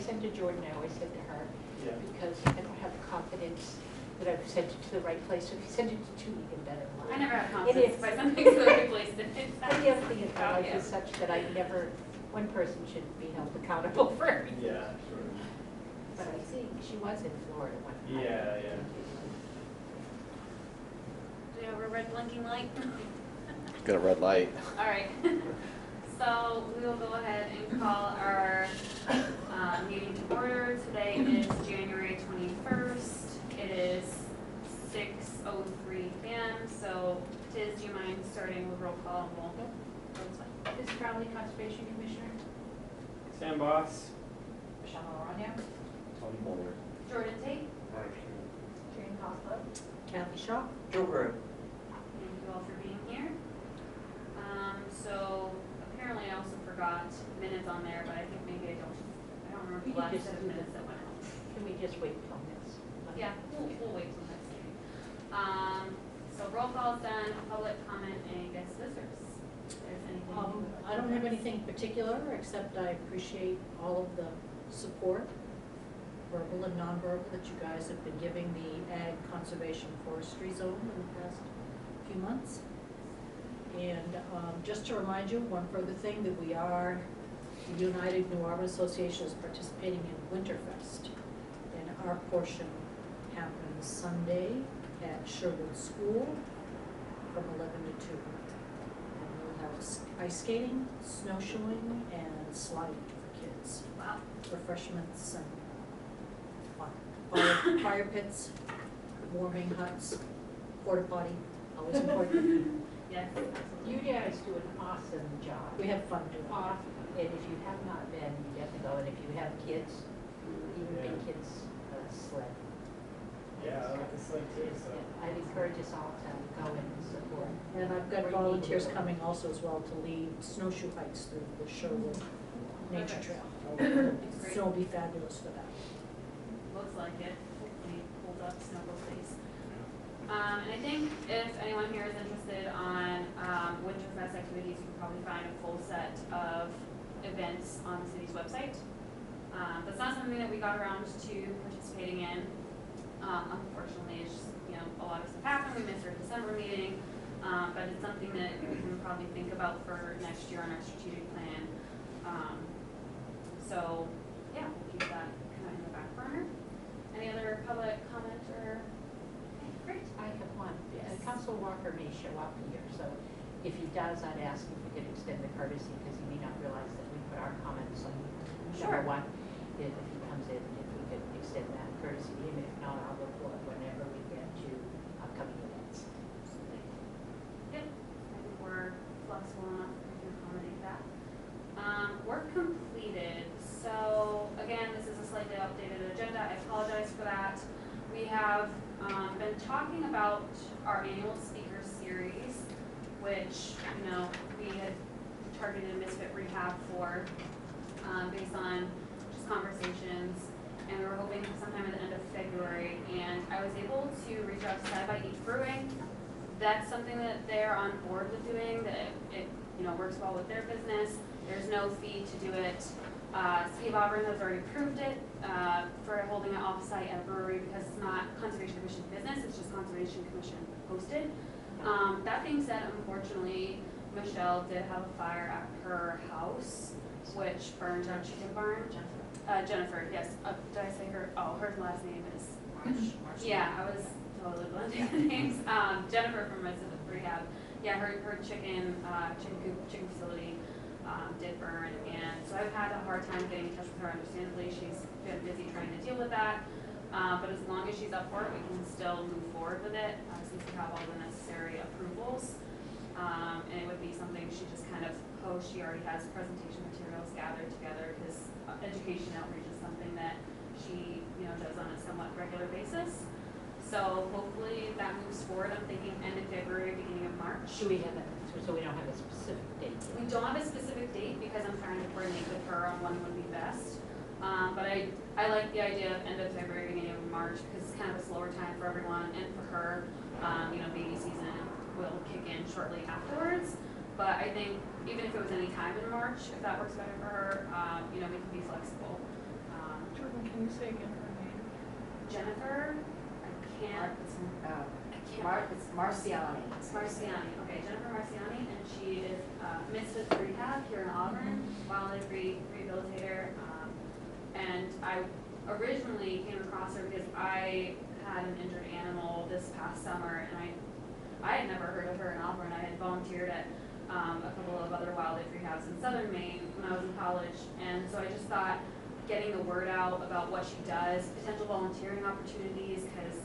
send to Jordan, I always said to her, Yeah. because I don't have confidence that I've sent it to the right place. So if you send it to two, even better. I never have It confidence is. by something to the right place. But the other thing in my life is such that I never, one person shouldn't be held accountable for everything. Yeah, sure. But I think she was in Florida one time. Yeah, yeah. Do you have a red blinking light? Got a red light. All right. So we will go ahead and call our meeting to order. Today is January 21st. It is 6:03 p.m. So Tiz, do you mind starting with roll call? This Crowley Conservation Commissioner, Sam Boss. Michelle Arano, Tony Muller. Jordan Tate. Jane Hoslow, Kathy Shaw. Joker. Thank you all for being here. So apparently I also forgot minutes on there, but I think maybe I don't remember the last set of minutes that went out. Can we just wait till next? Yeah, we'll wait till next meeting. So roll call is done, public comment, and guest visitors. If there's anything you would like I don't to have add. anything particular, except I appreciate all of the support, verbal and nonverbal, that you guys have been giving the Ag Conservation Forestry Zone in the past few months. And just to remind you, one further thing, that we are, the United New Auburn Association is participating in Winterfest. And our portion happens Sunday at Sherwood School from 11 to 2. And we'll have ice skating, snowshoeing, and sliding for kids. Wow. Refreshments and fun. Fire pits, warming huts, porta potty, always important. Yes, You absolutely. guys do an awesome job. We have fun doing it. Awesome. And if you have not been, you have to go. And if you have kids, even big kids, sled. Yeah, I like the sled too, so. Yeah, I'd encourage us all to go and support. And I've got volunteers coming also as well to lead snowshoe hikes through the Sherwood Nature Trail. Great. So it'll be fabulous for that. Looks like it. Hopefully hold up, snow goes days. And I think if anyone here is interested on Winterfest activities, you can probably find a full set of events on the city's website. That's not something that we got around to participating in. Unfortunately, it's just, a lot of stuff happened. We missed our December meeting, but it's something that we can probably think about for next year on our strategic plan. So, yeah, we'll keep that kind of in the back burner. Any other public comment or? Okay, great. I have one. Yes. Council Walker may show up here, so if he does, I'd ask if we could extend the courtesy, because he may not realize that we put our comments on Sure. number one. If he comes in, if we could extend that courtesy to him, if not, I'll report whenever we get to upcoming events. Yep, I think we're flexible enough that we can accommodate that. Work completed. So again, this is a slightly updated agenda. I apologize for that. We have been talking about our annual speaker series, which, we had targeted Misfit Rehab for based on just conversations, and we were hoping sometime at the end of February, and I was able to reach out to Side by Each Brewing. That's something that they're on board with doing, that it works well with their business. There's no fee to do it. City of Auburn has already approved it for holding it off-site at a brewery, because it's not Conservation Commission business, it's just Conservation Commission hosted. That being said, unfortunately, Michelle did have a fire at her house, which burned her chicken barn. Jennifer, yes. Did I say her? Oh, her last name is Marsh. Yeah, I was totally blending the names. Jennifer from Misfit Rehab. Yeah, her chicken facility did burn, and so I've had a hard time getting in touch with her. Understandably, she's been busy trying to deal with that. But as long as she's up for it, we can still move forward with it since we have all the necessary approvals. And it would be something she just kind of posts. She already has presentation materials gathered together, because education outreach is something that she does on a somewhat regular basis. So hopefully that moves forward. I'm thinking end of February, beginning of March. Do we have so we don't have a specific date? We don't have a specific date, because I'm trying to coordinate with her on when would be best. But I like the idea of end of February, beginning of March, because it's kind of a slower time for everyone, and for her, baby season will kick in shortly afterwards. But I think even if it was any time in March, if that works better for her, we can be flexible. Jordan, can you say again her name? Jennifer, I can't. It's Marciani. Marciani, okay, Jennifer Marciani, and she is Misfits Rehab here in Auburn, wildlife rehabilitator. And I originally came across her because I had an injured animal this past summer, and I had never heard of her in Auburn. I had volunteered at a couple of other wildlife rehabs in southern Maine when I was in college, and so I just thought getting the word out about what she does, potential volunteering opportunities, because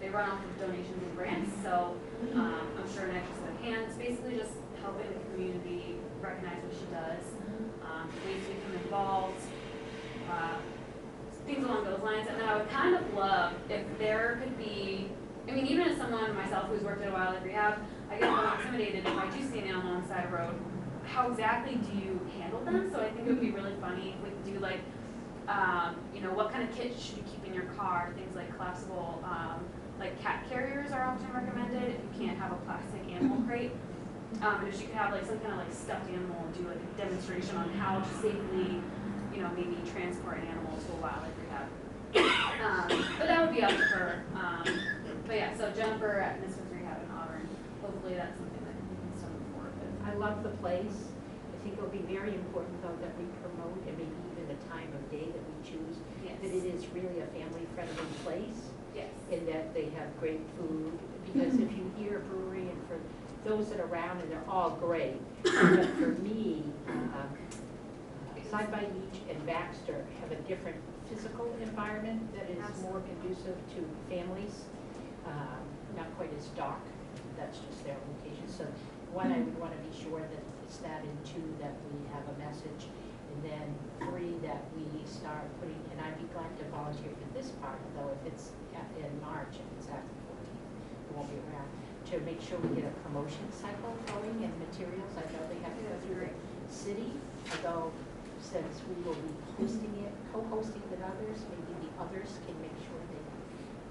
they run off of donations and grants, so I'm sure an extra set of hands, basically just helping the community recognize what she does, ways to become involved, things along those lines. And then I would kind of love if there could be, I mean, even as someone myself who's worked at a wildlife rehab, I get a little intimidated if I do see an animal on the side of the road. How exactly do you handle them? So I think it would be really funny if we could do like, what kind of kit should you keep in your car? Things like collapsible, like cat carriers are often recommended if you can't have a plastic animal crate. And if you could have like some kind of like stuffed animal and do like a demonstration on how to safely, maybe transport an animal to a wildlife rehab. But that would be up to her. But yeah, so Jennifer at Misfits Rehab in Auburn. Hopefully that's something that we can still move forward with. I love the place. I think it'll be very important though that we promote, and maybe even the time of day that we choose, Yes. that it is really a family-friendly place. Yes. In that they have great food, because if you hear brewery, and for those that are around, and they're all great, but for me, Side by Beach and Baxter have a different physical environment that is more conducive to families, not quite as dark. That's just their location. So one, I would want to be sure that it's that, and two, that we have a message, and then three, that we start putting, and I'd be glad to volunteer for this part, though if it's in March, if it's after 14th, it won't be around, to make sure we get a promotion cycle going and materials. I know they have to go through the city, although since we will be hosting it, co-hosting with others, maybe the others can make sure they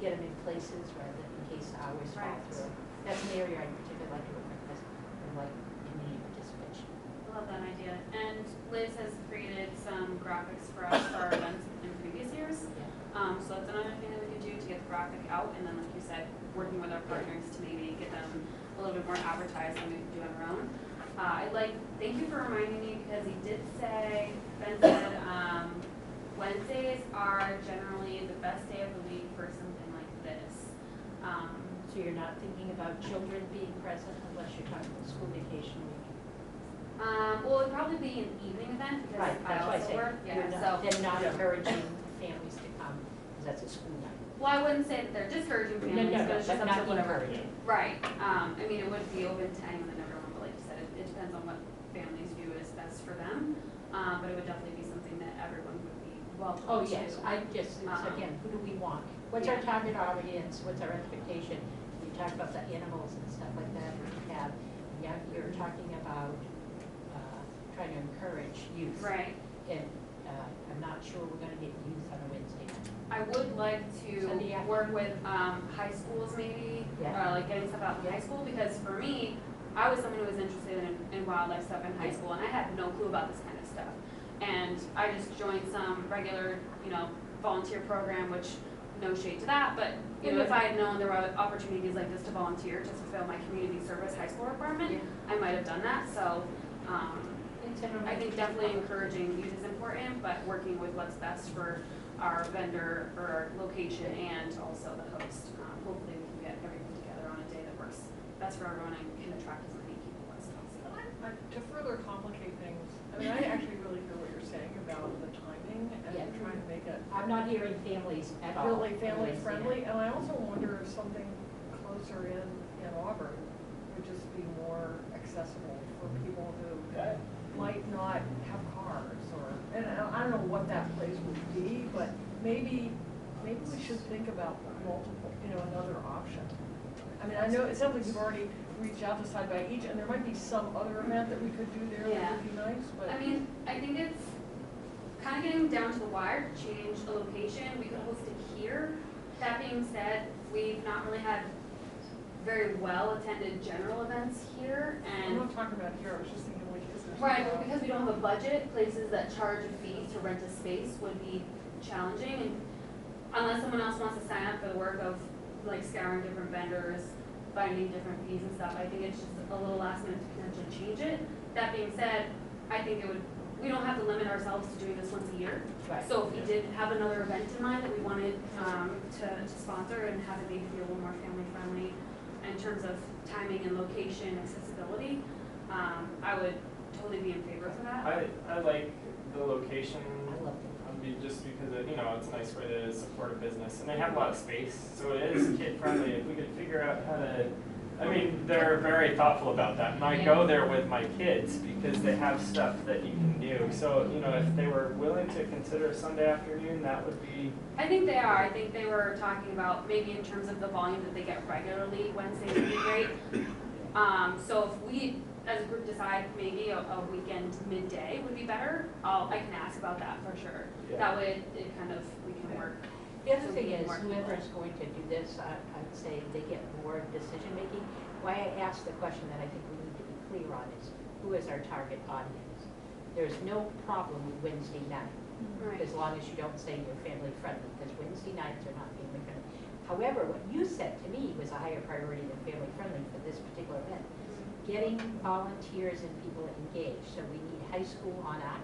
get them in places rather than in case ours fall through. That's an area I particularly like to work with, because I like community participation. I love that idea. And Liz has created some graphics for us for our events in previous years. Yeah. So that's another thing that we could do to get the graphic out, and then like you said, working with our partners to maybe get them a little bit more advertised than we can do on our own. Thank you for reminding me, because he did say, Ben said, Wednesdays are generally the best day of the week for something like this. So you're not thinking about children being present unless you're talking about school vacation week? Well, it'd probably be an evening event, because Right, I that's why I also say work. you're Yeah, not, so. then not encouraging families to come, because that's a school night. Well, I wouldn't say that they're discouraging No, families, no, but it's just but up not to whatever. encouraging. Right. I mean, it would be open to anyone and everyone, but like you said, it depends on what families view as best for them. But it would definitely be something that everyone would be welcome to. Oh, yes, I just, it's, again, who do we want? What's our target audience, what's our expectation? We talk about the animals and stuff like that, we have, yeah, you're talking about, trying to encourage youth. Right. And, I'm not sure we're gonna get youth on a Wednesday night. I would like Sunday to work with high schools maybe, Yeah. or like getting stuff out in high school, because for me, I was someone who was interested in wildlife stuff in high school, and I had no clue about this kind of stuff. And I just joined some regular, volunteer program, which no shade to that, but if I had known there were opportunities like this to volunteer to fulfill my community service high school requirement, I might have done that. So I think definitely encouraging youth is important, but working with what's best for our vendor or our location and also the host. Hopefully we can get everything together on a day that works best for everyone and can attract as many people as possible. To further complicate things, I mean, I actually really hear what you're saying about the timing and trying to make it I'm not hearing families at all. really family friendly, and I also wonder if something closer in Auburn would just be more accessible for people who might not have cars, and I don't know what that place would be, but maybe we should think about multiple, another option. I mean, I know it sounds like you've already reached out to Side by Each, and there might be some other event that we could do there that would be nice, but. I mean, I think it's kind of getting down to the wire to change a location. We could host it here. That being said, we've not really had very well attended general events here, I'm and not talking about here, I was just thinking, like, is there Right, but because we don't have a budget, places that charge a fee to rent a space would be challenging, and unless someone else wants to sign up for the work of like scouring different vendors, finding different fees and stuff, I think it's just a little last minute to potentially change it. That being said, I think it would, we don't have to limit ourselves to doing this once a year. Right. So if we did have another event in mind that we wanted to sponsor and have it maybe be a little more family friendly in terms of timing and location, accessibility, I would totally be in favor for that. I like the location, I love just because it, it's a nice way to support a business, and they have a lot of space, so it is kid friendly. If we could figure out how to, they're very thoughtful about that, and I go there with my kids because they have stuff that you can do. So, if they were willing to consider a Sunday afternoon, that would be. I think they are. I think they were talking about maybe in terms of the volume that they get regularly, Wednesdays would be great. So if we, as a group, decide maybe a weekend midday would be better, I can ask about that for sure. Yeah. That way it kind of, we can work. The other So thing we can is, work whoever's going to do this, I'd say they get more decision-making. Why I asked the question that I think we need to be clear on is, who is our target audience? There's no problem with Wednesday night, Right. as long as you don't say you're family-friendly, because Wednesday nights are not family-friendly. However, what you said to me was a higher priority than family-friendly for this particular event. Getting volunteers and people engaged, so we need high school on up.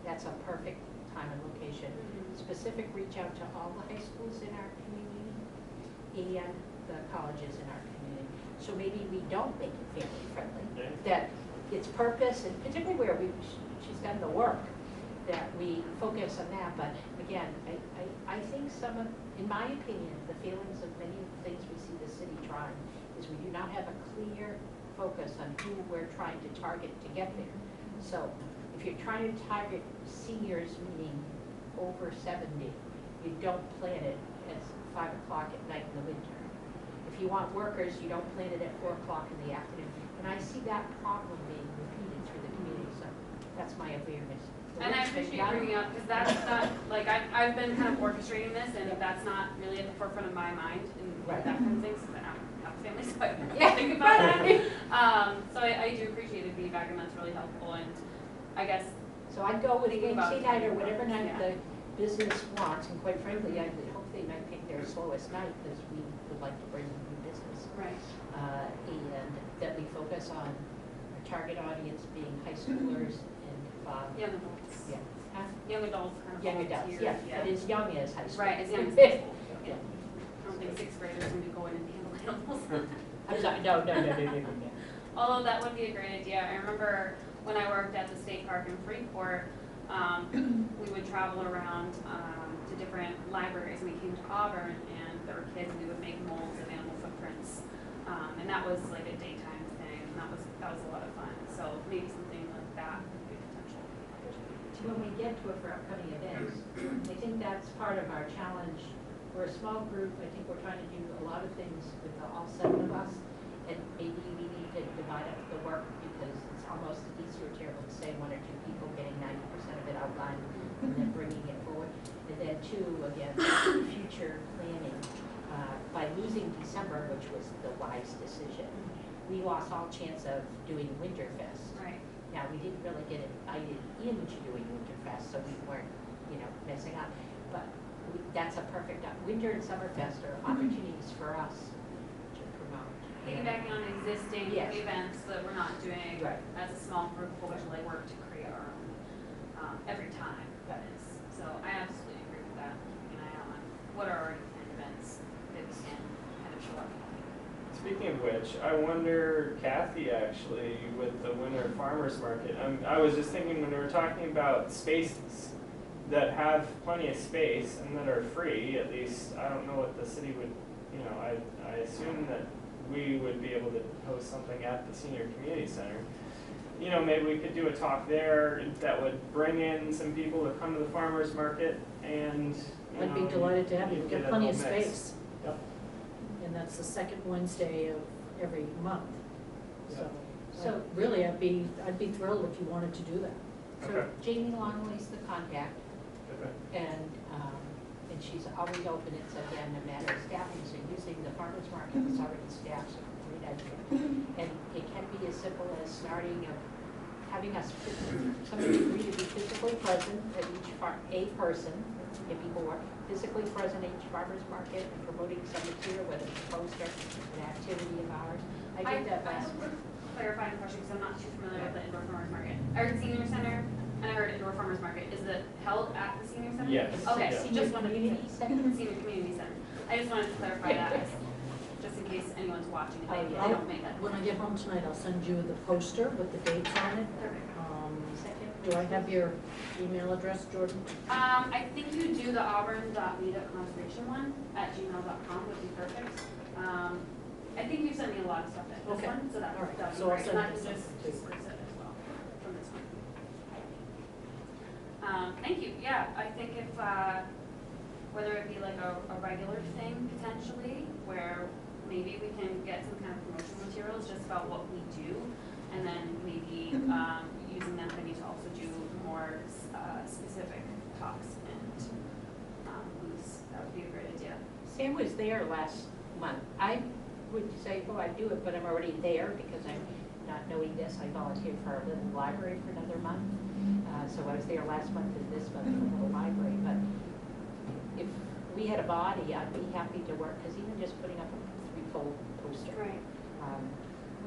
That's a perfect time and location. Specific reach out to all the high schools in our community and the colleges in our community. So maybe we don't make it family friendly. Yeah. That its purpose, and particularly where she's done the work, that we focus on that. But again, I think in my opinion, the failings of many of the things we see the city trying is we do not have a clear focus on who we're trying to target to get there. So if you're trying to target seniors, meaning over 70, you don't plan it at 5 o'clock at night in the winter. If you want workers, you don't plan it at 4 o'clock in the afternoon. And I see that problem being repeated through the community, so that's my awareness. And I appreciate you bringing up, because that's not, like, I've been kind of orchestrating this, and that's not really at the forefront of my mind, and Right. that kind of thing, since I don't have a family, so I don't Yeah. think about that. So I do appreciate the feedback, and that's really helpful, and I guess, So I'd go with Thinking about Wednesday night or timing. whatever night Yeah. the business wants, and quite frankly, I would hope they might pick their slowest night, because we would like to bring in new business. right. And that we focus on our target audience being high schoolers and, Young adults. yeah, huh? Young adults kind of Young adults, volunteer, yeah, but as young as high school. Right, as young as Yeah. possible. Yeah. I don't think sixth graders can be going and handle animals. I'm sorry, no. Although that would be a great idea. I remember when I worked at the state park in Freeport, we would travel around to different libraries, and we came to Auburn, and there were kids, and we would make molds of animal footprints. And that was like a daytime thing, and that was a lot of fun. So maybe something like that would be potential. When we get to it for upcoming events, I think that's part of our challenge. We're a small group, I think we're trying to do a lot of things with all 7 of us, and maybe we need to divide up the work, because it's almost easier terrible to say 1 or 2 people getting 90% of it outlined and then bringing it forward. And then 2, again, future planning. By losing December, which was the wise decision, we lost all chance of doing Winterfest. Right. Now, we didn't really get invited into doing Winterfest, so we weren't, messing up. But that's a perfect, Winter and Summerfest are opportunities for us to promote. Piggybacking on existing Yes. events that we're not doing Right. as a small group, whole bunch of like work to create our own every time. Right. So I absolutely agree with that. Keeping an eye on what are already planned events that we can kind of show up. Speaking of which, I wonder, Kathy, actually, with the winter farmers market, I was just thinking when we were talking about spaces that have plenty of space and that are free, at least, I don't know what the city would, I assume that we would be able to host something at the senior community center. Maybe we could do a talk there that would bring in some people to come to the farmers market, and I'd be delighted to have you, you'd we've get got a plenty of little mix. space, Yep. and that's the second Wednesday of every month. So, So- really, I'd be thrilled if you wanted to do that. So Okay. Jamie Longley's the contact, Okay. and she's always open. It's again a matter of staffing, so using the farmer's market that's already staffed, so great idea. And it can be as simple as starting a having us, somebody agree to be physically present at each a person, if people were physically present at each farmer's market and promoting some material, whether it's a poster, an activity of ours. I did that last have week. a clarifying question, because I'm not too familiar with the indoor farmers market. I heard senior center, and I heard indoor farmers market. Is it held at the senior center? Yes. Okay, Yeah. Senior just wanted to, community center? senior community center. I just wanted to clarify that, just in case anyone's watching, if Oh, they yeah. don't make that. When I get home tonight, I'll send you the poster with the dates on it. Perfect. Do I have your email address, Jordan? I think you do the auburn.meetup.conservation one at gmail.com would be perfect. I think you sent me a lot of stuff at this Okay. one, so that All right. would be So I'll great. send And I you can some just too. disperse it as well from this one. Thank you. Yeah, I think if, whether it be like a regular thing potentially, where maybe we can get some kind of promotional materials just about what we do, and then maybe using that venue to also do more specific talks and booths. That would be a great idea. Sam was there last month. I would say, oh, I'd do it, but I'm already there because I'm not knowing this. I volunteered for our little library for another month. So I was there last month and this month for the little library. But if we had a body, I'd be happy to work, because even just putting up a threefold poster. Right.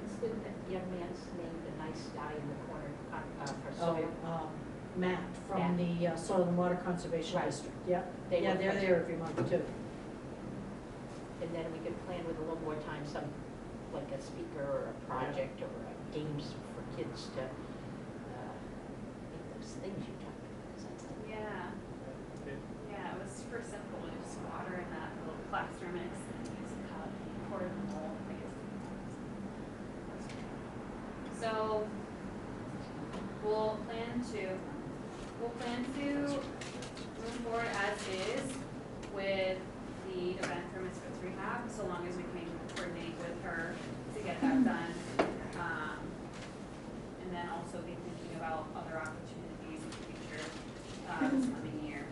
What's the young man's name, the nice guy in the corner for Oh, soil? Matt from the Soil and Water Conservation Right. District. Yeah, They yeah, were they're present. there every month too. And then we could plan with a little more time, some, like a speaker or a project or games for kids to make those things you talked about. 'Cause I thought, Yeah. Yeah, it was super simple. We just water in that little plaster mix and use a cup, pour it in the bowl. I guess. So we'll plan to move forward as is with the event for Misfits Rehab, so long as we can coordinate with her to get that done. And then also be thinking about other opportunities in the future, this coming year,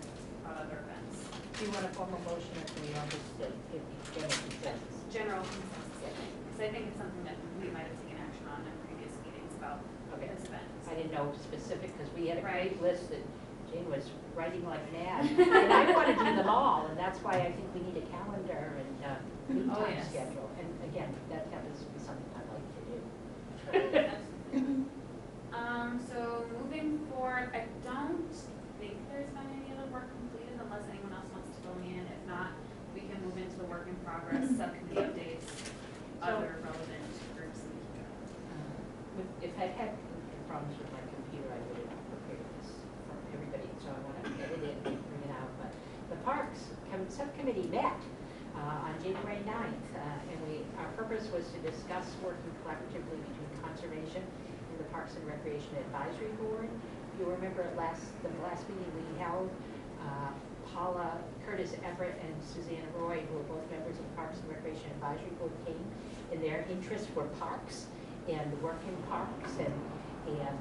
about other events. Do you want to form a motion or can we all just get general consensus? General consensus, I think, because I think it's something that we might have taken action on in previous meetings about Okay. this event. I didn't know specific, because we had a Right. great list that Jane was writing like mad. And I want to do them all, and that's why I think we need a calendar and meet Oh, time yes. schedule. And again, that happens to be something I like to do. Absolutely. So moving forward, I don't think there's been any other work completed unless anyone else wants to fill me in. If not, we can move into the work in progress, subcommittee updates, other relevant groups in the future. If I had problems with my computer, I would have prepared this for everybody, so I want to edit it and bring it out. But the Parks Subcommittee met on January 9th, and our purpose was to discuss working collaboratively between conservation and the Parks and Recreation Advisory Board. You'll remember the last meeting we held, Paula Curtis Everett and Susanna Roy, who are both members of the Parks and Recreation Advisory Board, came, and their interests were parks and work in parks, and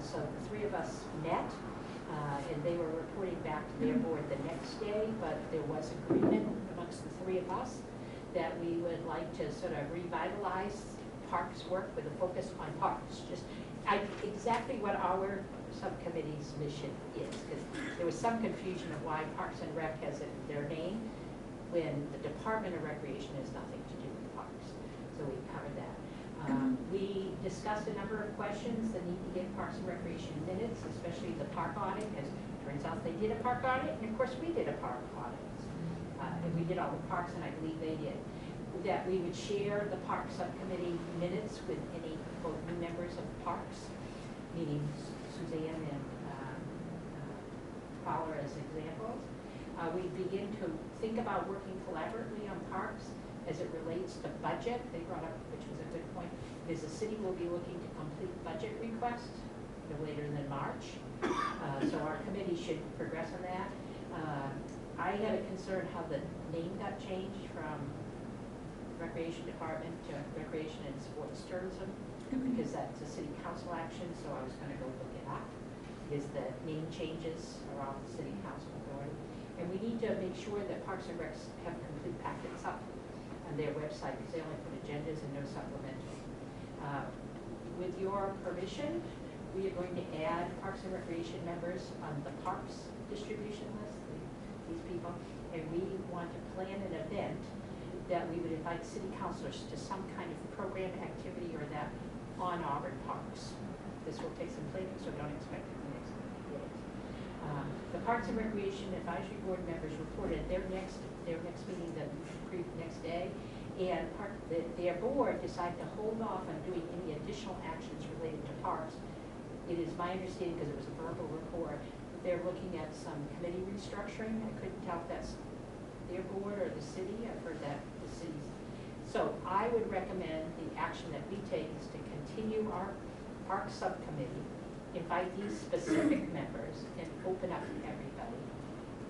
so the three of us met, and they were reporting back to their board the next day, but there was agreement amongst the three of us that we would like to sort of revitalize parks work with a focus on parks. Exactly what our subcommittee's mission is, because there was some confusion of why Parks and Rec has it in their name when the Department of Recreation has nothing to do with parks. So we covered that. We discussed a number of questions that need to get Parks and Recreation minutes, especially the park audit, as it turns out they did a park audit, and of course we did a park audit. And we did all the parks, and I believe they did. That we would share the park subcommittee minutes with any both new members of parks, meaning Suzanne and Paula as examples. We begin to think about working collaboratively on parks as it relates to budget. They brought up, which was a good point, is the city will be looking to complete budget requests no later than March. So our committee should progress on that. I had a concern how the name got changed from Recreation Department to Recreation and Sports Tourism, because that's a city council action, so I was gonna go look it up. Is that name changes are all the city council authority. And we need to make sure that Parks and Recs have complete packets up on their website, because they only put agendas and no supplemental. With your permission, we are going to add Parks and Recreation members on the parks distribution list, these people. And we want to plan an event that we would invite city councilors to some kind of program, activity, or that on Auburn Parks. This will take some planning, so don't expect it in the next days. The Parks and Recreation Advisory Board members reported their next meeting the next day, and their board decided to hold off on doing any additional actions related to parks. It is my understanding, because it was a verbal report, that they're looking at some committee restructuring. I couldn't tell if that's their board or the city. I've heard that the city's. So I would recommend the action that we take is to continue our park subcommittee, invite these specific members, and open up to everybody.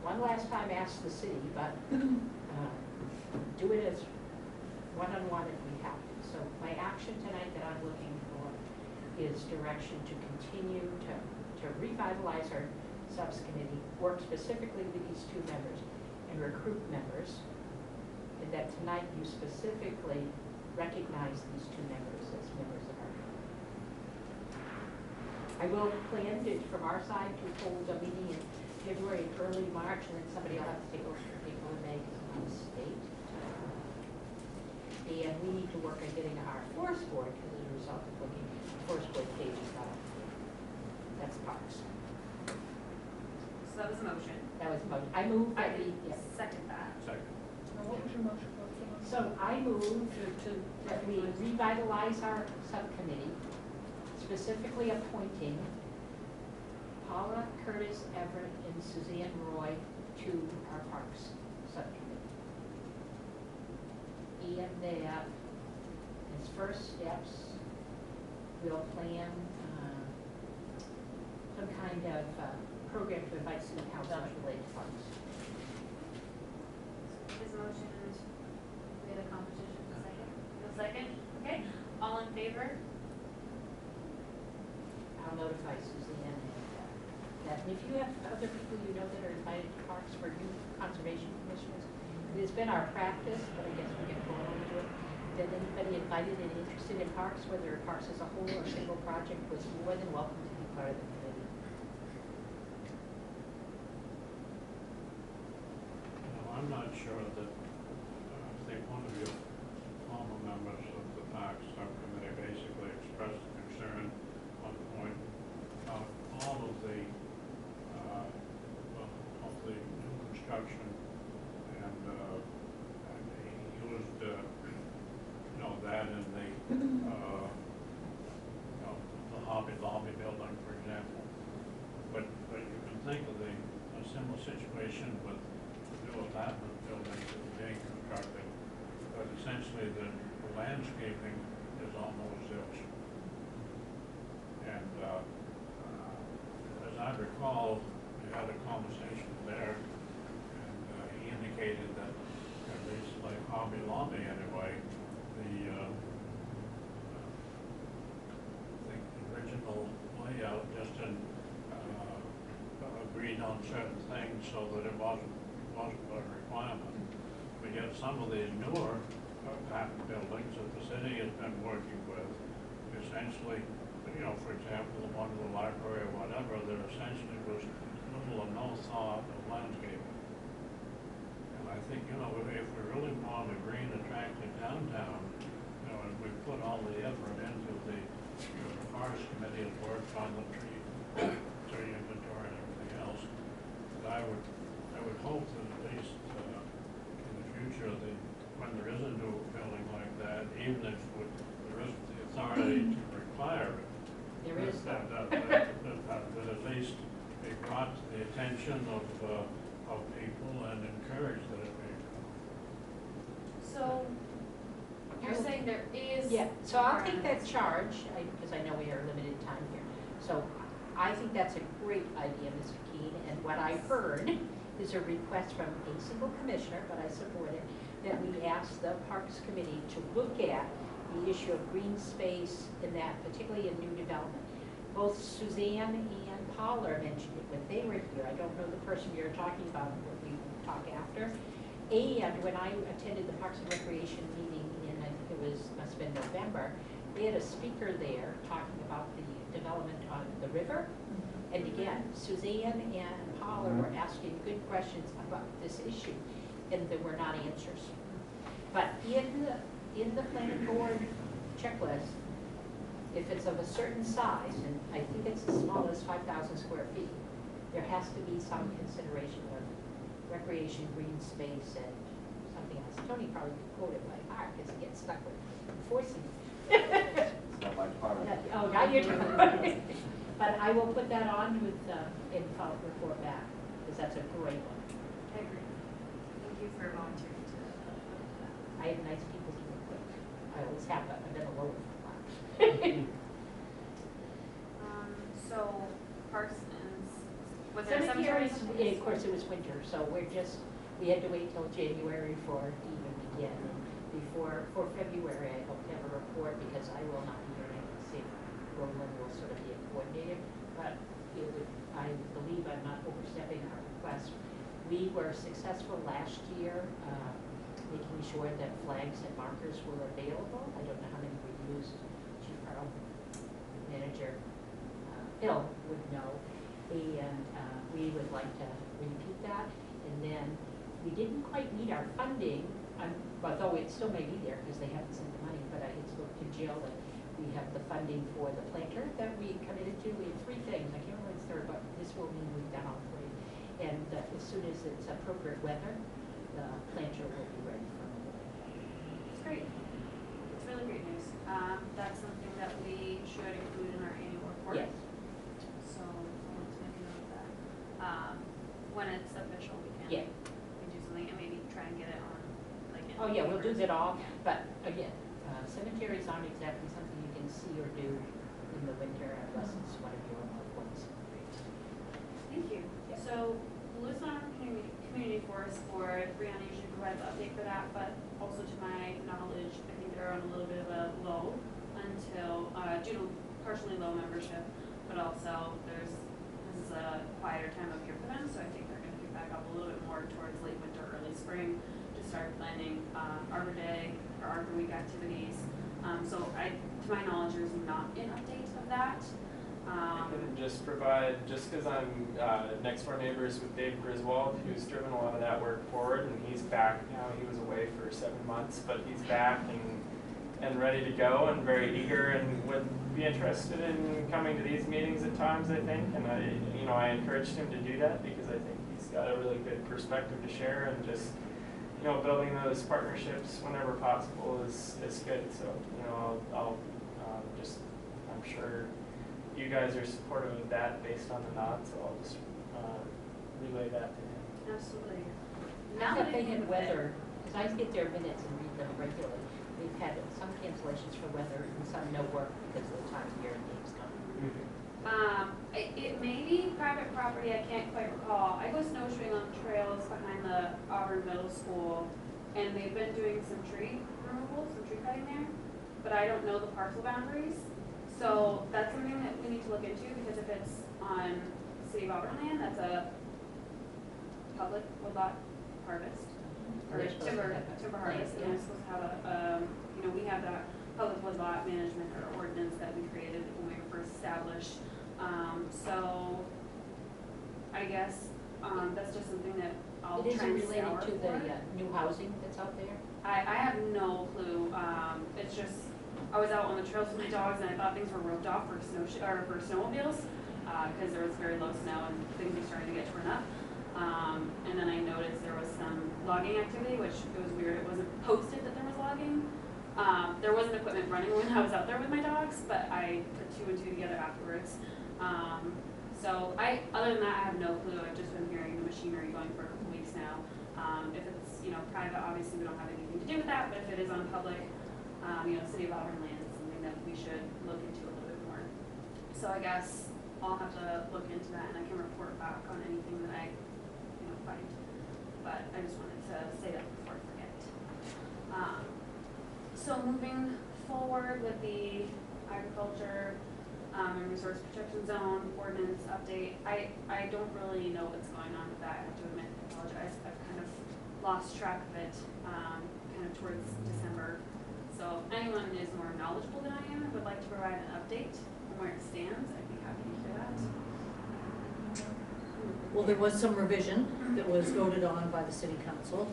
One last time, ask the city, but do it as one-on-one if we have to. So my action tonight that I'm looking for is direction to continue to revitalize our subcommittee, work specifically with these two members, and recruit members, and that tonight you specifically recognize these two members as members of our committee. I will plan to, from our side, to hold a meeting in February and early March, and then somebody will have to take over for April and May because I'm on the state. And we need to work on getting our forest board, because as a result of looking, forest board page is not up to date. That's parks. So that was a motion. That was a motion. I move I that we, can yes. second that. Second. Now, what was your motion? What was the motion? So I move that we revitalize our subcommittee, specifically appointing Paula, Curtis, Everett, and Suzanne Roy to our parks subcommittee. And that as first steps, we'll plan some kind of program to invite city councilors related to parks. His motion, we had a competition for second. The second, okay. All in favor? I'll notify Suzanne and that. And if you have other people you know that are invited to parks for youth conservation commissioners, it has been our practice, but I guess we get going into it, that anybody invited and interested in parks, whether parks as a whole or a single project, was more than welcome to be part of the committee. I'm not sure that, I think one of your former members of the Parks Subcommittee basically expressed concern on the point about all of the new construction, and he used, that in the, the Hobby Lobby building, for example. But you can think of a similar situation with new apartment buildings that are being constructed, but essentially the landscaping is almost zilch. And as I recall, we had a conversation there, and he indicated that, at least like Hobby Lobby anyway, I think the original layout just didn't agreed on certain things so that it wasn't a requirement. But yet some of these newer apartment buildings that the city has been working with, essentially, for example, the one in the library or whatever, there essentially was little or no thought of landscaping. And I think, if we really want a green, attractive downtown, and we put all the effort into the Forest Committee has worked on the tree inventory and everything else, that I would hope that at least in the future, when there is a new building like that, even if there isn't the authority to require it, There is that at least be brought to the attention of people and encouraged that it be. So you're saying there is. Yeah, so I'll take that charge, because I know we are limited time here. So I think that's a great idea, Mr. Keene, and what I heard is a request from a single commissioner, but I support it, that we ask the Parks Committee to look at the issue of green space in that, particularly in new development. Both Suzanne and Paula mentioned it when they were here. I don't know the person you're talking about, but we will talk after. And when I attended the Parks and Recreation meeting in, I think it must have been November, they had a speaker there talking about the development on the river. And again, Suzanne and Paula were asking good questions about this issue, and there were not answers. But in the planning board checklist, if it's of a certain size, and I think it's as small as 5,000 square feet, there has to be some consideration of recreation, green space, and something else. Tony probably could quote it by heart, because he gets stuck with enforcing it. It's not my department. Oh, not your turn. But I will put that on with, and I'll report back, because that's a great one. I agree. Thank you for volunteering to look at that. I have nice people to work with. I always have, but I've been alone for a while. So Parsons, was there a cemetery? Cemeteries, of course, it was winter, so we had to wait till January for it to even begin. And for February, I hope to have a report, because I will not be here, and I can see Roland will sort of be a coordinator, but I believe I'm not overstepping our request. We were successful last year, making sure that flags and markers were available. I don't know how many we used. Chief Carl, manager, Phil would know. And we would like to repeat that. And then we didn't quite meet our funding, although it still may be there because they haven't sent the money, but I had spoke to Jill that we have the funding for the planter that we committed to. We have 3 things. I can't remember the third, but this will mean we've done all 3. And as soon as it's appropriate weather, the planter will be ready for the It's great. It's really great news. That's something that we should include in our annual report. Yes. So I want to make a note of that. When it's official, we can Yeah. do something and maybe try and get it on, like. in Oh, yeah, we'll do papers. that all, but again, cemeteries aren't exactly something you can see or do in the winter unless it's one of your loved ones. Thank you. Yeah. So Louisiana Community Forest Board, Brianna usually provides an update for that, but also to my knowledge, I think they're on a little bit of a low until, due to partially low membership, but also this is a quieter time of year for them, so I think they're gonna pick back up a little bit more towards late winter, early spring to start planning, Arbor Day or Arbor Week activities. So to my knowledge, there's not an update of that. I could just provide, just because I'm next door neighbors with Dave Griswold, who's driven a lot of that work forward, and he's back now. He was away for 7 months, but he's back and ready to go and very eager and would be interested in coming to these meetings at times, I think. And I encouraged him to do that because I think he's got a really good perspective to share, and just building those partnerships whenever possible is good. So I'll just, I'm sure you guys are supportive of that based on the nod, so I'll just relay that to him. Absolutely. Now that they had weather, because I get their minutes and read them regularly, we've had some cancellations for weather and some no work because of the time of year games come. It may be private property, I can't quite recall. I go snowshoeing on trails behind the Auburn Middle School, and they've been doing some tree removal, some tree cutting there, but I don't know the parcel boundaries. So that's something that we need to look into, because if it's on City of Auburn land, that's a public woodlot harvest, or They're supposed to timber have a harvest, plan, and we're supposed to have a, we have that public woodlot management or ordinance that we created when we were first established. So I guess, that's just something that I'll It try and isn't scour related to for. the new housing that's out there? I have no clue. It's just, I was out on the trails with my dogs and I thought things were roped off for for snowmobiles, because there was very low snow and things were starting to get torn up. And then I noticed there was some logging activity, which it was weird. It wasn't posted that there was logging. There wasn't equipment running when I was out there with my dogs, but I put 2 and 2 together afterwards. So other than that, I have no clue. I've just been hearing the machinery going for a couple weeks now. If it's, private, obviously we don't have anything to do with that, but if it is on public, City of Auburn land, it's something that we should look into a little bit more. So I guess I'll have to look into that, and I can report back on anything that I, find. But I just wanted to say that before I forget. So moving forward with the agriculture and resource protection zone ordinance update, I don't really know what's going on with that. I have to admit, I apologize. I've kind of lost track of it kind of towards December. So if anyone is more knowledgeable than I am and would like to provide an update from where it stands, I'd be happy to hear that. Well, there was some revision that was voted on by the city council.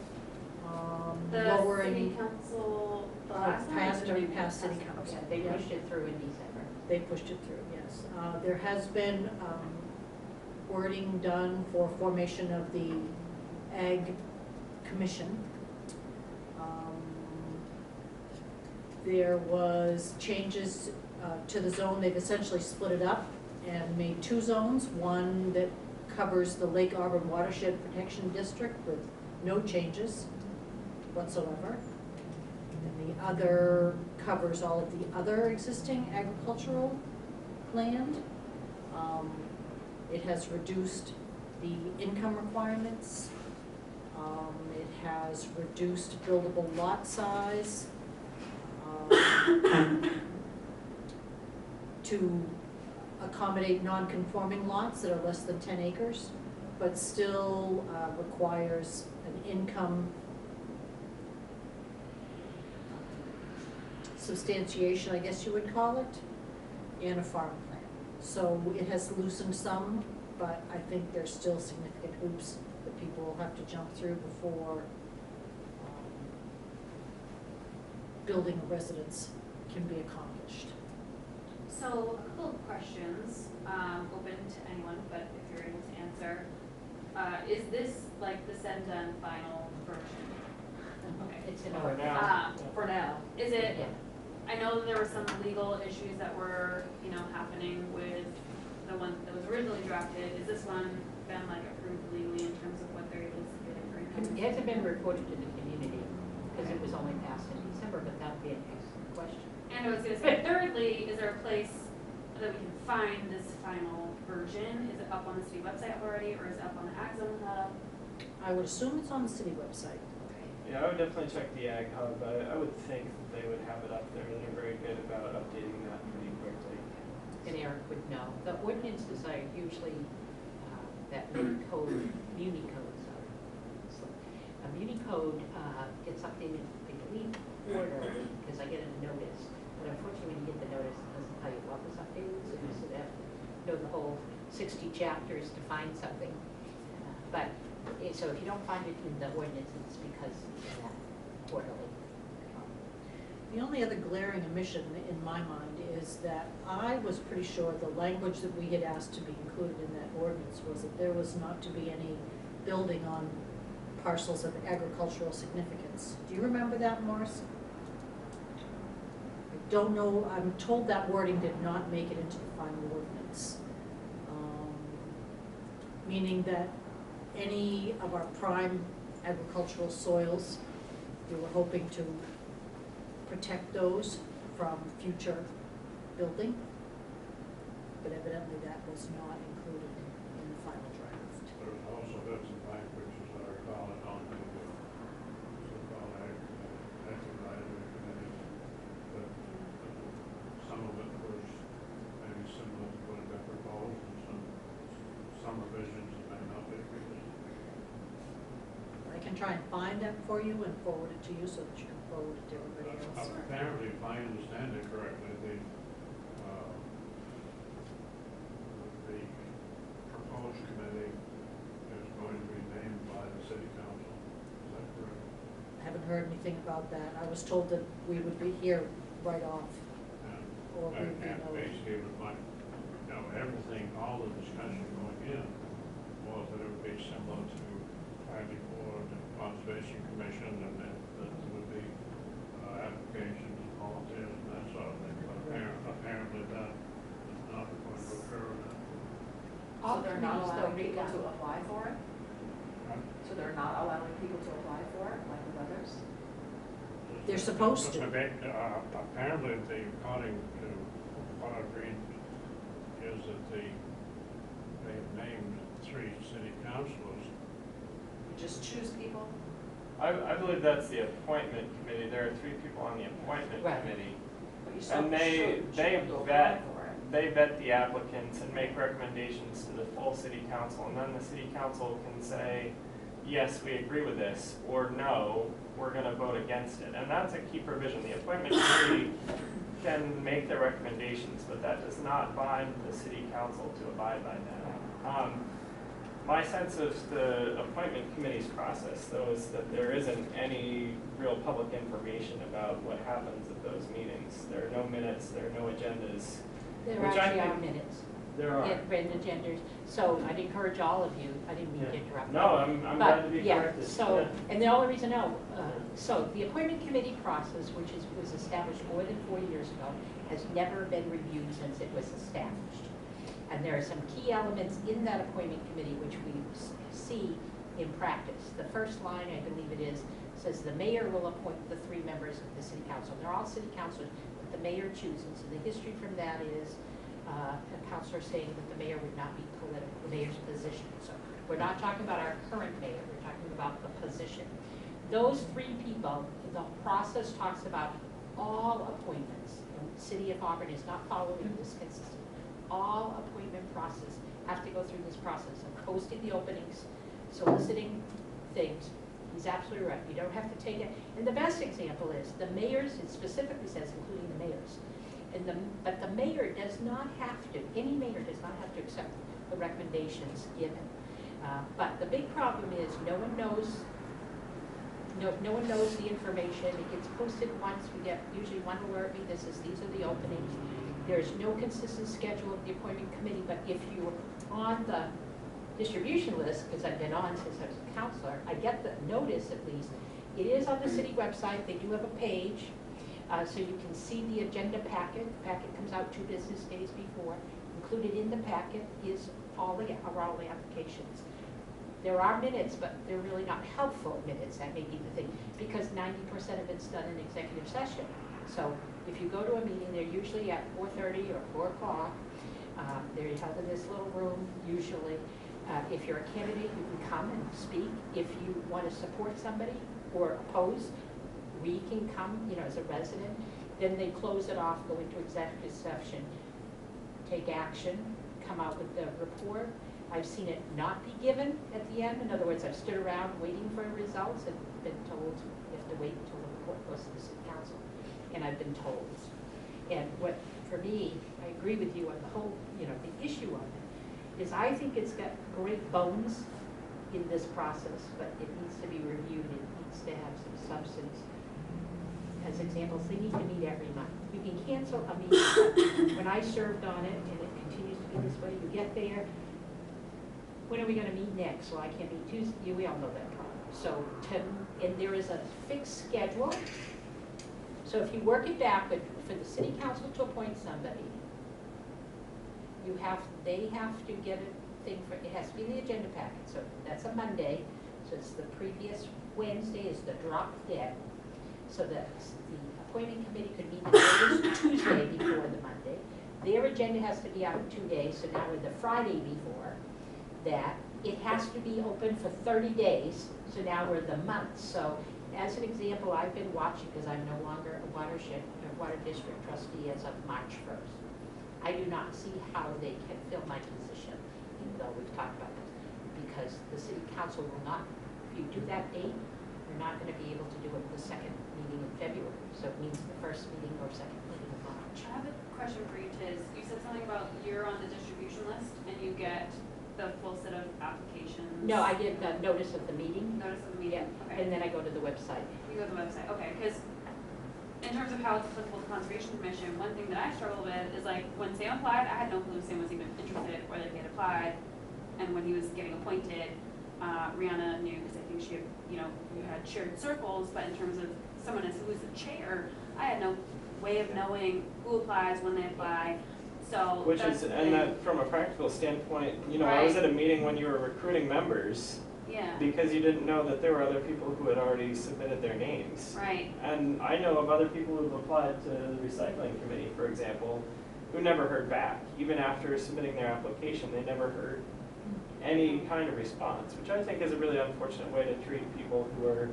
The city Lowering, council, the last time? past, or the or new past city council? council. Yeah, they Yeah. pushed it through in December. They pushed it through, yes. There has been wording done for formation of the Ag Commission. There was changes to the zone. They've essentially split it up and made two zones. One that covers the Lake Auburn Watershed Protection District with no changes whatsoever. And the other covers all of the other existing agricultural land. It has reduced the income requirements. It has reduced buildable lot size to accommodate non-conforming lots that are less than 10 acres, but still requires an income substantiation, I guess you would call it, and a farm plan. So it has loosened some, but I think there's still significant hoops that people will have to jump through before building a residence can be accomplished. So a couple of questions, open to anyone, but if you're able to answer. Is this like the said and done final version? Okay. It's in For order. now. For now. Is it, Yeah. I know that there were some legal issues that were, happening with the one that was originally drafted. Is this one been like approved legally in terms of what they're able to submit for income? It hasn't been reported to the community because it was only passed in December, but that'd be an excellent question. And I was gonna say, thirdly, is there a place that we can find this final version? Is it up on the city website already, or is it up on the Ag Zone Hub? I would assume it's on the city website. Yeah, I would definitely check the Ag Hub. I would think that they would have it up there, and they're very good about updating that pretty quickly. And Eric would know. The ordinances are usually that muni code, a muni code gets updated, I believe, quarterly, because I get a notice. But unfortunately, when you get the notice, it doesn't tell you what was updated, so you sort of have to know the whole 60 chapters to find something. So if you don't find it in the ordinance, it's because it's not quarterly. The only other glaring omission in my mind is that I was pretty sure the language that we had asked to be included in that ordinance was that there was not to be any building on parcels of agricultural significance. Do you remember that, Morris? I don't know, I'm told that wording did not make it into the final ordinance. Meaning that any of our prime agricultural soils, we were hoping to protect those from future building, but evidently that was not included in the final draft. There's also been some language, as I recall, it on the so-called ag advisory committee, but some of it was maybe similar to what had been proposed, and some revisions that may not be revisions. I can try and find that for you and forward it to you so that you can forward it to everybody else. Apparently, if I understand it correctly, the proposed committee is going to be named by the city council. Is that correct? I haven't heard anything about that. I was told that we would be here right off, or we would be And notified. basically, it was like, everything, all the discussion going in was that it would be similar to planning board and conservation commission, and that there would be applications and volunteers and that sort of thing. But apparently that is not going to occur in that. So they're not committees, allowing though, people they to got- apply for it? So they're not allowing people to apply for it, like with others? They're supposed to. Apparently, according to what I've read, is that they have named 3 city councilors. You just choose people? I believe that's the appointment committee. There are 3 people on the appointment Right. committee. But you still And they should have to apply vet, for it. they vet the applicants and make recommendations to the full city council, and then the city council can say, yes, we agree with this, or no, we're gonna vote against it. And that's a key provision. The appointment committee can make their recommendations, but that does not bind the city council to abide by them. My sense of the appointment committee's process, though, is that there isn't any real public information about what happens at those meetings. There are no minutes, there are no agendas. There Which I actually are think- minutes. There are. And written agendas, so I'd encourage all of you, I didn't mean to interrupt. No, I'm glad to be yeah, corrected. So, Yeah. and the only reason, so the appointment committee process, which was established more than 4 years ago, has never been reviewed since it was established. And there are some key elements in that appointment committee which we see in practice. The first line, I believe it is, says the mayor will appoint the 3 members of the city council. They're all city councilors, but the mayor chooses. And the history from that is a councilor saying that the mayor would not be political, the mayor's position. So we're not talking about our current mayor, we're talking about the position. Those 3 people, the process talks about all appointments. And the city of Auburn is not following this consistently. All appointment process have to go through this process of posting the openings, soliciting things. He's absolutely right. You don't have to take it. And the best example is the mayors, it specifically says including the mayors. But the mayor does not have to, any mayor does not have to accept the recommendations given. But the big problem is no one knows the information. It gets posted once. We get usually one alert because these are the openings. There's no consistent schedule of the appointment committee, but if you're on the distribution list, because I've been on since I was a counselor, I get the notice at least. It is on the city website. They do have a page. So you can see the agenda packet. The packet comes out 2 business days before. Included in the packet are all the applications. There are minutes, but they're really not helpful minutes. That may be the thing, because 90% of it's done in executive session. So if you go to a meeting, they're usually at 4:30 or 4 o'clock. They're held in this little room usually. If you're a candidate, you can come and speak. If you want to support somebody or oppose, we can come, as a resident. Then they close it off, go into executive session, take action, come out with the report. I've seen it not be given at the end. In other words, I've stood around waiting for results and been told you have to wait until the report goes to the city council. And I've been told. And what, for me, I agree with you on the whole, the issue of it, is I think it's got great bones in this process, but it needs to be reviewed. It needs to have some substance. As examples, they need to meet every month. You can cancel a meeting. When I served on it, and it continues to be this way, you get there, when are we going to meet next? Well, I can't meet Tuesday. We all know that problem. So, and there is a fixed schedule. So if you work it backward, for the city council to appoint somebody, they have to get a thing for, it has to be in the agenda packet. So that's a Monday. So it's the previous Wednesday is the drop dead. So that the appointing committee could meet the first Tuesday before the Monday. Their agenda has to be out in 2 days. So now we're the Friday before that. It has to be open for 30 days. So now we're the month. So as an example, I've been watching, because I'm no longer a water district trustee as of March 1st. I do not see how they can fill my position, even though we've talked about this, because the city council will not, if you do that date, you're not going to be able to do it the second meeting in February. So it means the first meeting or second meeting in March. I have a question for you, Tiz. You said something about you're on the distribution list and you get the full set of applications. No, I get the notice of the meeting. Notice of the meeting, okay. And then I go to the website. You go to the website, okay, because in terms of how it's applicable to Conservation Commission, one thing that I struggle with is like when Sam applied, I had no clue Sam was even interested or that he had applied. And when he was getting appointed, Rihanna knew, because I think she had, we had shared circles, but in terms of someone who was the chair, I had no way of knowing who applies, when they apply. So Which that's is, the and thing. that from a practical standpoint, I was Right. at a meeting when you were recruiting members Yeah, because you didn't know that there were other people who had already submitted their names. right, And I know of other people who've applied to the recycling committee, for example, who never heard back. Even after submitting their application, they never heard any kind of response, which I think is a really unfortunate way to treat people who are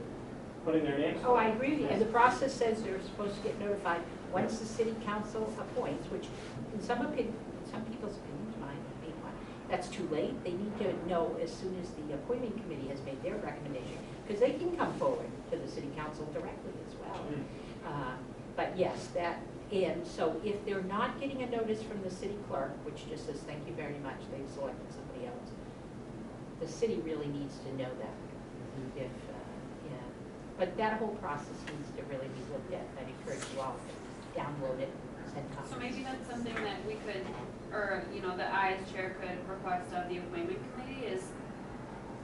putting their names. Oh, I agree with you. And the process says they're supposed to get notified once the city council appoints, which in some people's opinions, mine being one, that's too late. They need to know as soon as the appointing committee has made their recommendation, because they can come forward to the city council directly as well. But yes, that And so if they're not getting a notice from the city clerk, which just says, thank you very much, they've selected somebody else, the city really needs to know that. If, yeah, but that whole process needs to really be looked at. I'd encourage you all to download it, send copies. So maybe that's something that we could, or, you know, that I as chair could request of the appointment committee is,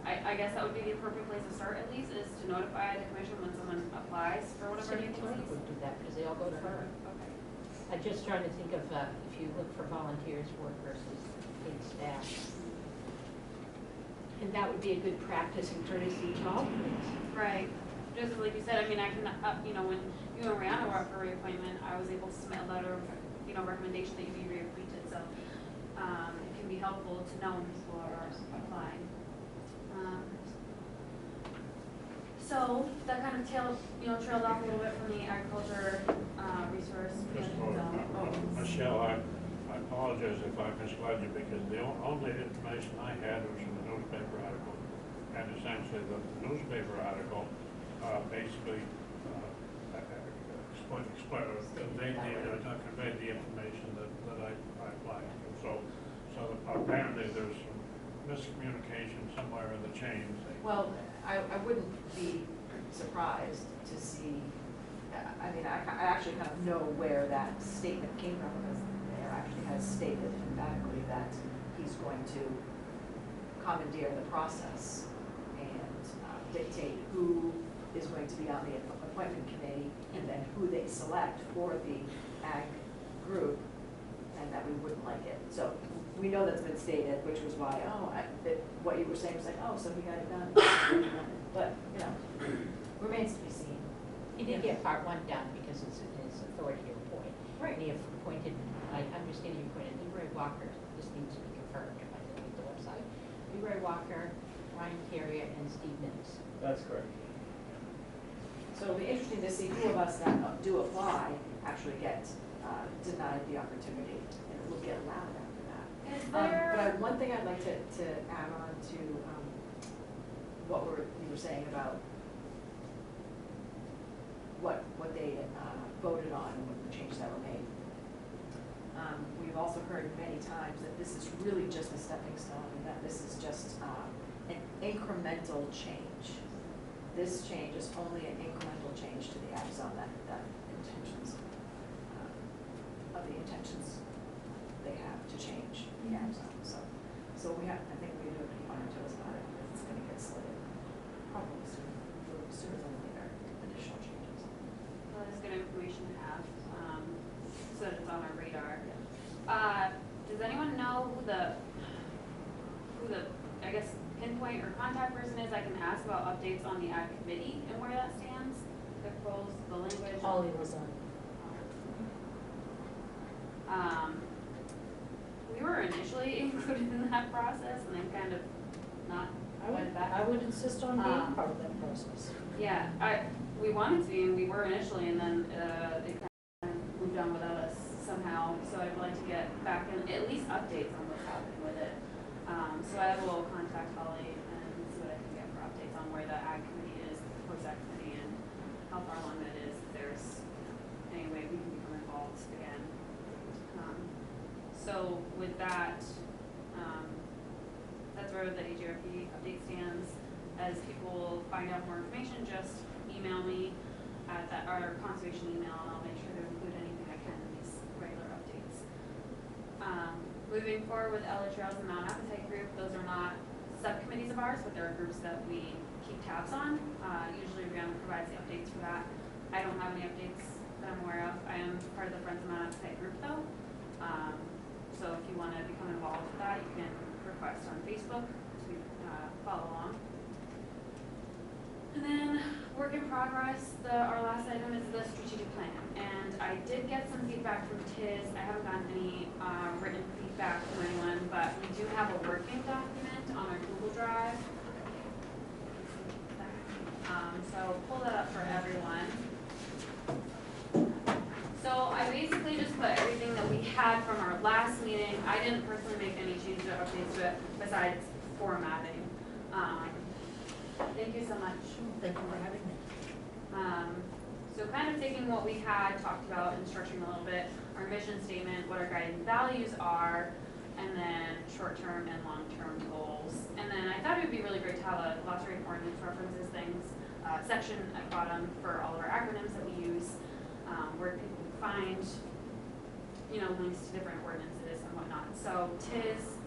I guess that would be the appropriate place to start at least, is to notify the commission when someone applies for one of our City clerk vacancies. would do that, because they all go to her. Okay. I'm just trying to think of, if you look for volunteers work versus paid staff. And that would be a good practice and courtesy to all committees. Right. Just like you said, I mean, I can, you know, when you and Rihanna were up for reappointment, I was able to submit a letter of, you know, recommendation that you be reappointed, so, it can be helpful to know when people are applying. So that kind of trailed off a little bit from the agriculture, resource. Just management zone. Michelle, I apologize if I misled you, because the only information I had was from the newspaper article. And essentially, the newspaper article basically conveyed the information that I applied to. So apparently there's some miscommunication somewhere in the chain. Well, I wouldn't be surprised to see, I mean, I actually kind of know where that statement came from, because the mayor actually has stated emphatically that he's going to commandeer the process and dictate who is going to be on the appointment committee, and then who they select for the ag group, and that we wouldn't like it. So we know that's been stated, which was why, what you were saying was like, oh, so he got it done. But, you know, remains to be seen. He did get part one done because it's his authority to appoint. Right. And he appointed, I understand he appointed Leroy Walker, this needs to be confirmed if I look at the website. Leroy Walker, Ryan Carrier, and Steve Mills. That's correct. So it'll be interesting to see who of us that do apply actually get denied the opportunity, and it will get allowed after that. Is But there, one thing I'd like to add on to what you were saying about what they voted on and what the changes that were made. We've also heard many times that this is really just a stepping stone, and that this is just an incremental change. This change is only an incremental change to the ag zone, that intentions of the intentions they have to change the ag zone. So we have, I think we do have to keep on our toes about it, because it's going to get slid probably sooner than later, additional changes. well, that's good information to have, so that it's on our radar. Does anyone know who the, I guess, pinpoint or contact person is I can ask about updates on the ag committee and where that stands? The roles, the language? Holly was on. We were initially included in that process and then kind of not went back. I would insist on being part of that process. Yeah, we wanted to be, and we were initially, and then it kind of moved on without us somehow. So I'd like to get back in, at least updates on what's happening with it. So I will contact Holly and see what I can get for updates on where the ag committee is, the post-ag committee, and how far along that is, if there's any way we can become involved again. So with that, that's where the AGRP update stands. As people find out more information, just email me at our conservation email, and I'll make sure to include anything I can in these regular updates. Moving forward with Ella Trails and Mount Appetite Group, those are not subcommittees of ours, but they're groups that we keep tabs on. Usually Rihanna provides the updates for that. I don't have any updates that I'm aware of. I am part of the Friends of Mount Appetite Group though. So if you want to become involved with that, you can request on Facebook to follow along. And then work in progress, our last item is the strategic plan. And I did get some feedback from TIS. I haven't gotten any written feedback from anyone, but we do have a working document on our Google Drive. So pull that up for everyone. So I basically just put everything that we had from our last meeting. I didn't personally make any changes or updates to it besides formatting. Thank you so much. Thank you for having me. So kind of taking what we had talked about and structuring a little bit, our mission statement, what our guiding values are, and then short-term and long-term goals. And then I thought it would be really great to have a glossary of ordinance references things, section at the bottom for all of our acronyms that we use, where people can find, you know, links to different ordinances and whatnot. So Tiz,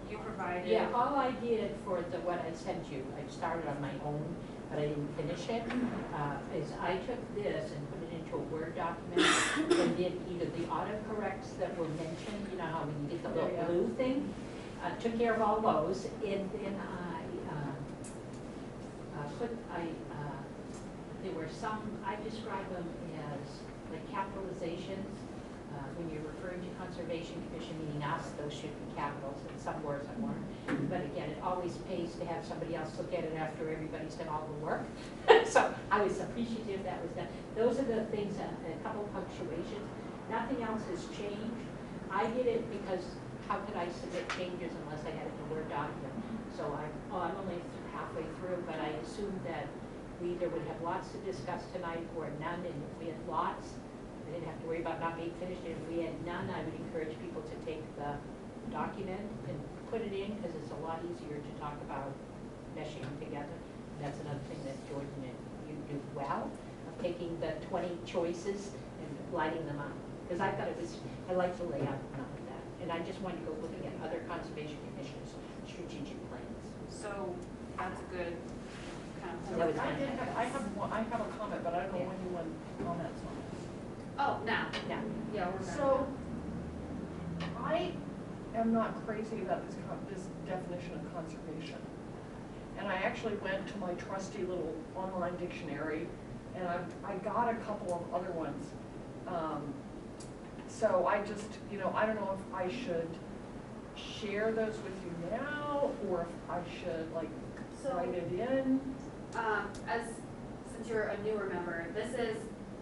you provided. Yeah, all I did for what I sent you, I started on my own, but I didn't finish it, is I took this and put it into a Word document and did either the autocorrects that were mentioned, you know how when you get the little blue thing, took care of all those, and then there were some, I describe them as like capitalizations. When you're referring to Conservation Commission, meaning us, those should be capitals, and some words I weren't. But again, it always pays to have somebody else look at it after everybody's done all the work. So I was appreciative that was done. Those are the things, a couple punctuations. Nothing else has changed. I did it because how could I submit changes unless I had it in a Word document? So I'm only halfway through, but I assumed that we either would have lots to discuss tonight or none, and if we had lots, I didn't have to worry about not being finished. And if we had none, I would encourage people to take the document and put it in, because it's a lot easier to talk about meshing them together. That's another thing that Jordan and you do well, of taking the 20 choices and lighting them up. Because I thought I like the layout and all of that. And I just wanted to go looking at other conservation commissions' strategic plans. So that's a good kind of. So that was I have a comment, but I don't know when you want comments on it. Oh, now. Yeah. Yeah, we're back. So, I am not crazy about this definition of conservation. And I actually went to my trusty little online dictionary, and I got a couple of other ones. So I just, you know, I don't know if I should share those with you now, or if I should like write it in. Since you're a newer member, this is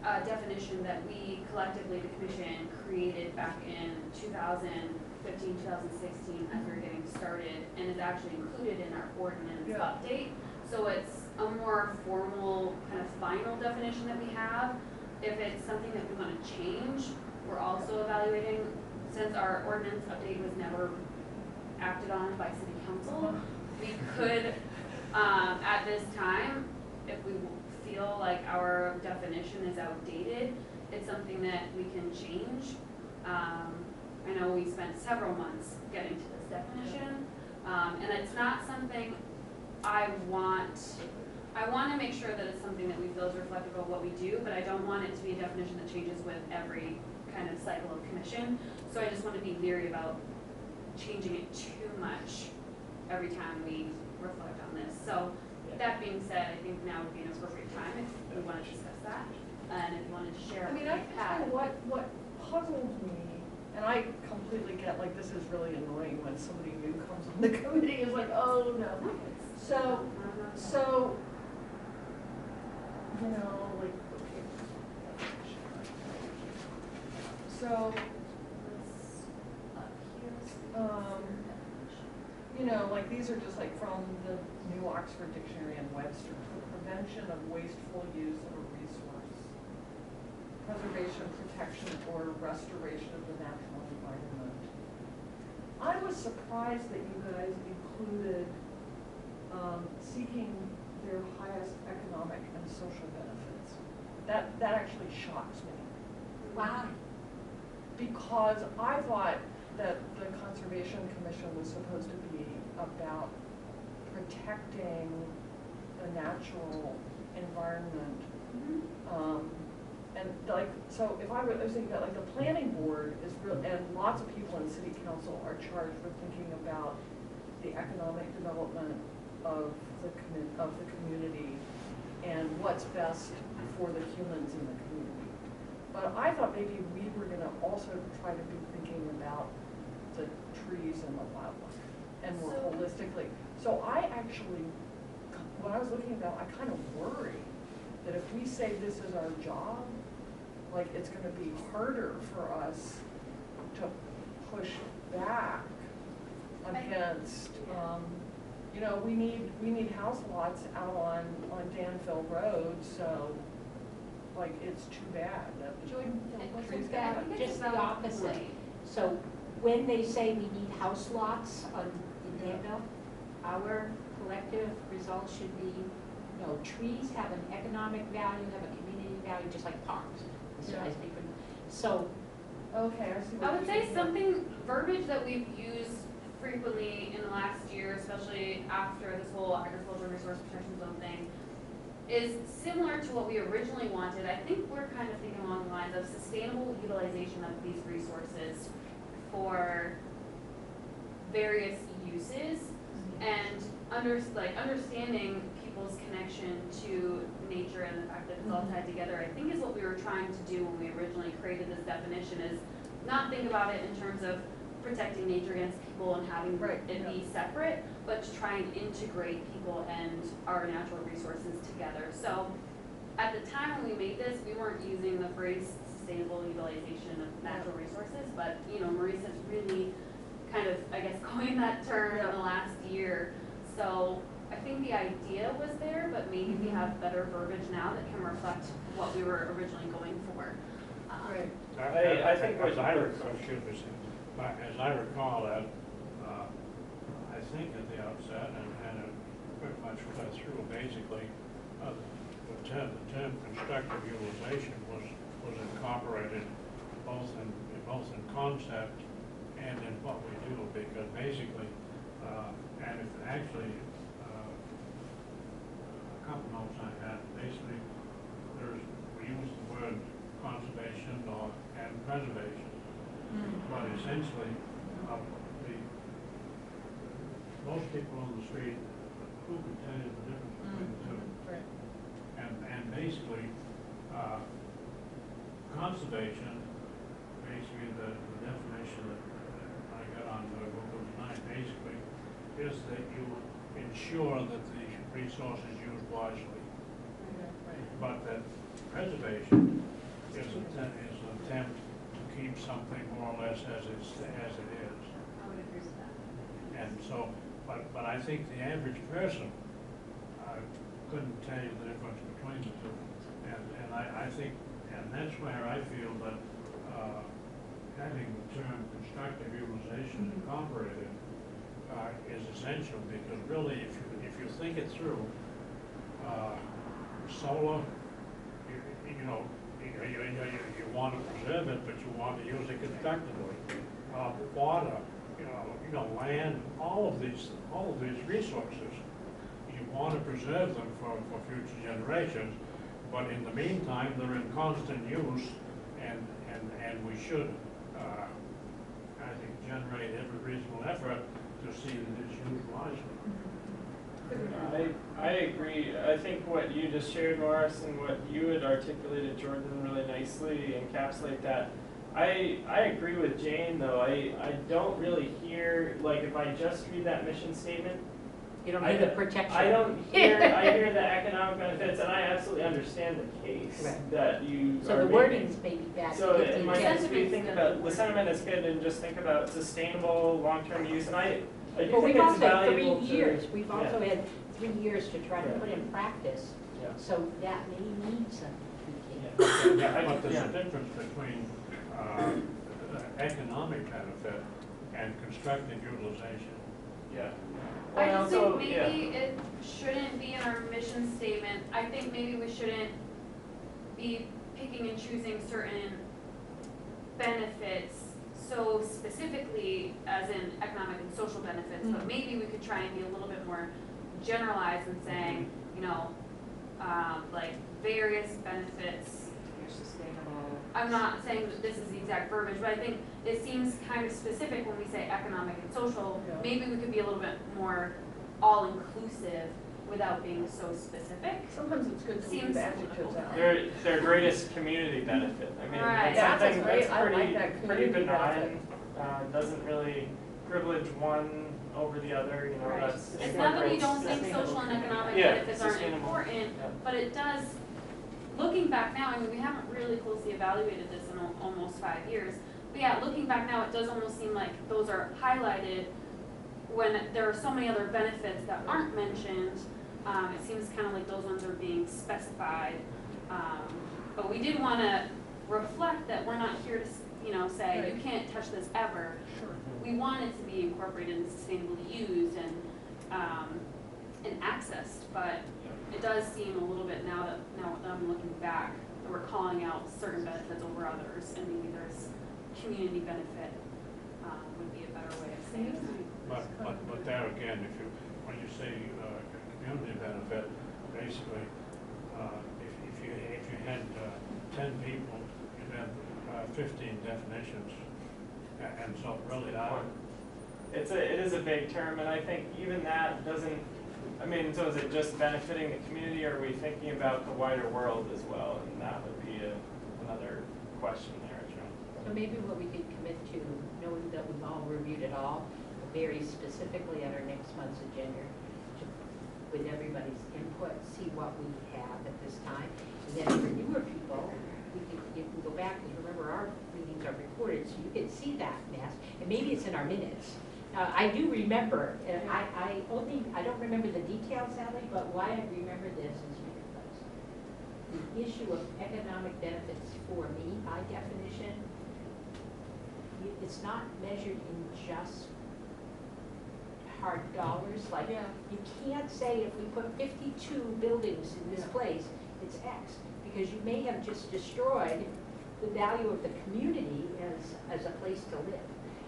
a definition that we collectively, the commission, created back in 2015, 2016 as we were getting started, and is actually included in our ordinance update. So it's a more formal, kind of final definition that we have. If it's something that we want to change, we're also evaluating, since our ordinance update was never acted on by city council, we could, at this time, if we feel like our definition is outdated, it's something that we can change. I know we spent several months getting to this definition, and it's not something I want to make sure that it's something that we feel is reflective of what we do, but I don't want it to be a definition that changes with every kind of cycle of commission. So I just want to be leery about changing it too much every time we reflect on this. So that being said, I think now would be an appropriate time if we want to discuss that, and if you wanted to share. I mean, I think what puzzled me, and I completely get, like, this is really annoying when somebody new comes on the committee, is like, oh no. So, you know, like, okay. So, you know, like, these are just like from the New Oxford Dictionary and Webster. Prevention of wasteful use of a resource, preservation, protection, or restoration of the natural environment. I was surprised that you guys included seeking their highest economic and social benefits. That actually shocks me. Wow. Because I thought that the Conservation Commission was supposed to be about protecting the natural environment. And like, so if I was thinking about, like, the planning board is real, and lots of people in city council are charged with thinking about the economic development of the community and what's best for the humans in the community. But I thought maybe we were gonna also try to be thinking about the trees and the wildlife and more holistically. So I actually, when I was looking at that, I kind of worry that if we say this is our job, like, it's gonna be harder for us to push back against, you know, we need house lots out on Danville Road, so like it's too bad that Joy, trees wasn't get that cut. just the opposite? So when they say we need house lots in Danville, our collective result should be, no, trees have an economic value, have a community value, just like parks. So I Yeah. speak for, so, Okay, I see what I you're would say saying. something, verbiage that we've used frequently in the last year, especially after this whole agricultural resource protection zone thing, is similar to what we originally wanted. I think we're kind of thinking along the lines of sustainable utilization of these resources for various uses and understanding people's connection to nature and the fact that it's all tied together, I think is what we were trying to do when we originally created this definition, is not think about it in terms of protecting nature against people and having Right, it be separate, but to try and integrate people and our natural resources together. So at the time when we made this, we weren't using the phrase sustainable utilization of natural resources, but Maurice has really kind of, I guess, coined that term in the last year. So I think the idea was there, but maybe we have better verbiage now that can reflect what we were originally going for. Right. I think as I what- recall, excuse me, as I recall that, I think at the outset, and it pretty much went through, basically, the term constructive utilization was incorporated both in concept and in what we do, because basically, and if actually, a couple notes I had, basically, we use the word conservation and preservation, but essentially, most people on the street, who can tell you the difference between the two? Right. And basically, conservation, basically the definition that I got on Google tonight, basically, is that you ensure that the resource is used wisely. But that preservation is an attempt to keep something more or less as it is. I would agree with that. And so, but I think the average person couldn't tell you the difference between the two. And I think, and that's where I feel that having the term constructive utilization incorporated is essential, because really, if you think it through, solar, you want to preserve it, but you want to use it constructively. Water, land, all of these resources, you want to preserve them for future generations, but in the meantime, they're in constant use, and we should, I think, generate every reasonable effort to see that it's used wisely. I agree. I think what you just shared, Morris, and what you had articulated, Jordan, really nicely encapsulate that. I agree with Jane, though. I don't really hear, like, if I just read that mission statement, you don't need the protection. I hear the economic benefits, and I absolutely understand the case Right. that you So are the making. wording's maybe bad. So to get in the my intent. sense, we think about, the sentiment is good, and just think about sustainable, long-term use, and I do But think we've it's also had valuable 3 to. years, we've yeah. also had 3 years to try to Yeah. put in practice, Yeah. so that may need some tweaking. But there's a difference between economic benefit and constructive utilization. Yeah. I Well, just so, think yeah. maybe it shouldn't be in our mission statement. I think maybe we shouldn't be picking and choosing certain benefits so specifically as in economic and social benefits, but maybe we could try and be a little bit more generalized in saying, like various benefits. You're sustainable. I'm not saying that this is the exact verbiage, but I think it seems kind of specific when we say economic and social. Yeah. Maybe we could be a little bit more all-inclusive without being so specific. Sometimes it's good to leave Seems adjectives out. Their greatest community benefit. I mean, Right. it's Yeah, that's something great. that's I like pretty, that pretty community benign, doesn't really privilege one over the other, Right. that's. It's not that we incorporates don't think sustainable social and economic Yeah, benefits aren't sustainable. important, Yeah. but it does, looking back now, I mean, we haven't really closely evaluated this in almost 5 years. But yeah, looking back now, it does almost seem like those are highlighted when there are so many other benefits that aren't mentioned. It seems kind of like those ones are being specified. But we did want to reflect that we're not here to, say, you Right. can't touch this ever. Sure. We want it to be incorporated and sustainably used and accessed, but it does seem a little bit now that I'm looking back, that we're calling out certain benefits over others, and maybe there's community benefit would be a better way of saying that. But there again, when you say community benefit, basically, if you had 10 people, you'd have 15 definitions, and so really It is a vague term, and I think even that doesn't, I mean, so is it just benefiting the community, or are we thinking about the wider world as well? And that would be another question there, Joan. So maybe what we could commit to, knowing that we've all reviewed it all, very specifically on our next month's agenda, with everybody's input, see what we have at this time. And then for newer people, you can go back, because remember, our meetings are recorded, so you can see that mess, and maybe it's in our minutes. I do remember, and I don't remember the details, Sally, but why I remember this is because the issue of economic benefits for me, by definition, it's not measured in just hard dollars. Like, Yeah. you can't say if we put 52 buildings in this place, it's X, because you may have just destroyed the value of the community as a place to live.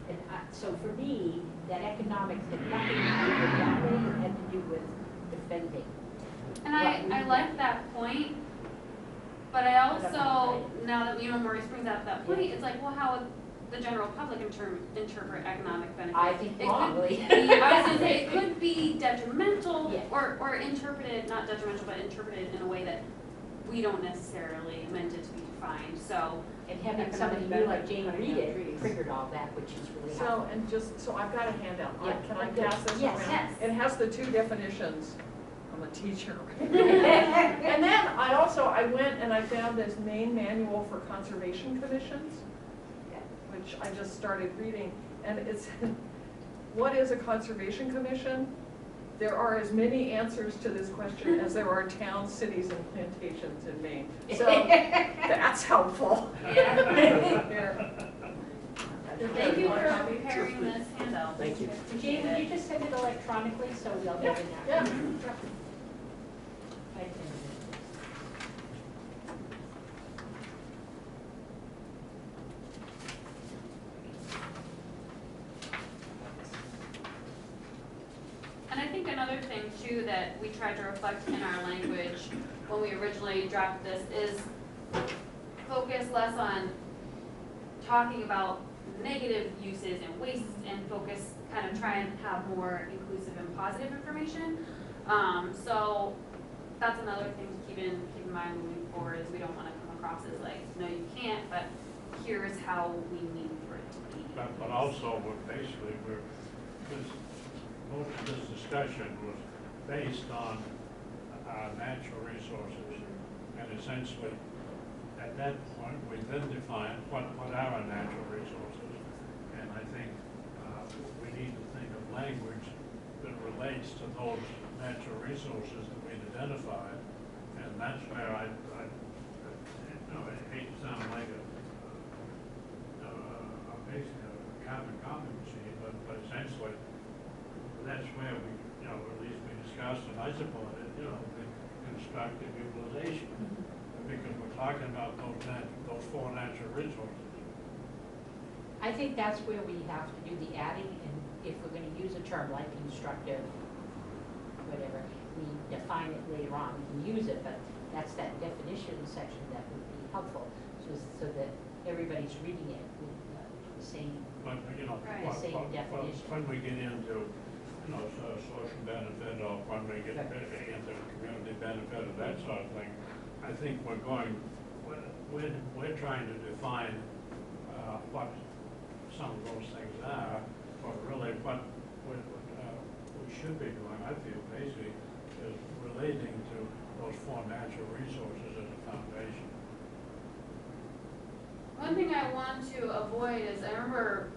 And so for me, that economics had nothing to do with that way, it had to do with defending. And what we I like that point, but I also, Right. now that, Maurice brings up that point, it's like, well, how would the general public interpret economic benefit? I think It wrongly. could be, I was gonna say, it could be detrimental, Yeah. or interpreted, not detrimental, but interpreted in a way that we don't necessarily meant it to be defined, so. And having somebody new like Jane read it triggered all that, which is really So, helpful. and so I've got a handout. Yeah, Can I good. pass this Yes. around? Yes. It has the two definitions. I'm a teacher. And then I went and I found this Maine Manual for Conservation Commissions, which I just started reading. And it's, what is a conservation commission? There are as many answers to this question as there are towns, cities, and plantations in Maine. So that's helpful. Yeah. Here. Thank you for preparing this handout. Thank you. Jane, would you just send it electronically so we'll get it now? Yeah. I can- And I think another thing too that we tried to reflect in our language when we originally drafted this is focus less on talking about negative uses and wastes and focus, kind of try and have more inclusive and positive information. So that's another thing to keep in mind moving forward, is we don't want to come across as like, no you can't, but here's how we need for it to be. But also, most of this discussion was based on natural resources. And essentially, at that point, we then defined what are our natural resources. And I think we need to think of language that relates to those natural resources that we've identified. And that's where I hate to sound like basically a carbon copy machine, but essentially, that's where we, at least we discussed, and I support it, the constructive utilization. Because we're talking about those four natural resources. I think that's where we have to do the adding, and if we're gonna use a term like constructive, whatever, we define it later on, we can use it, but that's that definition section that would be helpful, so that everybody's reading it with the same. But, Right. Same definition. when we get into, social benefit, or when we get into community benefit or that sort of thing, I think we're trying to define what some of those things are, but really what we should be doing, I feel, basically, is relating to those four natural resources as a foundation. One thing I want to avoid is, I remember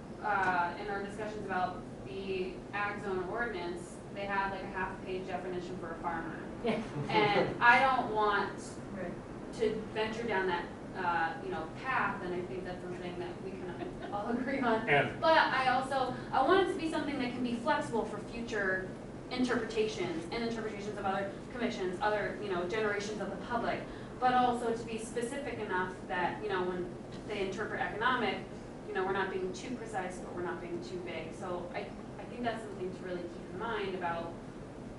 in our discussions about the ag zone ordinance, they had like a half-page definition for a farmer. Yeah. And I don't want Right. to venture down that, path, and I think that's something that we can all agree on. And But I want it to be something that can be flexible for future interpretations and interpretations of other commissions, other, generations of the public, but also to be specific enough that, when they interpret economic, we're not being too precise, but we're not being too vague. So I think that's something to really keep in mind about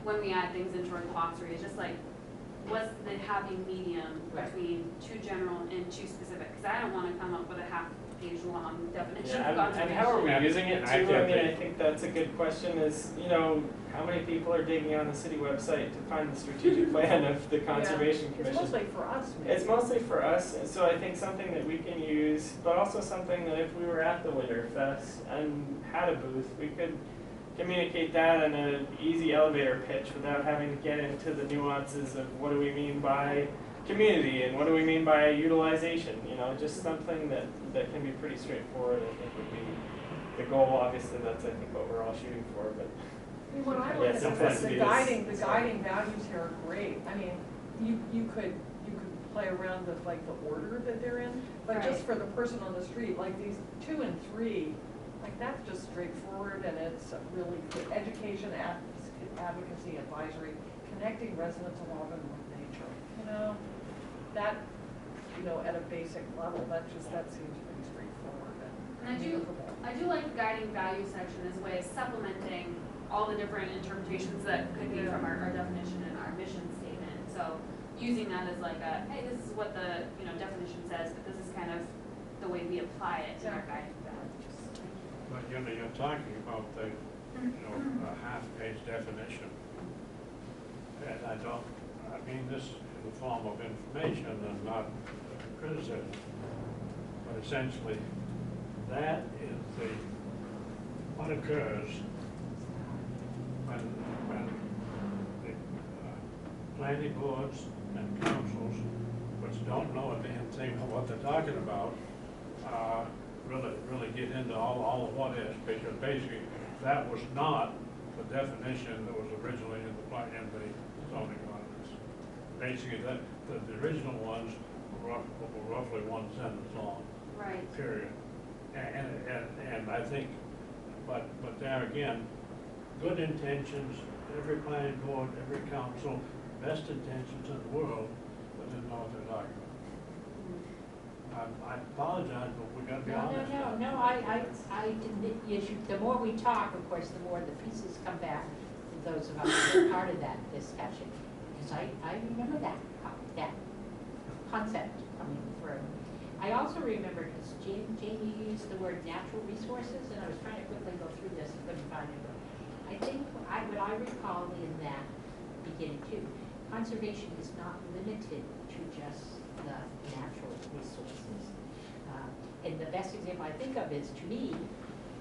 when we add things into our glossary, is just like, what's the happy medium Right. between too general and too specific? Because I don't want to come up with a half-page long definition of Yeah, and conservation. how are we using it And too? I I think mean, that- I think that's a good question is, how many people are digging on the city website to find the strategic plan of the Conservation It's Commission? mostly for us, maybe. It's mostly for us, and so I think something that we can use, but also something that if we were at the Winterfest and had a booth, we could communicate that in an easy elevator pitch without having to get into the nuances of what do we mean by community and what do we mean by utilization, just something that can be pretty straightforward, I think would be the goal. Obviously, that's I think what we're all shooting for, but When I Yeah, look at simplicity the is- guiding values here are great. I mean, you could play around with like the order that they're in, but just Right. for the person on the street, like these 2 and 3, like that's just straightforward and it's really good. Education, advocacy, advisory, connecting residents of Auburn with nature. That, at a basic level, that seems pretty straightforward And and meaningful. I do like the guiding value section as a way of supplementing all the different interpretations that could be from our definition and our mission statement. So using that as like hey, this is what the, definition says, but this is kind of the way we apply it in our guiding values. But you're talking about the, a half-page definition. And I mean this in the form of information and not criticism. But essentially, that is what occurs when the planning boards and councils, which don't know a damn thing of what they're talking about, really get into all of what is, because basically that was not the definition that was originally in the zoning ordinance. Basically, the original ones were roughly one sentence long. Right. Period. And I think, but there again, good intentions, every planning board, every council, best intentions in the world, but didn't know what they're talking about. I apologize, but we gotta be honest. No, I didn't, the more we talk, of course, the more the pieces come back to those of us who are part of that discussion. Because I remember that concept coming through. I also remember, because Jamie used the word natural resources, and I was trying to quickly go through this and couldn't find it. I think what I recall in that beginning too, conservation is not limited to just the natural resources. And the best example I think of is, to me,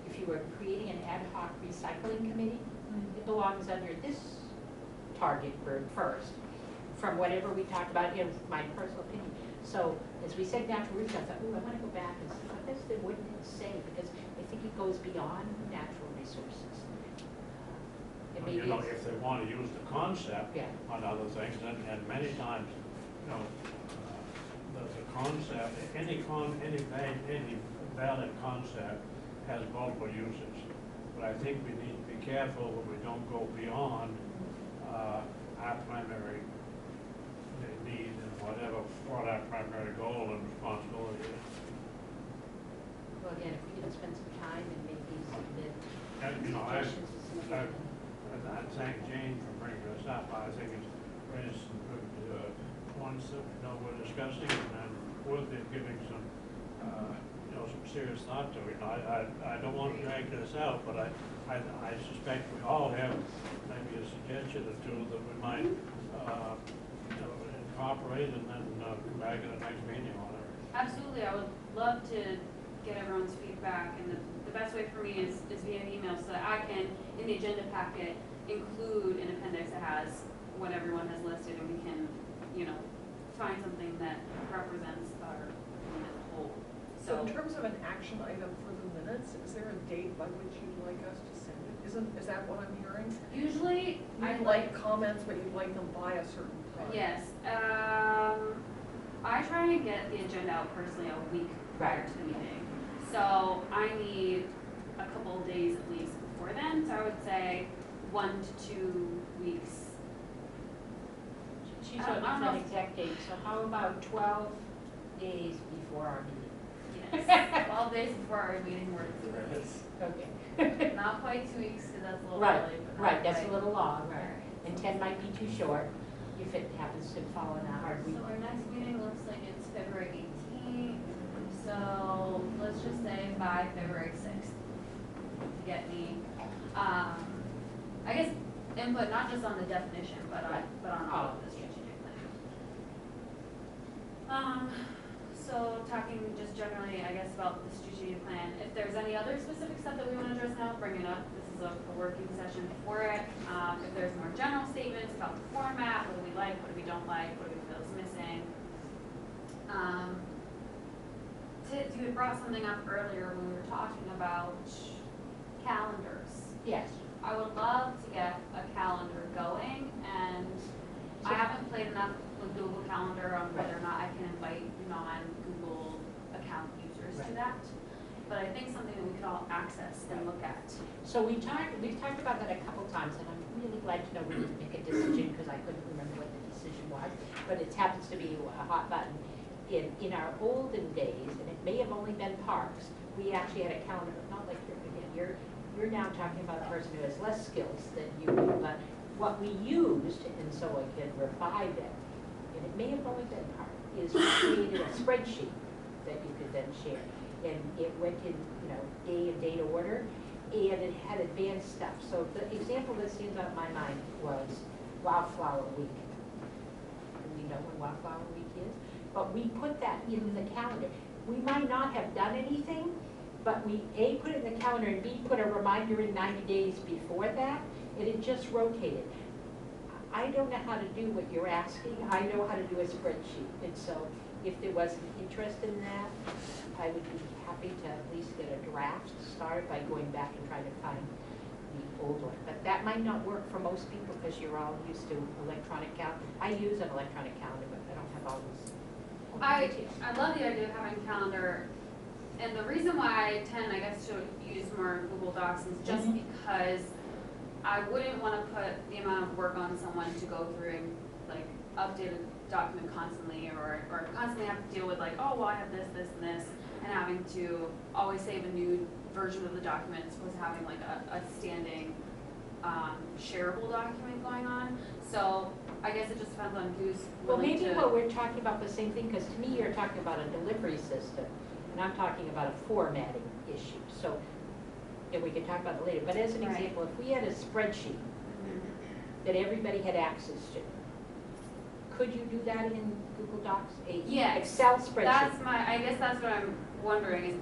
if you were creating an ad hoc recycling committee, it belongs under this target group first, from whatever we talked about, my personal opinion. So as we said natural resources, I thought, I want to go back and see what does the ordinance say, because I think it goes beyond natural resources. If they want to use the concept Yeah. on other things, and many times, the concept, any valid concept has multiple uses. But I think we need to be careful that we don't go beyond our primary need and what our primary goal and responsibility is. Well, again, if we can spend some time and maybe submit And, suggestions to some of them. I thank Jane for bringing this up. I think it's raised some good points that we're discussing and worthy of giving some, some serious thought to. I don't want to drag this out, but I suspect we all have maybe a suggestion or two that we might, incorporate and then come back at the next meeting on it. Absolutely, I would love to get everyone's feedback, and the best way for me is via an email, so that I can, in the agenda packet, include an appendix that has what everyone has listed, and we can, find something that represents our community as a whole. So in terms of an action item for the minutes, is there a date by which you'd like us to send it? Is that what I'm hearing? Usually, You'd like comments, but you'd like them by a certain time? yes, I try and get the agenda out personally a week prior to the meeting. So I need a couple of days at least before then, so I would say 1 to 2 weeks. She's I don't looking for know an if- exact date, so how about 12 days before our meeting? Yes, 12 days before our meeting works. Okay. Not quite 2 weeks, because that's a little Right, early, but not right, that's a quite. little long, right. Alright. And 10 might be too short if it happens to fall in a hard week. So our next meeting looks like it's February 18th, so let's just say by February 6th. To get me, I guess, input not just on the definition, but on all of the strategic plan. So talking just generally, I guess, about the strategic plan, if there's any other specific stuff that we want to address now, bring it up. This is a working session for it. If there's more general statements about the format, what do we like, what do we don't like, what do we feel is missing. You had brought something up earlier when we were talking about calendars. Yes. I would love to get a calendar going, and I haven't played enough with Google Calendar on whether or not I can invite non-Google account users to that. But I think something that we could all access and look at. So we've talked about that a couple times, and I'm really glad to know we didn't make a decision because I couldn't remember what the decision was. But it happens to be a hot button. In our olden days, and it may have only been parks, we actually had a calendar, not like you're now talking about a person who has less skills than you do, but what we used, and so I can revive it, and it may have only been part, is we created a spreadsheet that you could then share. And it went in, day and date order, and it had advanced stuff. So the example that stands out in my mind was Wildflower Week. Do we know when Wildflower Week is? But we put that in the calendar. We might not have done anything, but we, A, put it in the calendar, and B, put a reminder in 90 days before that, and it just rotated. I don't know how to do what you're asking. I know how to do a spreadsheet. And so if there was an interest in that, I would be happy to at least get a draft started by going back and trying to find the old one. But that might not work for most people because you're all used to electronic calendar. I use an electronic calendar, but I don't have all those details. I love the idea of having a calendar, and the reason why I tend, I guess, to use more Google Docs is just because I wouldn't want to put the amount of work on someone to go through and like update a document constantly, or constantly have to deal with like, oh, well, I have this, this, and this, and having to always save a new version of the document as opposed to having like a standing shareable document going on. So I guess it just depends on who's Well, willing maybe to. what we're talking about the same thing, because to me, you're talking about a delivery system, and I'm talking about a formatting issue. So, and we can talk about it later, but as an Right. example, if we had a spreadsheet Mhm. that everybody had access to, could you do that in Google Docs? A Yes. Excel spreadsheet? I guess that's what I'm wondering is,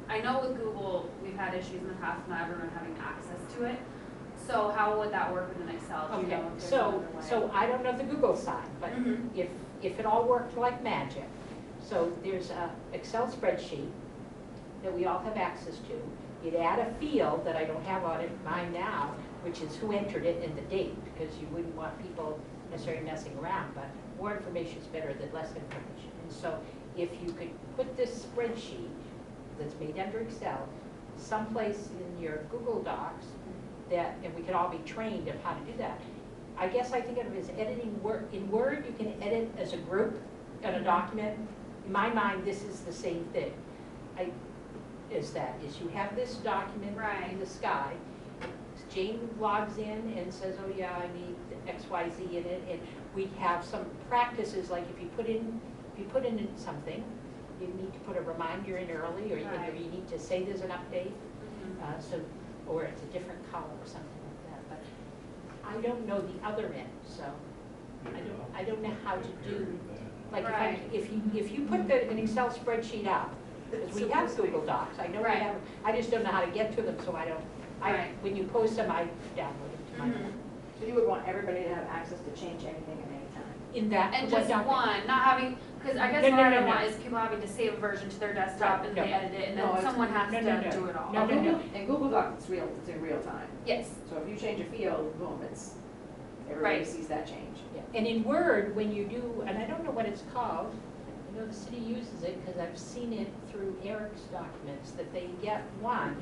I know with Google, we've had issues in the past not everyone having access to it. So how would that work with an Excel? Do you Okay, know if there's so, another way? so I don't know the Google side, but Mhm. if it all worked like magic, so there's a Excel spreadsheet that we all have access to. You'd add a field that I don't have on it, mine now, which is who entered it and the date, because you wouldn't want people necessarily messing around, but more information is better than less information. And so if you could put this spreadsheet that's made under Excel someplace in your Google Docs, that, and we could all be trained of how to do that. I guess I think of it as editing Word. In Word, you can edit as a group in a document. In my mind, this is the same thing. Is you have this document Right. in the sky. Jane logs in and says, oh yeah, I need XYZ in it, and we have some practices, like if you put in something, you need to put a reminder in early, or Right. you need to say there's an update. Mhm. Or it's a different color or something like that, but I don't know the other end, so I don't know how to do, like Right. if you put an Excel spreadsheet up, because we have Google Docs, I know we Right. have, I just don't know how to get to them, so Right. when you post them, I download them to my Mhm. phone. So you would want everybody to have access to change anything at any time? In that. And what just document? one, not having, because I guess No, what no, I no, don't no. want is people having to save a version to their desktop Right, and no. they edit it, and No, then it's- someone has no, to no, no. do it all. No, no, no. In Google Docs, it's in real time. Yes, So if you change a field, boom, everybody Right. sees that change. Yeah. And in Word, when you do, and I don't know what it's called, I know the city uses it because I've seen it through Eric's documents, that they get one,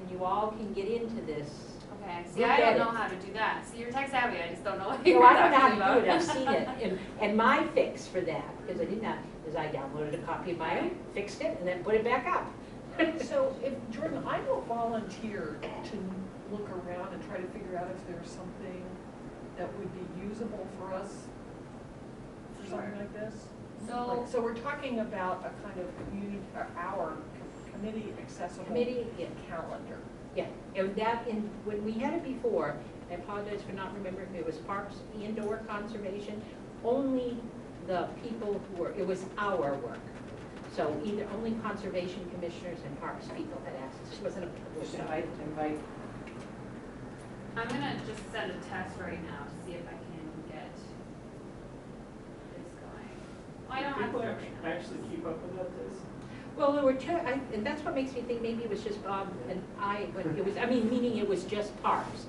and you all can get into this. Okay, see, Look I at don't know it. how to do that. See, you're tech savvy, I just don't know what No, you're I don't know how talking to do it, about. I've seen it, and my fix for that, because I didn't have, is I downloaded a copy of my own, fixed it, and then put it back up. So if, Jordan, I will volunteer to look around and try to figure out if there's something that would be usable for us for something like this. So, So we're talking about a kind of community, our committee accessible Committee, yeah. calendar. Yeah, and that, in when we had it before, I apologize for not remembering if it was parks and or conservation, only the people who were, it was our work. So either only conservation commissioners and parks people had access, it wasn't a Just public. invite. I'm gonna just send a test right now to see if I can get this going. I don't have People to right now. actually keep up with that, this? Well, there were two, and that's what makes me think maybe it was just Bob and I, but it was, I mean, meaning it was just parks.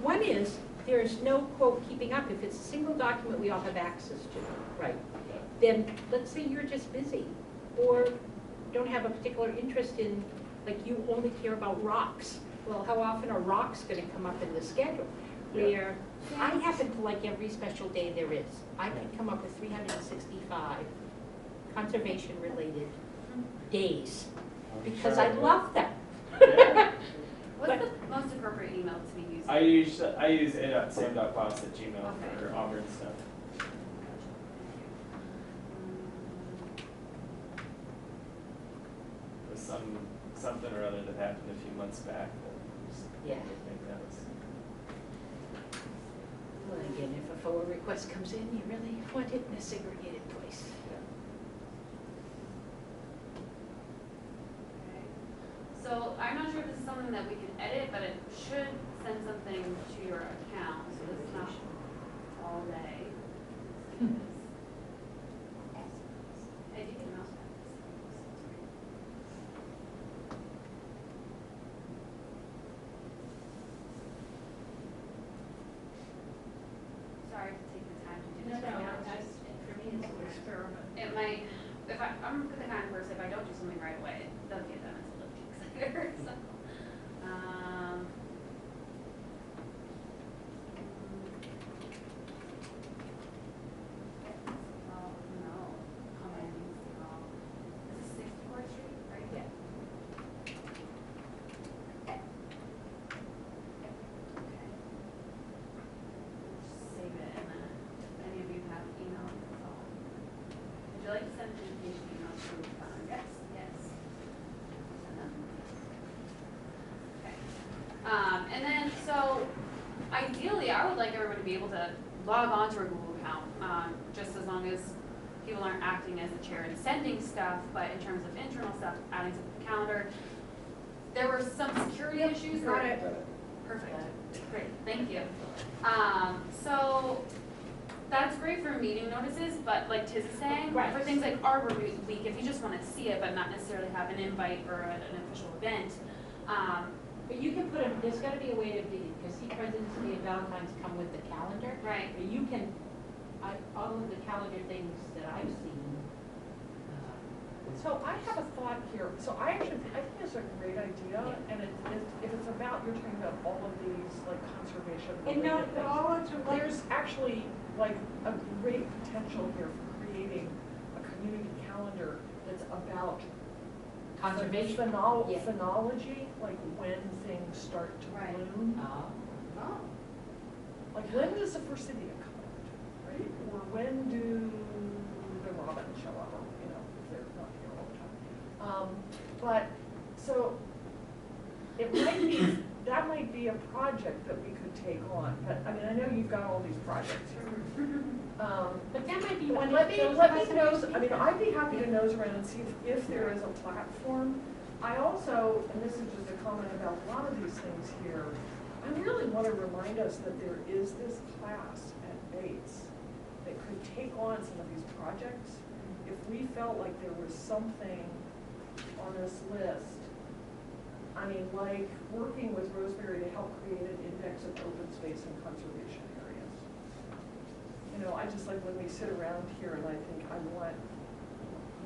One is, there's no quote keeping up, if it's a single document we all have access to, right? Then, let's say you're just busy, or don't have a particular interest in, like you only care about rocks. Well, how often are rocks gonna come up in the schedule? Yeah. Where, I happen to like every special day there is. I can come up with 365 conservation-related days, because I love them. Yeah. What's the most appropriate email to be using? I use a.sam.boss@gmail for Auburn stuff. It was something or other that happened a few months back that just Yeah. make notes. Well, again, if a forward request comes in, you really want it in a segregated place. Okay. So I'm not sure if this is something that we can edit, but it should send something to your account, so this is not all day. Hey, do you get a mouse pad? Sorry to take the time to do this right now. For me, it's an experiment. It might, if I'm the kind of person, if I don't do something right away, it doesn't get done until it weeks later, so. Oh, no, how many things to call? This is 64th Street, right? Yeah. Okay. Just save it, and then if any of you have email, that's all. Would you like to send an invitation email to, yes, yes. Send them. Okay. And then, so ideally, I would like everyone to be able to log on to a Google account, just as long as people aren't acting as the chair and sending stuff, but in terms of internal stuff, adding to the calendar. There were some security issues. got that- it. Perfect, great, thank you. So that's great for meeting notices, but like Tiz is saying, Right. for things like Arbor Week, if you just want to see it, but not necessarily have an invite or an official event, But you can put them, there's gotta be a way to be, because see, President's Day and Valentine's come with the calendar. right, But you can, all of the calendar things that I've seen. So I have a thought here. So I think it's a great idea, and if it's about, you're talking about all of these like conservation And no, related but things. all it's like, There's actually like a great potential here for creating a community calendar that's about conservation. Yeah. phenology, like when things start to Right. bloom. oh, Like when does the forsythia come out, right? Or when do the robins show up, or, you know, if they're not here all the time. But, so, it might be, that might be a project that we could take on, but, I mean, I know you've got all these projects here. But that might be But one. let me nose, I mean, I I'd be happy to nose around and see if there is a platform. I also, and this is just a comment about a lot of these things here, I really want to remind us that there is this class at Bates that could take on some of these projects if we felt like there was something on this list. I mean, like working with Rosemary to help create an index of open space and conservation areas. You know, I just like when we sit around here and I think I want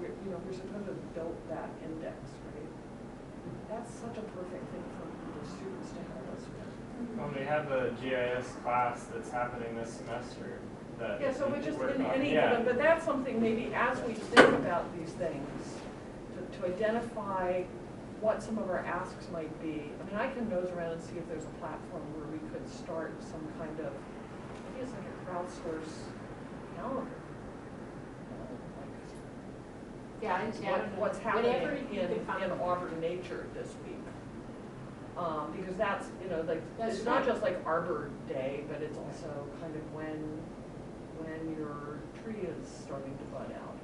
we're supposed to have built that index, right? That's such a perfect thing for the students to help us with. Well, we have a GIS class that's happening this semester that Yeah, so we we're could just, work in on. any Yeah. of them, but that's something maybe as we think about these things, to identify what some of our asks might be. I mean, I can nose around and see if there's a platform where we could start some kind of, maybe it's like a crowdsource calendar. Yeah, What's whatever happening you in can find. Auburn nature this week. Because that's, like, That's it's not right. just like Arbor Day, but it's also kind of when your tree is starting to bud out.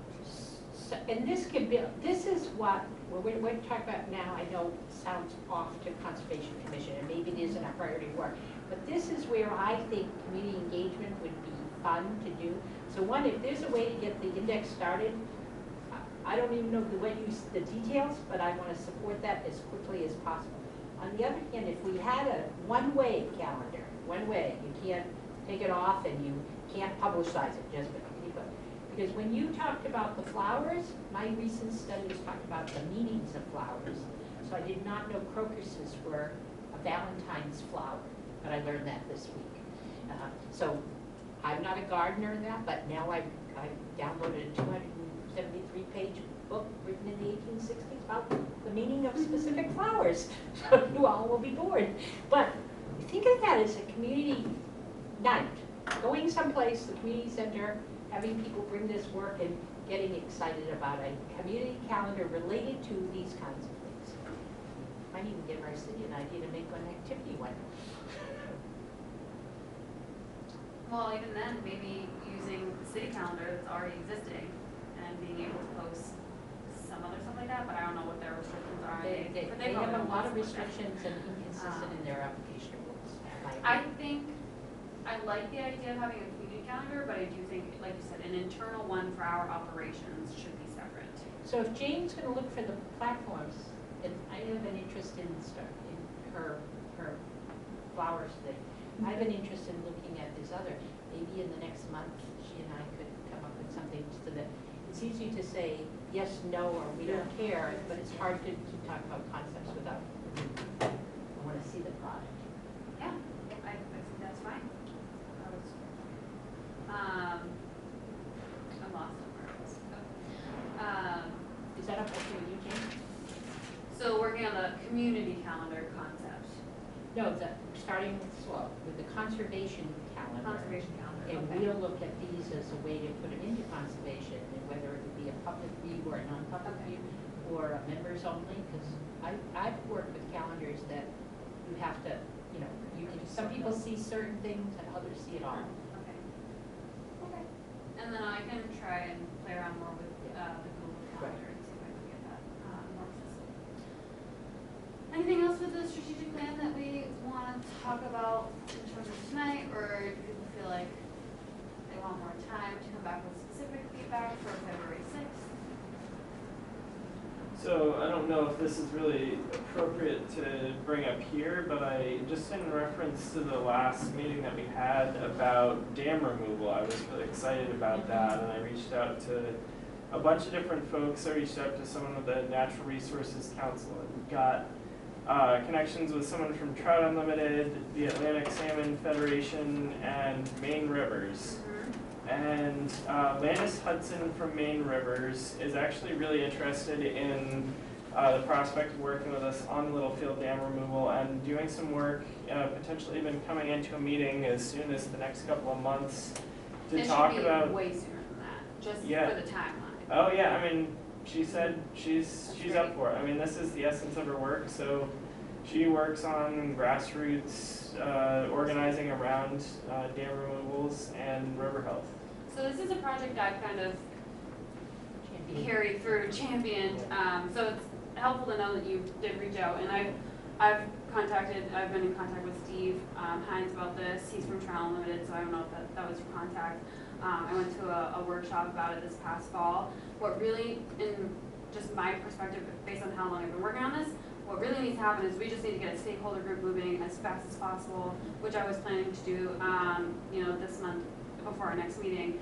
So, and this can be, this is what, we're talking about now, I know sounds off to Conservation Commission, and maybe it isn't our priority work, but this is where I think community engagement would be fun to do. So one, if there's a way to get the index started, I don't even know the details, but I want to support that as quickly as possible. On the other hand, if we had a one-way calendar, one way, you can't take it off and you can't publicize it, just because when you talked about the flowers, my recent studies talked about the meanings of flowers. So I did not know crocuses were a Valentine's flower, but I learned that this week. So I'm not a gardener in that, but now I downloaded a 273-page book written in the 1860s about the meaning of specific flowers. So you all will be bored. But think of that as a community night, going someplace, the community center, having people bring this work and getting excited about a community calendar related to these kinds of things. Might even give our city an idea to make an activity one. Well, even then, maybe using the city calendar that's already existing and being able to post some other stuff like that, but I don't know what their restrictions are. They have a lot of restrictions and inconsistent in their application rules. I think, I like the idea of having a community calendar, but I do think, like you said, an internal one for our operations should be separate. So if Jane's going to look for the platforms, and I have an interest in her flowers thing, I have an interest in looking at this other. Maybe in the next month, she and I could come up with something so that it's easy to say yes, no, or we don't care, but it's hard to talk about concepts without. I want to see the product. Yeah, I think that's fine. I'm lost on where I was. Is that up to you, Jane? So working on the community calendar concept. No, starting slow with the conservation calendar. Conservation calendar, And okay. we'll look at these as a way to put them into conservation, and whether it would be a public view or a non-public Okay. view, or members only, because I've worked with calendars that you have to, you can, some people see certain things and others see it all. Okay. Okay. And then I can try and play around more with the Google Calendar and see if I can get that more accessible. Anything else with the strategic plan that we want to talk about in terms of tonight, or do people feel like they want more time to come back with specific feedback for February 6th? So I don't know if this is really appropriate to bring up here, but I just in reference to the last meeting that we had about dam removal, I was really excited about that, and I reached out to a bunch of different folks. I reached out to someone with the Natural Resources Council and got connections with someone from Trout Unlimited, the Atlantic Salmon Federation, and Maine Rivers. And Landis Hudson from Maine Rivers is actually really interested in the prospect of working with us on Littlefield Dam removal and doing some work, potentially even coming into a meeting as soon as the next couple of months to talk about. It should be way sooner than that, just Yeah. for the timeline. Oh yeah, I mean, she said she's up for it. I mean, this is the essence of her work. So she works on grassroots organizing around dam removals and river health. So this is a project I've kind of carried through, championed. So it's helpful to know that you did reach out, and I've been in contact with Steve Hines about this. He's from Trout Unlimited, so I don't know if that was your contact. I went to a workshop about it this past fall. What really, in just my perspective, based on how long I've been working on this, what really needs to happen is we just need to get a stakeholder group moving as fast as possible, which I was planning to do, this month before our next meeting.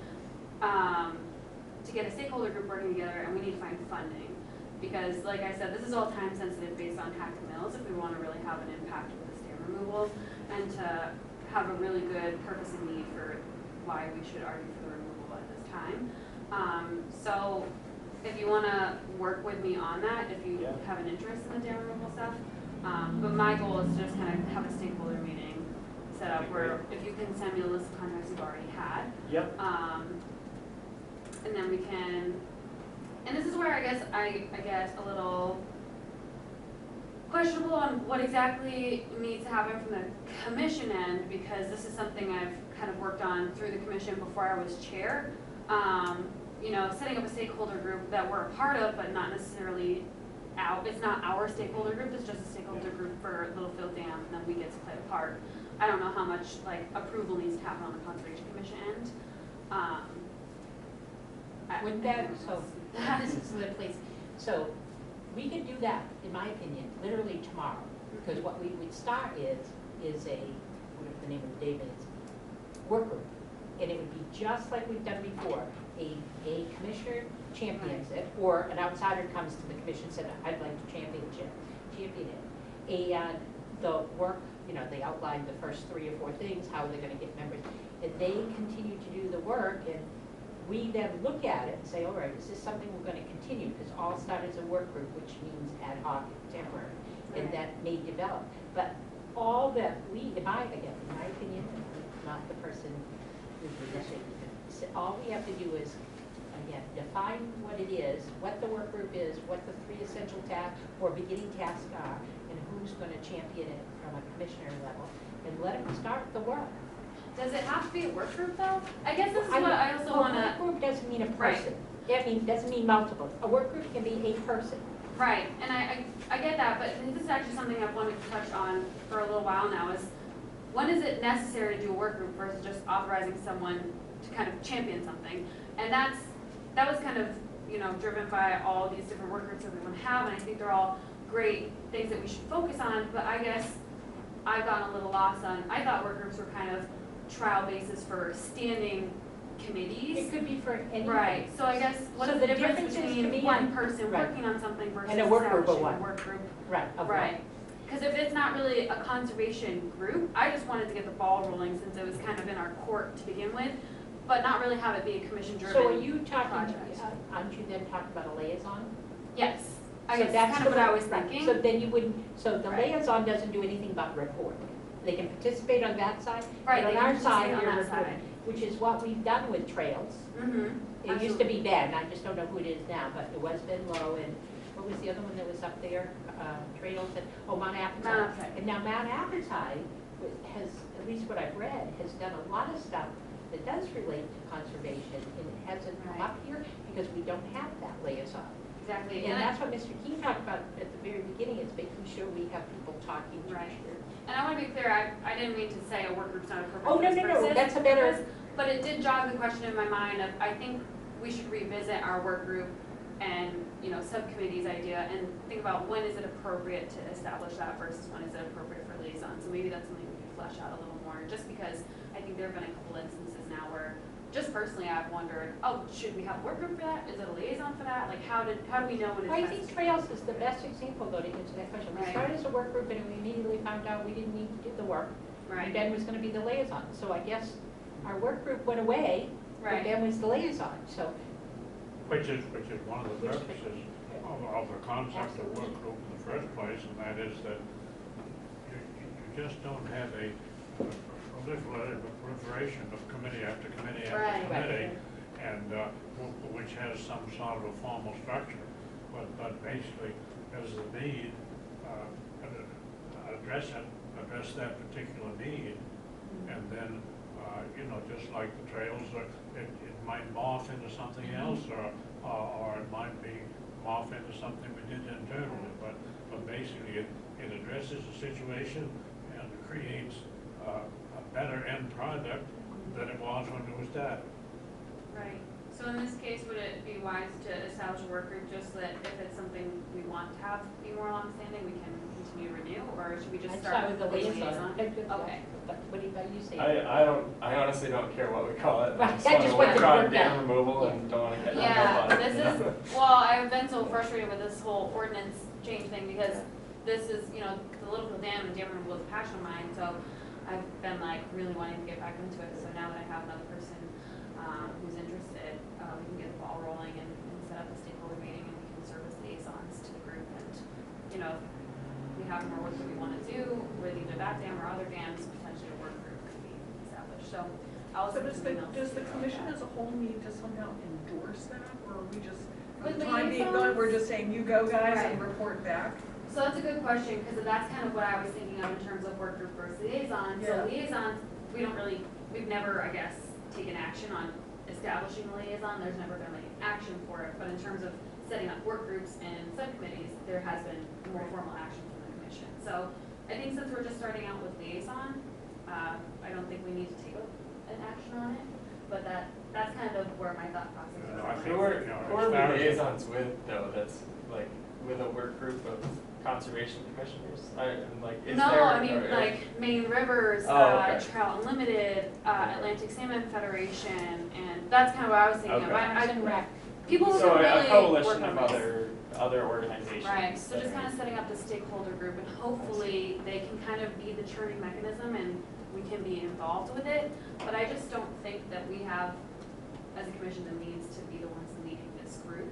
to get a stakeholder group working together, and we need to find funding. Because like I said, this is all time sensitive based on Hack Mills if we want to really have an impact with this dam removal, and to have a really good purpose and need for why we should argue for the removal at this time. So if you want to work with me on that, if you have an interest in the dam removal stuff, but my goal is to just kind of have a stakeholder meeting set up where if you can send me a list of contracts you've already had. Yep. And then we can, and this is where I guess I get a little questionable on what exactly needs to happen from the commission end, because this is something I've kind of worked on through the commission before I was chair. You know, setting up a stakeholder group that we're a part of, but not necessarily it's not our stakeholder group, it's just a stakeholder group for Littlefield Dam, and then we get to play a part. I don't know how much like approval needs to happen on the Conservation Commission end. With that, so, this is the place, so, we could do that, in my opinion, literally tomorrow, because what we would start is a, whatever the name of the David is, work group, and it would be just like we've done before, a commissioner champions it, or an outsider comes to the commission and said, I'd like to champion it, and the work, you know, they outlined the first 3 or 4 things, how they're gonna get members, and they continue to do the work, and we then look at it and say, all right, is this something we're going to continue? Because all started as a work group, which means ad hoc, temporary, and that may develop. But all that we, in my opinion, not the person who's initiating it, so all we have to do is, again, define what it is, what the work group is, what the 3 essential tasks or beginning tasks are, and who's going to champion it from a commissioner level, and let them start the work. Does it have to be a work group though? I guess this is what I also want to. A work group doesn't mean a person. It doesn't mean multiple. A work group can be a person. Right, and I get that, but this is actually something I've wanted to touch on for a little while now is, when is it necessary to do a work group versus just authorizing someone to kind of champion something? And that was kind of, you know, driven by all these different work groups that we want to have, and I think they're all great things that we should focus on, but I guess I've gotten a little lost on, I thought work groups were kind of trial basis for standing committees. It could be for any. Right, so I guess what is the difference between one person right. working on something versus and a work group of establishing one. a work group? Right, of Right, one. because if it's not really a conservation group, I just wanted to get the ball rolling since it was kind of in our court to begin with, but not really have it be a commission driven So are you talking, project. aren't you then talking about a liaison? Yes, I So guess that's that's kind of the- what I was right. thinking. So then you wouldn't, so the Right. liaison doesn't do anything but report. They can participate on that side, Right, and they on can our side, participate on you're that reporting, side. which is what we've done with trails. Mm-hmm. It used to be Ben, I just don't know who it is now, but it was Ben Low, and what was the other one that was up there? Trails and, Mount Appetite. Mount Appetite. And now Mount Appetite has, at least what I've read, has done a lot of stuff that does relate to conservation, and it hasn't come Right. up here because we don't have that liaison. Exactly. And that's what Mr. King talked about at the very beginning, is making sure we have people talking to Right. each other. And I want to be clear, I didn't mean to say a work group's not appropriate Oh, for no, this no, no, purpose, that's a better, but it did jog the question in my mind of, I think we should revisit our work group and, you know, subcommittee's idea and think about when is it appropriate to establish that versus when is it appropriate for liaison. So maybe that's something we could flesh out a little more, just because I think there have been a couple instances now where, just personally, I've wondered, oh, should we have a work group for that? Is it a liaison for that? Like, how do we know when it's I necessary? think Trails is the best example, though, to answer that question. We Right. started as a work group, and we immediately found out we didn't need to do the work. And Right, Ben was gonna be the liaison, so I guess our work group went away, but right. Ben was the liaison, so. Which is one of the purposes of the concept of work group in the first place, and that is that you just don't have a proliferation of committee after committee after Right. committee, and which has some sort of a formal structure, but basically, as the need, address that particular need, and then, you know, just like the trails, it might morph into something else, or it might be morph into something we did internally, but basically it addresses the situation and creates a better end product than it was when it was started. Right, so in this case, would it be wise to establish a work group, just so that if it's something we want to have be more long-standing, we can continue to renew, or should we just I'd start with the liaison. liaison? Okay. But what do you say? I honestly don't care what we call it. Right, I just want to work on work dam out. removal and don't want to get hung Yeah, up on it. this you know? is, well, I've been so frustrated with this whole ordinance change thing, because this is, you know, the Littlefield Dam and dam removal is a passion of mine, so I've been like really wanting to get back into it, so now that I have another person, who's interested, we can get the ball rolling and set up a stakeholder meeting, and we can serve as liaisons to the group, and, you know, if we have more work that we wanna do with either that dam or other dams, potentially a work group could be established, so I'll So send does some the, emails does to the you about commission that. as a whole need to somehow endorse that, or are we just, for With the time being liaisons? going, we're just saying, you go guys and Right. report back? So that's a good question, because that's kind of what I was thinking of in terms of work group versus liaison. Yeah. So liaisons, we've never, I guess, taken action on establishing a liaison. There's never been like an action for it. But in terms of setting up work groups and subcommittees, there has been more formal action from the commission. So I think since we're just starting out with liaison, I don't think we need to take an action on it. But that's kind of where my thought process Yeah, was. no, I Who think, are, you know, who are we establishing- liaisons with though, that's like with a work group of conservation commissioners? I'm like, is No, there? I mean, or- like Maine Rivers, Oh, okay. Trout Unlimited, Okay. Atlantic Salmon Federation, and that's kind of what I was thinking of. Okay. People who So can a really work coalition on of this. other organizations. Right, so that just are- kind of setting up the stakeholder group, and hopefully they can kind of be the churning mechanism and we can be involved with it. But I just don't think that we have, as a commission, the means to be the ones leading this group.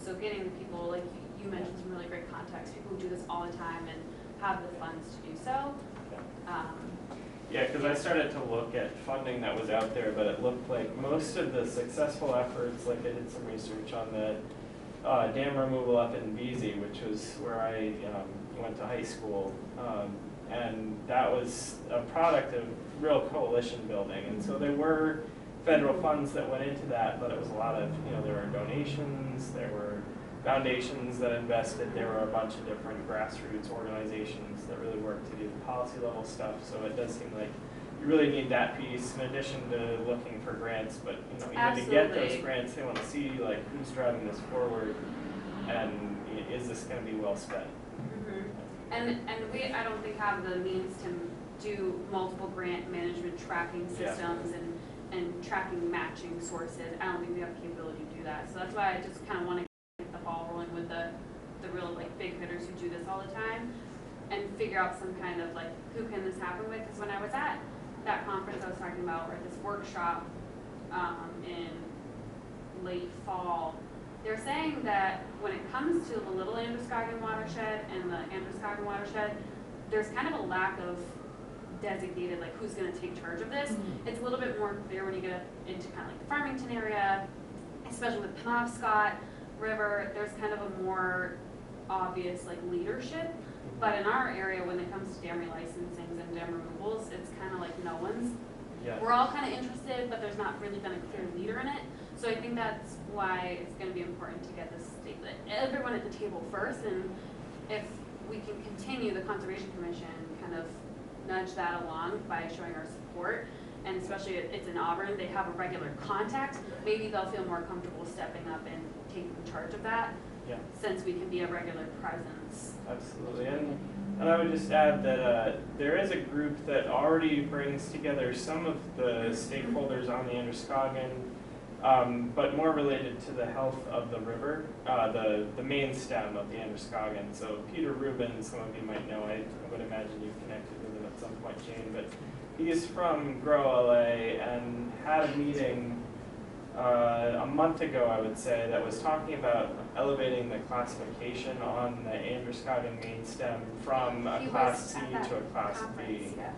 So getting the people, like you mentioned some really great contacts, people who do this all the time and have the funds to do so. Yeah, because I started to look at funding that was out there, but it looked like most of the successful efforts, like I did some research on the dam removal up in Veazey, which was where I went to high school. And that was a product of real coalition building. And so there were federal funds that went into that, but it was a lot of, there were donations, there were foundations that invested, there were a bunch of different grassroots organizations that really worked to do the policy level stuff. So it does seem like you really need that piece in addition to looking for grants, but even to get those Absolutely. grants, they want to see like who's driving this forward and is this going to be well spent. Mhm. And we, I don't think, have the means to do multiple grant management tracking Yeah. systems and tracking matching sources. I don't think we have the capability to do that. So that's why I just kind of want to get the ball rolling with the real like big hitters who do this all the time and figure out some kind of like who can this happen with. Because when I was at that conference I was talking about, or this workshop in late fall, they're saying that when it comes to the Little Androscoggin watershed and the Androscoggin watershed, there's kind of a lack of designated, like who's gonna take charge of this. It's a little bit more clear when you get into kind of like the Farmington area, especially with Penobscot River, there's kind of a more obvious like leadership. But in our area, when it comes to dam relicensings and dam removals, it's kind of like no one's. Yeah. We're all kind of interested, but there's not really been a clear leader in it. So I think that's why it's going to be important to get this everyone at the table first, and if we can continue, the Conservation Commission kind of nudge that along by showing our support, and especially if it's in Auburn, they have a regular contact, maybe they'll feel more comfortable stepping up and taking charge of that, Yeah. since we can be a regular presence. Absolutely, and I would just add that there is a group that already brings together some of the stakeholders on the Androscoggin, but more related to the health of the river, the main stem of the Androscoggin. So Peter Rubin, some of you might know, I would imagine you've connected with him at some point, Jane, but he's from Grow LA and had a meeting a month ago, I would say, that was talking about elevating the classification on the Androscoggin main stem from a He class was C at that to a class conference, B. yeah.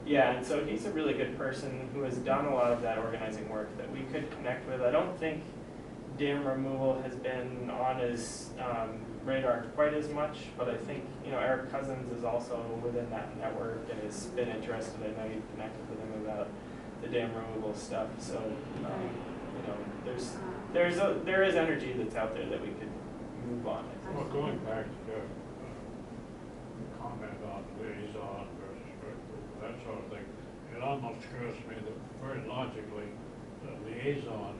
Yeah, and so he's a really good person who has done a lot of that organizing work that we could connect with. I don't think dam removal has been on his radar quite as much, but I think, Eric Cousins is also within that network and has been interested. I know you've connected with him about the dam removal stuff. So, there is energy that's out there that we could move on. I think. Well, going back to the comment on liaison versus work group, that sort of thing, it almost occurs to me that very logically, the liaison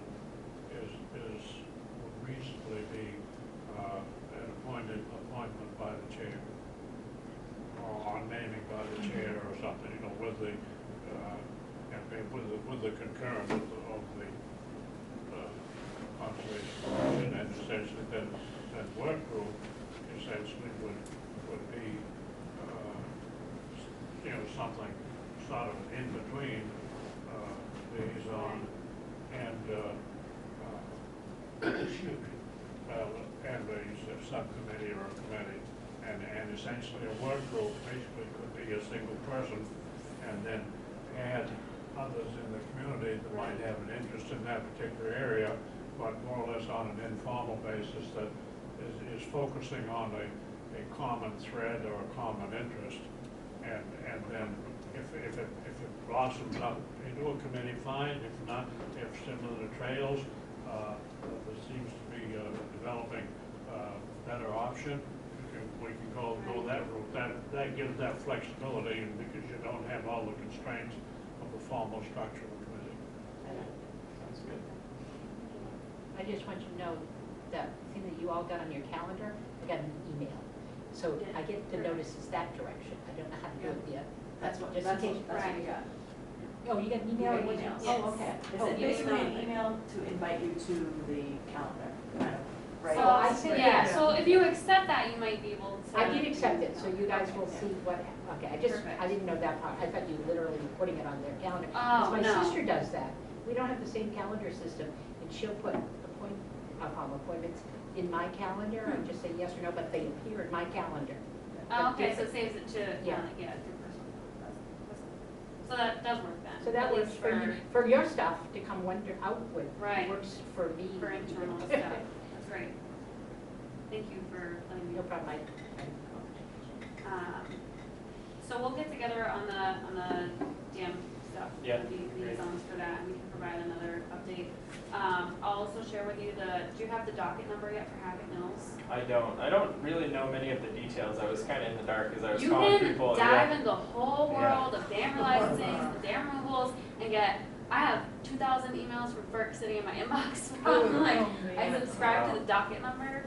is be an appointment by the chair, or naming by the chair or something, you know, with the, with the concurrence of the conservation commission, and essentially then that work group essentially would be, you know, something sort of in between liaison and excuse me, and a subcommittee or a committee, and essentially a work group basically could be a single person, and then add others in the community that might have an interest in that particular area, but more or less on an informal basis that is focusing on a common thread or a common interest. And then if it blossoms up into a committee, fine. If not, if similar to trails, there seems to be developing better option, we can go that route. That gives that flexibility, and because you don't have all the constraints of the formal structure of the committee. Sounds good. I just want you to know that thing that you all got on your calendar, I got an email. So I get the notices that direction. I don't know how to do it yet. That's what, Just that's in case. what we got. Oh, you got an We email? got emails. Oh, okay. It's Oh, basically an email to invite you to the calendar, kind of, right? So, I said yeah, yes. so if you accept that, you might be able to. I did accept it, so you guys will see what, okay, I Perfect. didn't know that part. I thought you literally were putting it on their calendar. Oh, Because no. my sister does that. We don't have the same calendar system, and she'll put appointments in my calendar and just say yes or no, but they appear in my calendar. Oh, okay, But so it saves it to, Yeah. through personal. So that does work then. So that at works least for you, for your stuff to come out with. Right. Works for me. For internal stuff, that's great. Thank you for letting me. No problem. So we'll get together on the dam stuff. Yeah, The great. liaisons for that, and we can provide another update. I'll also share with you do you have the docket number yet for Hackett Mills? I don't really know many of the details. I was kind of in the dark as I was You calling can people. dive Yeah. into the whole Yeah. world of dam licensing, the dam removals, and I have 2,000 emails from FERC sitting in my inbox from I man. subscribe to Wow. the docket number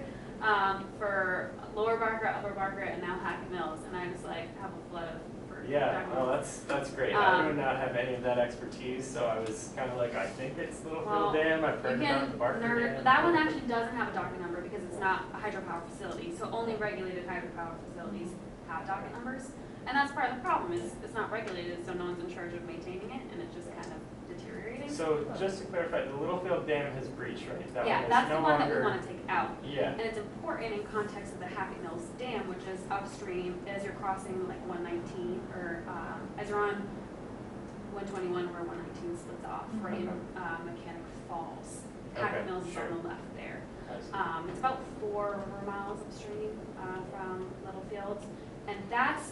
for Lower Barker, Upper Barker, and now Hackett Mills, and I just like have a flood of FERC Yeah, documents. well, that's great. I do not have any of that expertise, so I was kind of like, I think it's Littlefield Well, Dam. I've You heard about the can Barker Dam. that one actually doesn't have a docket number because it's not a hydropower facility, so only regulated hydropower facilities have docket numbers. And that's part of the problem, is it's not regulated, so no one's in charge of maintaining it, and it's just kind of deteriorating. So just to clarify, the Littlefield Dam has breached, right? That Yeah, one is that's no the one that we longer- wanna take out. Yeah. And it's important in context of the Hackett Mills Dam, which is upstream as you're crossing like 119, or as you're on 121 where 119 splits off, right in Mechanic Falls. Hackett Okay, Mills is sure. on the left there. I see. It's about 4 river miles upstream from Littlefield, and that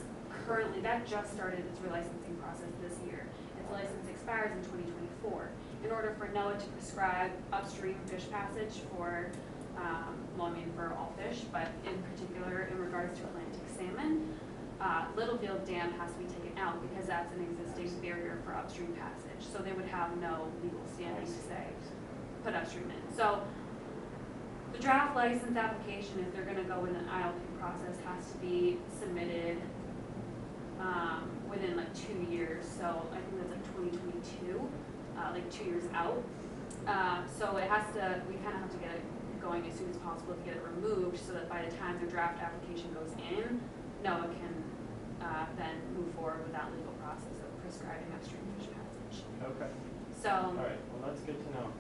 just started its relicensing process this year. Its license expires in 2024. In order for NOAA to prescribe upstream fish passage for, well, I mean for all fish, but in particular in regards to Atlantic salmon, Littlefield Dam has to be taken out because that's an existing barrier for upstream passage. So they would have no legal standing to say, put upstream in. So the draft license application, if they're gonna go in an ILP process, has to be submitted within like 2 years. So I think that's like 2022, like 2 years out. So it has to, we kind of have to get it going as soon as possible to get it removed so that by the time the draft application goes in, NOAA can then move forward with that legal process of prescribing upstream fish passage. Okay. So. All right. Well, that's good to know.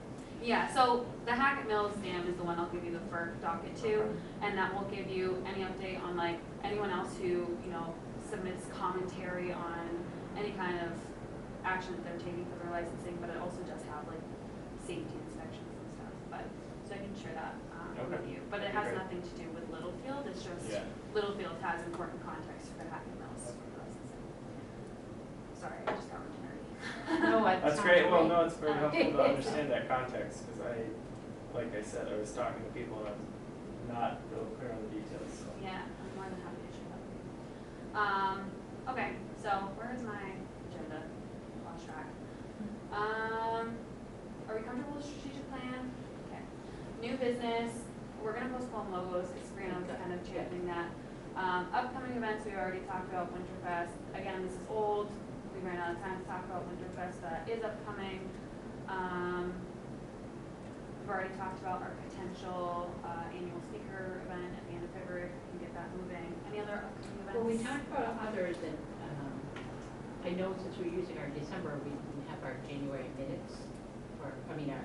Yeah, so the Hackett Mills Dam is the one I'll give you the FERC docket to, and that will give you any update on like anyone else who, submits commentary on any kind of action that they're taking for their licensing, but it also does have like safety inspections and stuff, so I can share that with Okay. you. But it has Great. nothing to do with Littlefield, it's just Yeah. Littlefield has important context for the Hackett Mills licensing. Sorry, I just got really nerdy. No, it That's sounds great. Well, no, it's very helpful to Okay. understand that context because like I said, I was talking to people and I'm not real clear on the details. So. Yeah, I'm more than happy to share that with you. Okay, so where's my agenda? Lost track. Are we comfortable with strategic plan? Okay. New business, we're gonna postpone logos, because Sabrina's Okay. kind of championing that. Upcoming events, we already talked about Winterfest. Again, this is old, we ran out of time to talk about Winterfest, that is upcoming. We've already talked about our potential, annual speaker event at the end of February, if we can get that moving. Any other upcoming events? Well, we talked about others, and I know since we're using our December, we have our January minutes, or, I mean, our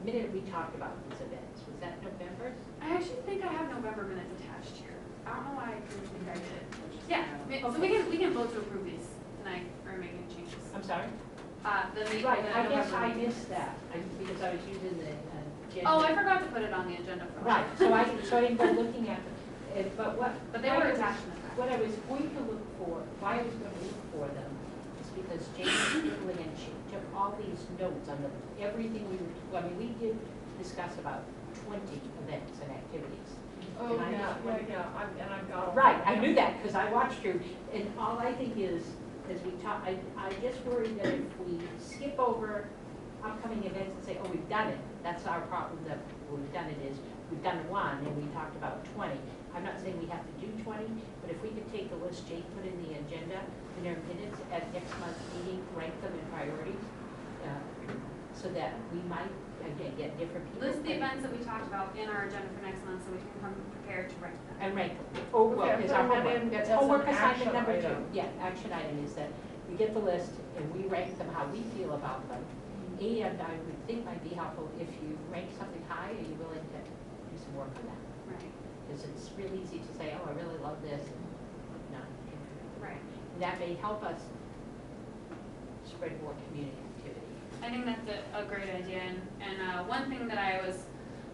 minute we talked about these events. Was that November? I actually think I have November minutes attached here. I don't know why I didn't think I did. Yeah, so we can vote to approve these tonight, or making changes. I'm sorry? Right, I guess I missed that, because I was using the January. Oh, I forgot to put it on the agenda for. Right, so I didn't go looking at it, but But they were attached in the packet. What I was going to look for, why I was going to look for them, is because Jane was doodling and she took all these notes on everything we were, I mean, we did discuss about 20 events and activities. Oh, And I yeah, just wondered- and I've got all. Right, I knew that, because I watched you, and all I think is, as we talk, I just worry that if we skip over upcoming events and say, oh, we've done it, that's our problem, that we've done it is, we've done one, and we talked about 20. I'm not saying we have to do 20, but if we could take the list Jake put in the agenda, in our minutes at next month's meeting, rank them in priorities, so that we might, again, get different people. List the events that we talked about in our agenda for next month, so we can come prepared to rank them. And rank them. Oh, well, Okay, is our put them homework. in That's as an homework assignment action number 2. item. Yeah, action item is that we get the list and we rank them how we feel about them. And I would think might be helpful if you rank something high, are you willing to do some work on that? Right. Because it's real easy to say, oh, I really love this, and not. Right. And that may help us spread more community activity. I think that's a great idea, and one thing that I was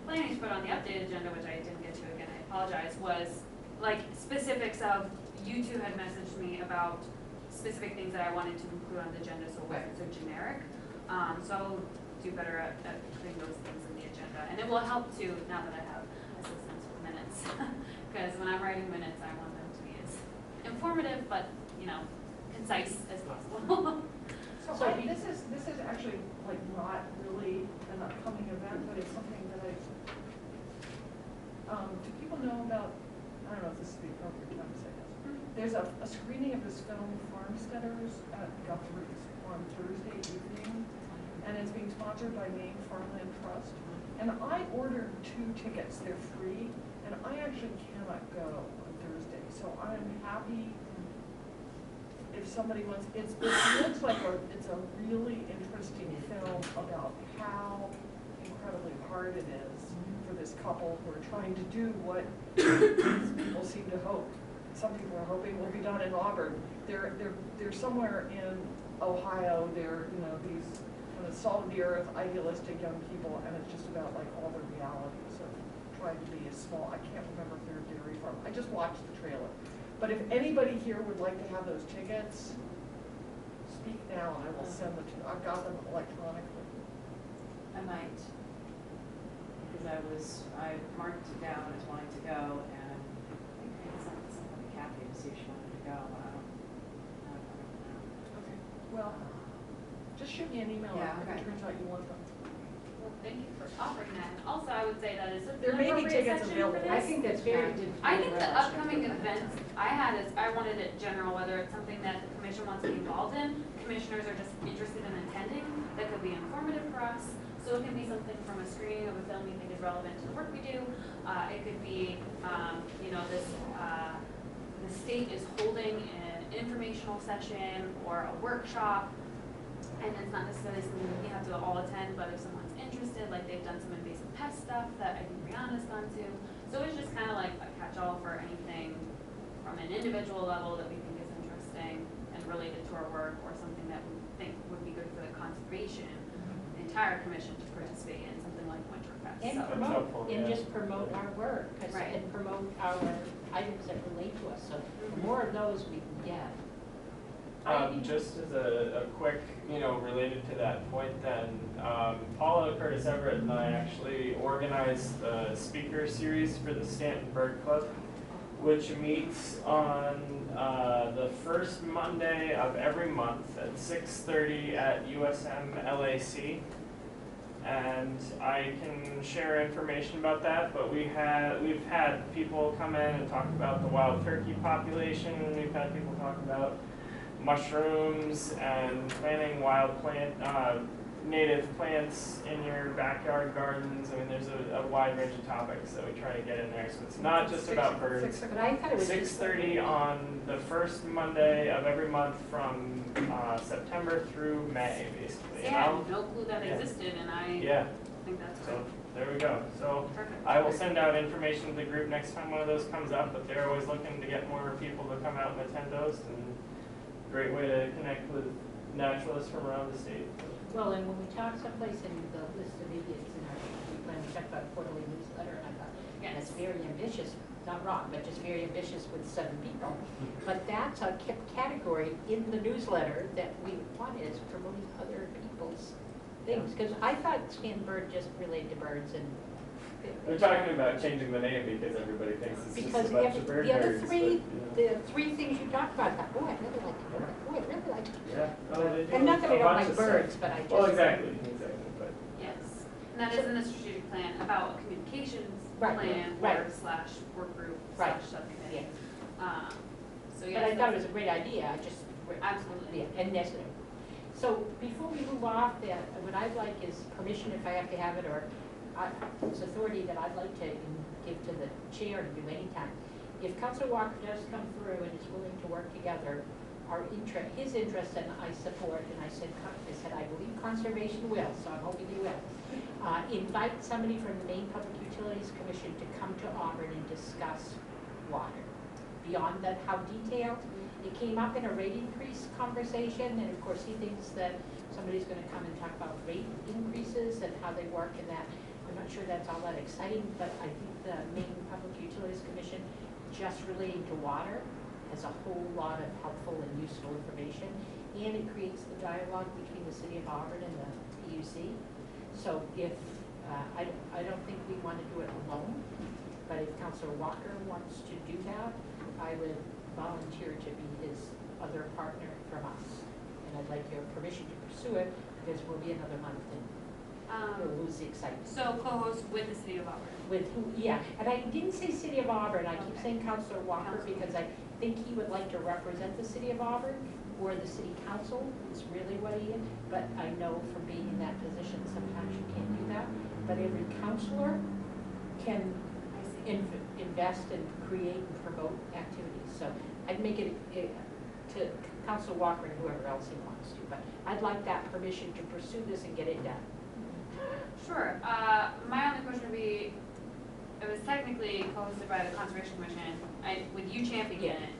planning to put on the updated agenda, which I didn't get to again, I apologize, was like specifics of, you two had messaged me about specific things that I wanted to include on the agenda, so it wasn't so generic. So I'll do better at putting those things in the agenda, and it will help too, now that I have assistance with minutes, because when I'm writing minutes, I want them to be as informative, but, you know, concise as possible. So this is actually like not really an upcoming event, but it's something that do people know about, I don't know if this is the appropriate time to say this. There's a screening of this film Farmsteaders at Guthrie's on Thursday evening, and it's being sponsored by Maine Farmland Trust. And I ordered 2 tickets, they're free, and I actually cannot go on Thursday, so I'm happy if somebody wants, it looks like it's a really interesting film about how incredibly hard it is for this couple who are trying to do what these people seem to hope. Some people are hoping will be done in Auburn. They're somewhere in Ohio. They're, you know, these kind of salt of the earth, idealistic young people, and it's just about like all the realities of trying to be a small. I can't remember if they're a dairy farm. I just watched the trailer. But if anybody here would like to have those tickets, speak now and I will send them to you. I've got them electronically. I might, because I marked it down as wanting to go, and I think I sent somebody Kathy to see if she wanted to go, but I don't know. Okay. Well, just shoot me an email Yeah, if okay. it turns out you want them. Well, thank you for offering that, and also I would say that is There may be appropriate tickets section for available. this. I think that's very good. I think the upcoming events I had is, I wanted it general, whether it's something that the commission wants to be involved in, commissioners are just interested in attending, that could be informative for us. So it can be something from a screening of a film you think is relevant to the work we do. It could be, you know, the state is holding an informational session or a workshop, and it's not necessarily something you have to all attend, but if someone's interested, like they've done some invasive pest stuff that I think Brianna's done too. So it's just kind of like a catch-all for anything from an individual level that we think is interesting and related to our work, or something that we think would be good for the conservation, the entire commission to participate in, something like Winterfest. And So, helpful, and yeah. just promote our work, Right. and promote our items that relate to us. So the more of those we can get. Just as a quick, you know, related to that point then, Paula Curtis Everett and I actually organized the speaker series for the Stanton Bird Club, which meets on the first Monday of every month at 6:30 at USM LAC. and I can share information about that, but we've had people come in and talk about the wild turkey population, we've had people talk about mushrooms and planting wild native plants in your backyard gardens. I mean, there's a wide range of topics that we try to get in there, so it's not just about birds. But I thought it was 6:30 on the first Monday of every month from September through May, basically. Yeah, I had no clue that existed, and I Yeah, think that's so great. there we go. So Perfect. I will send out information to the group next time one of those comes up, but they're always looking to get more people to come out and attend those, and great way to connect with naturalists from around the state. Well, and when we talked someplace in the list of idiots in our, when we talked about quarterly newsletter, and I thought, that's very ambitious, not wrong, but just very ambitious with 7 people. But that's a category in the newsletter that we want is promoting other people's things. Because I thought Scanbird just related to birds and. They're talking about changing the name because everybody thinks it's just Because a bunch of bird the other nerds, but, three, you know. the 3 things you talked about, I thought, oh, I really like to do that, oh, I really like to do Yeah. that. Oh, they do And not that I a don't bunch like of stuff. birds, but I just. Well, exactly, but. Yes, and that is in the strategic plan about a communications Right, plan right. or slash work group Right. slash subcommittee. Yeah. So But yes, I thought it was a great idea, I just. Absolutely. Yeah, and necessary. So before we move off, what I'd like is permission, if I have to have it, or it's authority that I'd like to give to the chair to do anytime. If Councilor Walker does come through and is willing to work together, his interest and I support, and I said, I believe conservation will, so I'm hoping he will. Invite somebody from the Maine Public Utilities Commission to come to Auburn and discuss water. Beyond that, how detailed, it came up in a rate increase conversation, and of course he thinks that somebody's gonna come and talk about rate increases and how they work and that. I'm not sure that's all that exciting, but I think the Maine Public Utilities Commission, just relating to water, has a whole lot of helpful and useful information, and it creates the dialogue between the city of Auburn and the PUC. So if, I don't think we want to do it alone, but if Councilor Walker wants to do that, I would volunteer to be his other partner from us. And I'd like your permission to pursue it, because we'll be another month and we'll lose the excitement. So co-host with the city of Auburn. With who, yeah, and I didn't say City of Auburn, I keep Okay. saying Councilor Walker Councilor. because I think he would like to represent the City of Auburn, or the City Council is really what he is, but I know from being in that position, sometimes you can't do that. But every councilor can I see. invest and create and promote activities. So I'd make it to Councilor Walker and whoever else he wants to, but I'd like that permission to pursue this and get it done. Sure. My only question would be, it was technically co-hosted by the Conservation Commission, with you championing Yeah. it,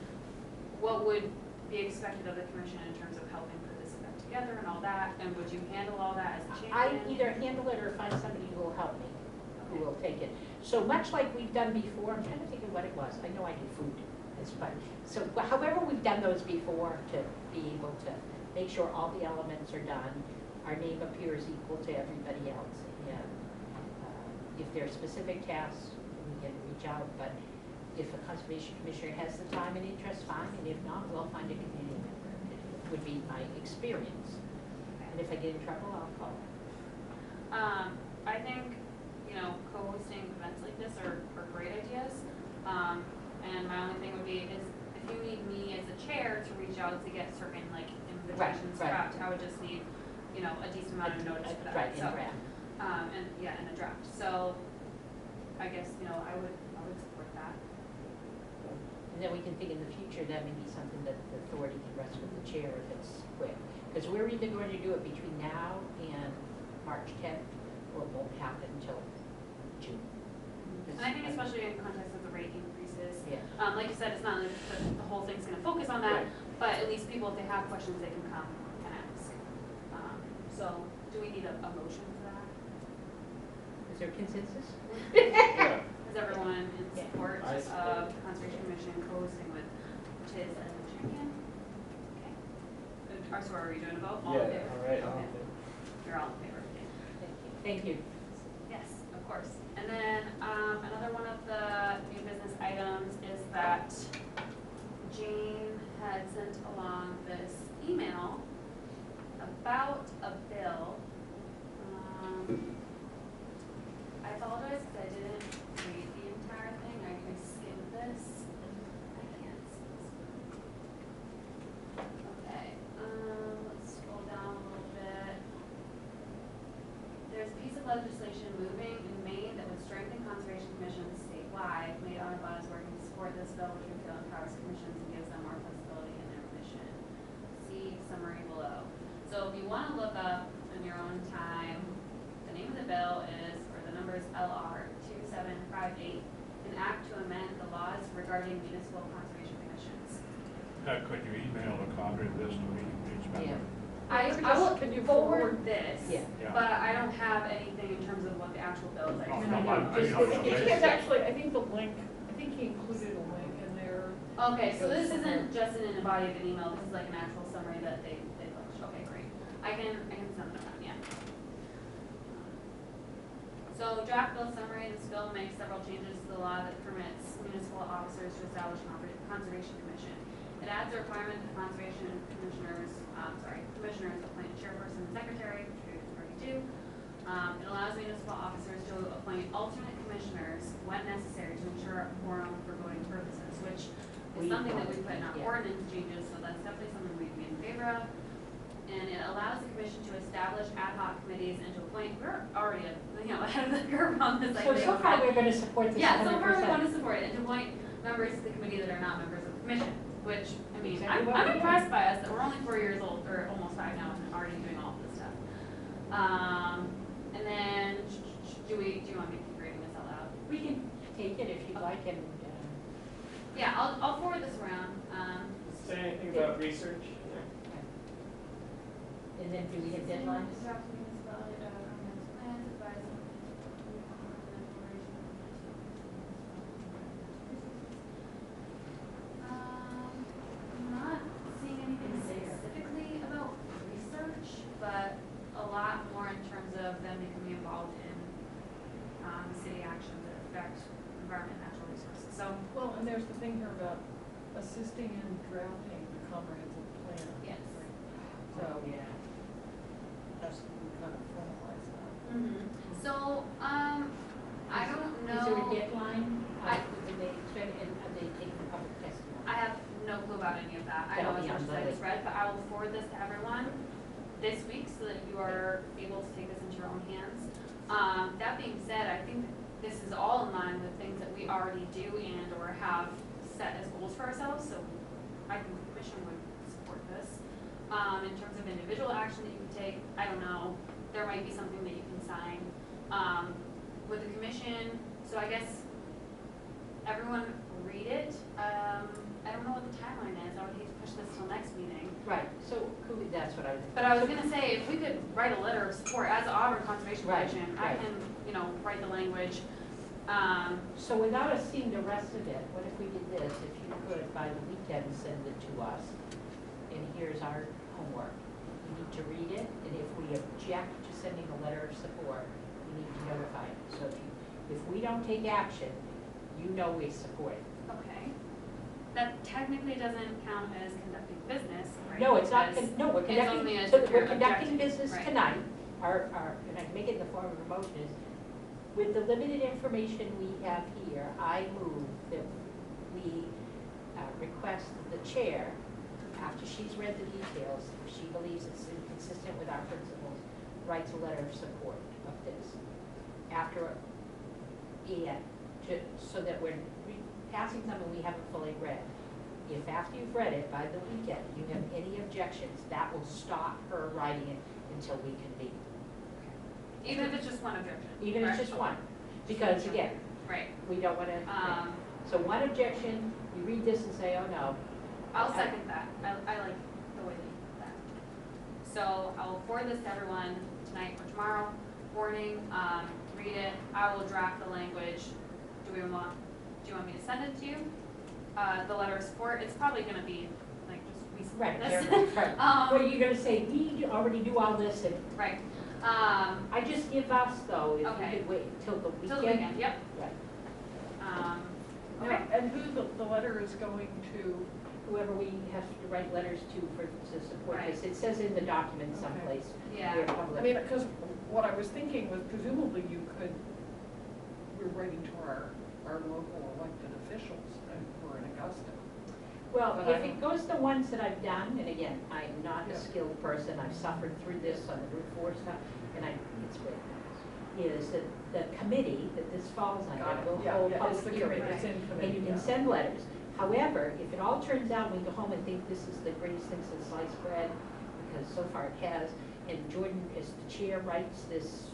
what would be expected of the commission in terms of helping put this event together and all that, and would you handle all that as a I champion? either handle it or find somebody who will help me, who will take it. So much like we've done before, I'm trying to think of what it was. I know I do food, it's fun. So however we've done those before to be able to make sure all the elements are done, our name appears equal to everybody else. And if there are specific tasks, we can reach out, but if a conservation commissioner has the time and interest, fine, and if not, we'll find a community member. It would be my experience. And if I get in trouble, I'll call. I think, co-hosting events like this are great ideas. And my only thing would be is if you need me as a chair to reach out to get certain invitations Right. prepped, I would just need, a decent amount of notice for that. Right, in So, draft. in a draft. So I guess, I would support that. And then we can think in the future, that may be something that the authority can rest with the chair if it's quick. Because we're either going to do it between now and March 10th, or it won't happen until June. And I think especially in context of the rate increases, Yeah. like you said, it's not like the whole thing's gonna focus on that, Right. but at least people, if they have questions, they can come and ask. So do we need a motion for that? Is there consensus? Yeah. Is everyone in Yeah. support I support. of the Conservation Commission co-hosting with Tiz as the champion? Okay. So are we doing a vote? All in Yeah, favor? all right, Okay. You're all in favor. Thank you. Yes, of course. And then another one of the new business items is that Jane had sent along this email about a bill. bill, which we feel empowers commissions and gives them more flexibility in their mission. See summary below. So if you want to look up in your own time, the name of the bill is, or the number is LR 2758, an act to amend the laws regarding municipal conservation commissions. Could you email a copy of this to me, each member? I Can you will forward- forward this, Yeah. Yeah. but I don't have anything in terms of what the actual bill is. I Oh, just no, know. I Just- don't know. I think it's actually, I think the link, I think he included a link in there. Okay, so this isn't just in a body of an email, this is like an actual summary that they published. Okay, great. I can send them out, yeah. So draft bill summary, this bill makes several changes to the law that permits municipal officers to establish an conservation commission. It adds a requirement that conservation commissioners appoint chairperson and secretary, which we already do. It allows municipal officers to appoint alternate commissioners when necessary to ensure a quorum for voting purposes, which is something that we put in our ordinance changes, so that's definitely something we'd be in favor of. And it allows the commission to establish ad hoc committees and to appoint, we're already, ahead of the curve on this. I So think, far, but- we're gonna support this yeah, 100%. so far we want to support it and to appoint members to the committee that are not members of the commission, which, I mean, Exactly what I'm we do. impressed by us that we're only 4 years old, or almost 5 now, and already doing all of this stuff. And then, do you want me to keep reading this out loud? We can take it if you'd like, and, Yeah, I'll forward this around. Say anything about research? and then do we have deadlines? I'm not seeing anything specifically about research, but a lot more in terms of them becoming involved in city actions that affect environment and natural resources. So, Well, and there's the thing here about assisting in drafting the comprehensive plan. yes. So, Yeah. that's, we kind of formalize that. So, I don't know. Is there a deadline? I- When they expect, and are they taking public testimony? I have no clue about any of that. I know That'll as be much as I on just read, but I will forward this to everyone this week so that you are able to take this into your own hands. That being said, I think this is all in line with things that we already do and or have set as goals for ourselves, so I think the commission would support this. In terms of individual action that you can take, I don't know, there might be something that you can sign. With the commission, so I guess everyone read it. I don't know what the timeline is. I would hate to push this till next meeting. Right, so that's what I was. But I was gonna say, if we could write a letter of support as Auburn Conservation Right, Commission, I right. can, write the language. So without us seeing the rest of it, what if we did this? If you could, by the weekend, send it to us, and here's our homework. We need to read it, and if we object to sending a letter of support, we need to notify it. So if we don't take action, you know we support it. Okay. That technically doesn't count as conducting business, right? No, it's not, Because no, we're it's conducting, only as so if we're you're conducting objecting, business right. tonight. And I can make it in the form of a motion, is with the limited information we have here, I move that we request that the chair, after she's read the details, if she believes it's consistent with our principles, writes a letter of support of this. So that we're passing something we haven't fully read. If after you've read it, by the weekend, you have any objections, that will stop her writing it until we convene. Even if it's just one objection. Even if it's correct? just one, because again, Right. we don't wanna, so one objection, you read this and say, oh no. I'll second that. I like the way that you put that. So I will forward this to everyone tonight or tomorrow morning, read it. I will draft the language. Do you want me to send it to you? The letter of support, it's probably gonna be like just we support Right, this. right. What are you gonna say, already do all this, and Right. I just give us though, if Okay. you could wait till the weekend. Till the weekend, yep. Right. Now, Okay. and who the letter is going to, Whoever we have to write letters to support Right. this, it says in the document Okay. someplace. Yeah. where public- I mean, because what I was thinking was presumably we're writing to our local elected officials who are in Augusta. Well, But if I it goes the ones that I've done, and again, I'm not a Yeah. skilled person, I've suffered through this on the Route 4 stuff, and it's great, is that the committee that this falls under Got it. will Yeah, hold yeah, it's public the committee, hearings. it's in And committee, you can yeah. send letters. However, if it all turns out, we go home and think this is the greatest thing since sliced bread, because so far it has, and Jordan, as the chair, writes this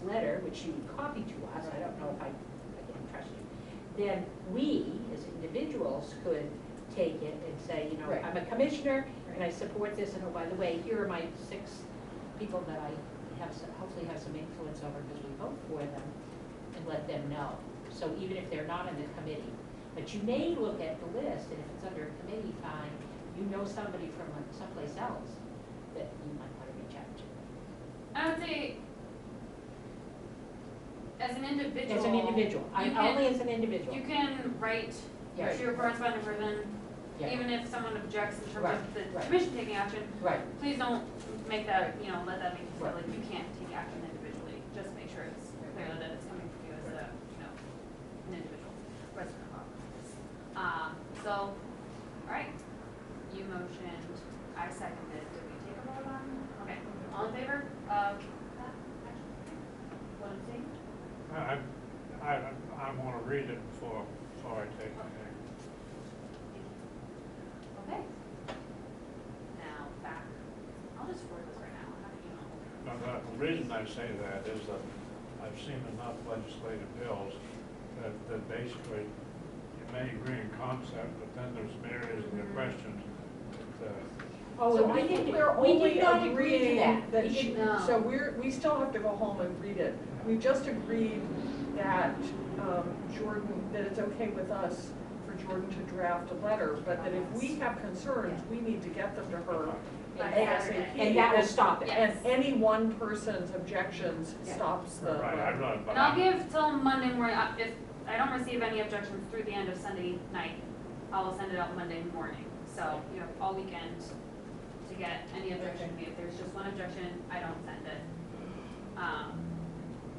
letter, which you would copy to us, I don't know if I can trust you, then we, as individuals, could take it and say, you know, Right. I'm a commissioner, and I support this, and oh, by the way, here are my 6 people that I hopefully have some influence over because we vote for them, and let them know. So even if they're not on the committee, but you may look at the list, and if it's under a committee, fine, you know somebody from someplace else that you might want to reach out to. I would say, as an individual. As an individual, only as an individual. You can write Yes. to your corresponding person, Yeah. even if someone objects in terms Right, of the right. commission taking action. Right, Please don't make that, you know, let that make you feel Right. like you can't take action individually. Just make sure it's clear that it's coming from you as a, you know, an individual resident of Auburn. So, all right, you motioned, I seconded, did we take a vote on? Okay, all in favor of that action? What I'm saying? I want to read it before I take it. Okay. Now, back, I'll just forward this right now, how do you know? Now, the reason I say that is that I've seen enough legislative bills that basically you may agree in concept, but then there's some areas in the questions that, oh, So and I we think did, we're we only did not agree to agreeing that. that We she, did- No. so we still have to go home and read it. We just agreed that Jordan, that it's okay with us for Jordan to draft a letter, but that if we have concerns, we need to get them to her By ASAP. Saturday. And that will stop it. Yes. And any one person's objections Yeah. stops the. right, I run, but And I'll give till Monday morning, if I don't receive any objections through the end of Sunday night, I will send it out Monday morning. So you have all weekend to get any objection to me. If there's just one objection, I don't send it.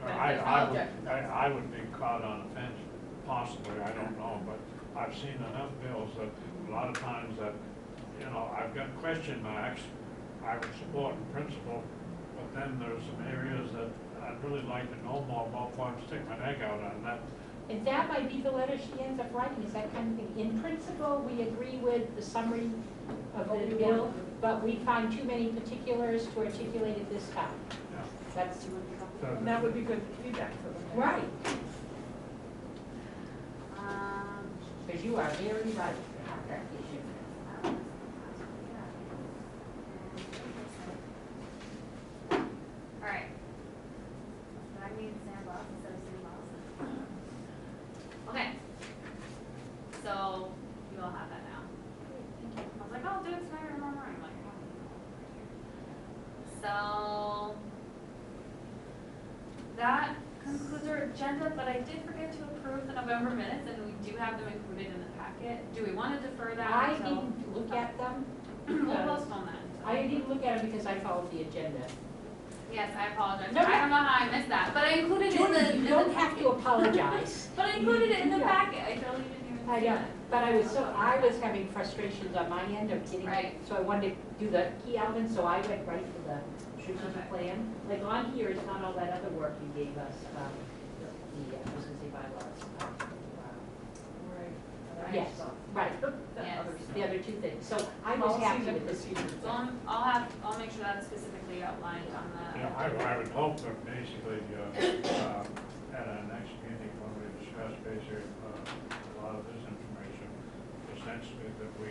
But if there's no objection, I would be caught on a fence, possibly, I don't know, but I've seen enough bills that a lot of times that, you know, I've got question marks, I would support in principle, but then there's some areas that I'd really like to know more about before I stick my neck out on that. And that might be the letter she ends up writing, is that kind of thing. In principle, we agree with the summary of the bill, but we find too many particulars to articulate at this time. Yeah. That's And that would be good feedback for them. right, um, because you are very right about that issue. all right. Did I mean sandbox instead of sandbox? Okay. So you all have that now. I was like, oh, I'll do it tonight or tomorrow morning. I'm like, oh. So that concludes our agenda, but I did forget to approve the November minutes, and we do have them included in the packet. Do we want to defer that I until? didn't look at them. We'll because- postpone that. I didn't look at them because I followed the agenda. Yes, I apologize. No, no. I don't know how I missed that, but I included it in the. Jordan, you don't have to apologize. But I included it in the Yeah. packet. I totally didn't even I see know, that. but I was having frustrations on my end of getting Right. it, so I wanted to do the key elements, so I went right to the strategic Okay. plan. Like on here, it's not all that other work you gave us, the, I was gonna say bylaws. Right. Yes, right, Yes. the other 2 things, so I was happy Policies and with this. procedures. So I'll make sure that's specifically outlined on the. Yeah, I would hope that basically, at our next meeting, when we discuss basically, a lot of this information, essentially that we,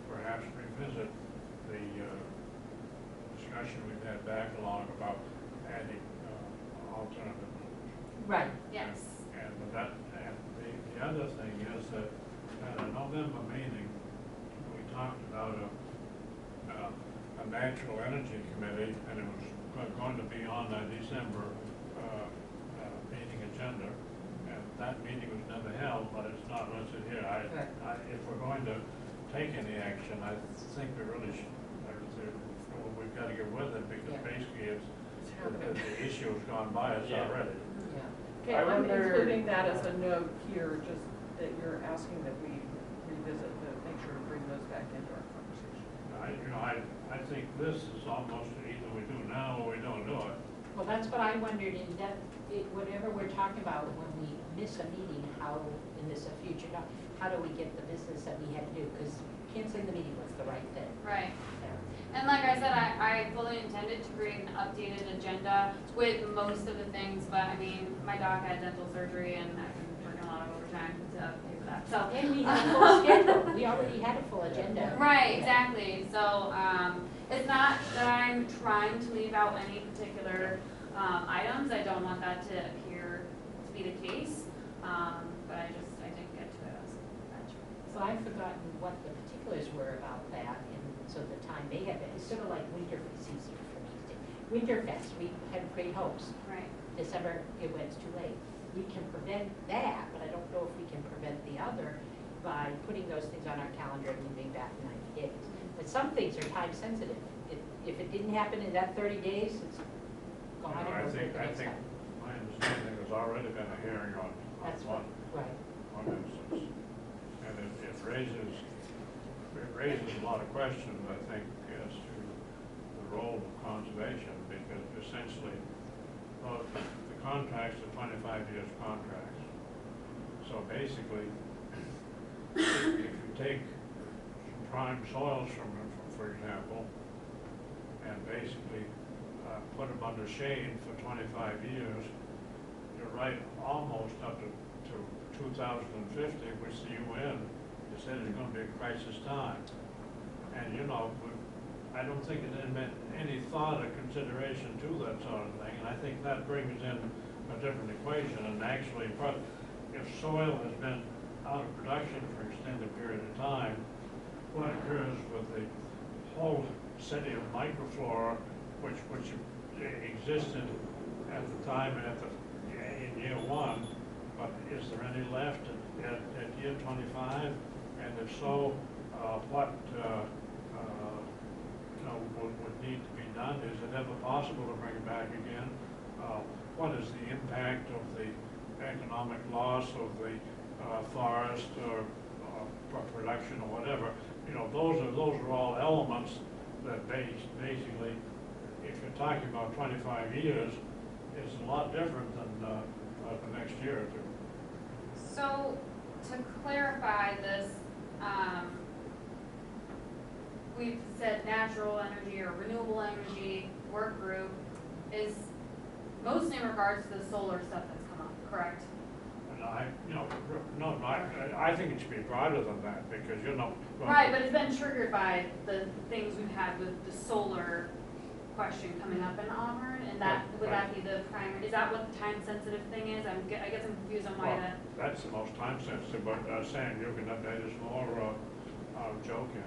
perhaps revisit the, discussion we've had back along about adding, alternative. Right, Yes. And the other thing is that at a November meeting, we talked about a natural energy committee, and it was going to be on the December, meeting agenda. And that meeting was never held, but it's not listed here. If we're going to take any action, I think we really should, we've got to get with it, because Yeah. basically It's happening. the issue has gone by us Yeah. already. yeah. Okay, I I'm wonder- including that as a note here, just that you're asking that we revisit, to make sure to bring those back into our conversation. I think this is almost either we do now or we don't do it. Well, that's what I wondered, in that, whatever we're talking about, when we miss a meeting, how, in this a future, how do we get the business that we had to do? Because canceling the meeting was the right thing. Right. Yeah. And like I said, I fully intended to create an updated agenda with most of the things, but I mean, my dog had dental surgery and I've been working a lot of overtime to pay for that, so. And we had a full schedule, we already had a full agenda. Right, exactly, so, it's not that I'm trying to leave out any particular, items, I don't want that to appear to be the case, but I didn't get to it as much. So I've forgotten what the particulars were about that, and so the time may have been, it's sort of like winter season for me. Winterfest, we had great hopes. Right. December, it went too late. We can prevent that, but I don't know if we can prevent the other by putting those things on our calendar and moving back 90 days. But some things are time sensitive. If it didn't happen in that 30 days, it's gone. You know, and I we'll think, do it I next think, time. my understanding, there's already been a hearing on That's one, right. one instance. And it raises a lot of questions, I think, as to the role of conservation, because essentially, the contracts are 25 years contracts. So basically, if you take prime soils from, for example, and basically put them under shade for 25 years, you're right almost up to 2050, which the UN has said is going to be a crisis time. And you know, I don't think it had meant any thought or consideration to that sort of thing, and I think that brings in a different equation. And actually, if soil has been out of production for an extended period of time, what occurs with the whole city of microflora, which existed at the time in year one, but is there any left at year 25? And if so, what would need to be done? Is it ever possible to bring it back again? What is the impact of the economic loss of the forest or production or whatever? You know, those are all elements that basically, if you're talking about 25 years, is a lot different than the next year or two. So, to clarify this, we've said natural energy or renewable energy work group is mostly in regards to the solar stuff that's come up, correct? And I think it should be broader than that, because Right, but it's been triggered by the things we've had with the solar question coming up in Auburn, and that, would that be the primary, is that what the time-sensitive thing is? I guess I'm confused on why that. That's the most time-sensitive, but Sam, you can update us more, Joe can.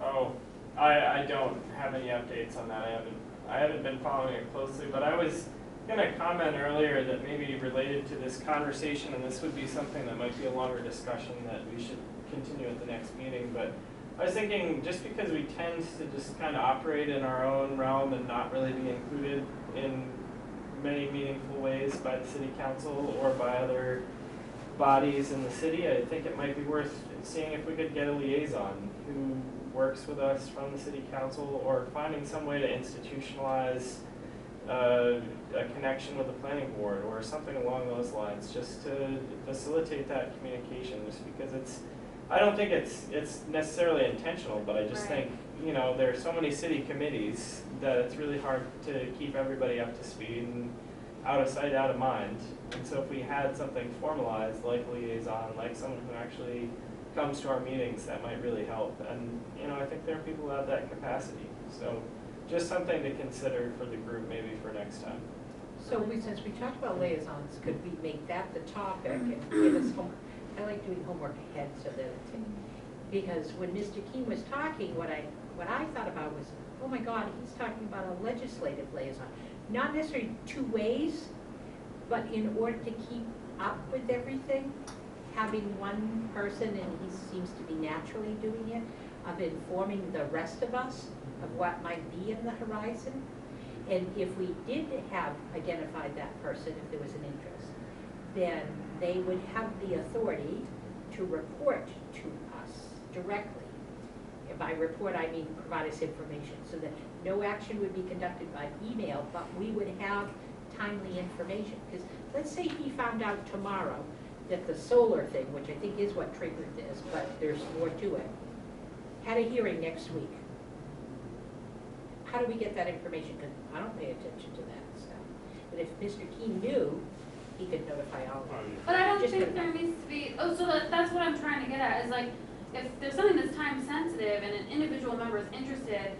Oh, I don't have any updates on that. I haven't been following it closely, but I was gonna comment earlier that maybe related to this conversation, and this would be something that might be a longer discussion that we should continue at the next meeting, but I was thinking, just because we tend to just kind of operate in our own realm and not really be included in many meaningful ways by the city council or by other bodies in the city, I think it might be worth seeing if we could get a liaison who works with us from the city council, or finding some way to institutionalize a connection with the planning board or something along those lines, just to facilitate that communication, just because I don't think it's necessarily intentional, but I just Right. think, you know, there are so many city committees that it's really hard to keep everybody up to speed and out of sight, out of mind. And so if we had something formalized, like liaison, like someone who actually comes to our meetings, that might really help. And, you know, I think there are people who have that capacity. So just something to consider for the group, maybe for next time. So since we talked about liaisons, could we make that the topic and give us homework? I like doing homework ahead so that because when Mr. King was talking, what I thought about was, oh my God, he's talking about a legislative liaison. Not necessarily two ways, but in order to keep up with everything, having one person, and he seems to be naturally doing it, of informing the rest of us of what might be in the horizon. And if we did have identified that person, if there was an interest, then they would have the authority to report to us directly. And by report, I mean provide us information, so that no action would be conducted by email, but we would have timely information. Because let's say he found out tomorrow that the solar thing, which I think is what triggered this, but there's more to it, had a hearing next week. How do we get that information? Because I don't pay attention to that stuff. But if Mr. Keene knew, he could notify all of us. But I don't Just think gonna- there needs to be, so that's what I'm trying to get at, is like, if there's something that's time sensitive and an individual member is interested,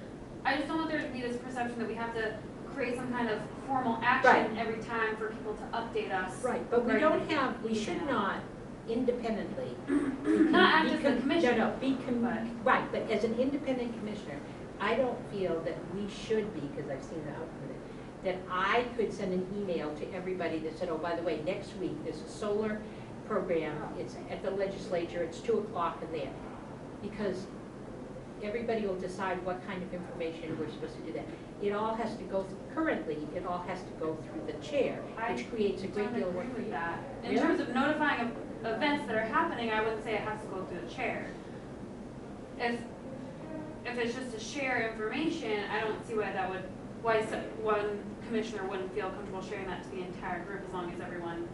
I just don't want there to be this perception that we have to create some kind of formal action Right. every time for people to update us. Right, but we regarding don't the have, we should email. not independently. Not act as the No, commission, no, but- right, but as an independent commissioner, I don't feel that we should be, because I've seen the output of it, that I could send an email to everybody that said, oh, by the way, next week, there's a solar program, it's at the legislature, it's 2:00 in there. Because everybody will decide what kind of information we're supposed to do that. It all has to go, currently, it all has to go through the chair, which creates a great deal of work I don't for agree you. with that. In Really? terms of notifying of events that are happening, I wouldn't say it has to go through the chair. If it's just to share information, I don't see why that would, one commissioner wouldn't feel comfortable sharing that to the entire group as long as everyone,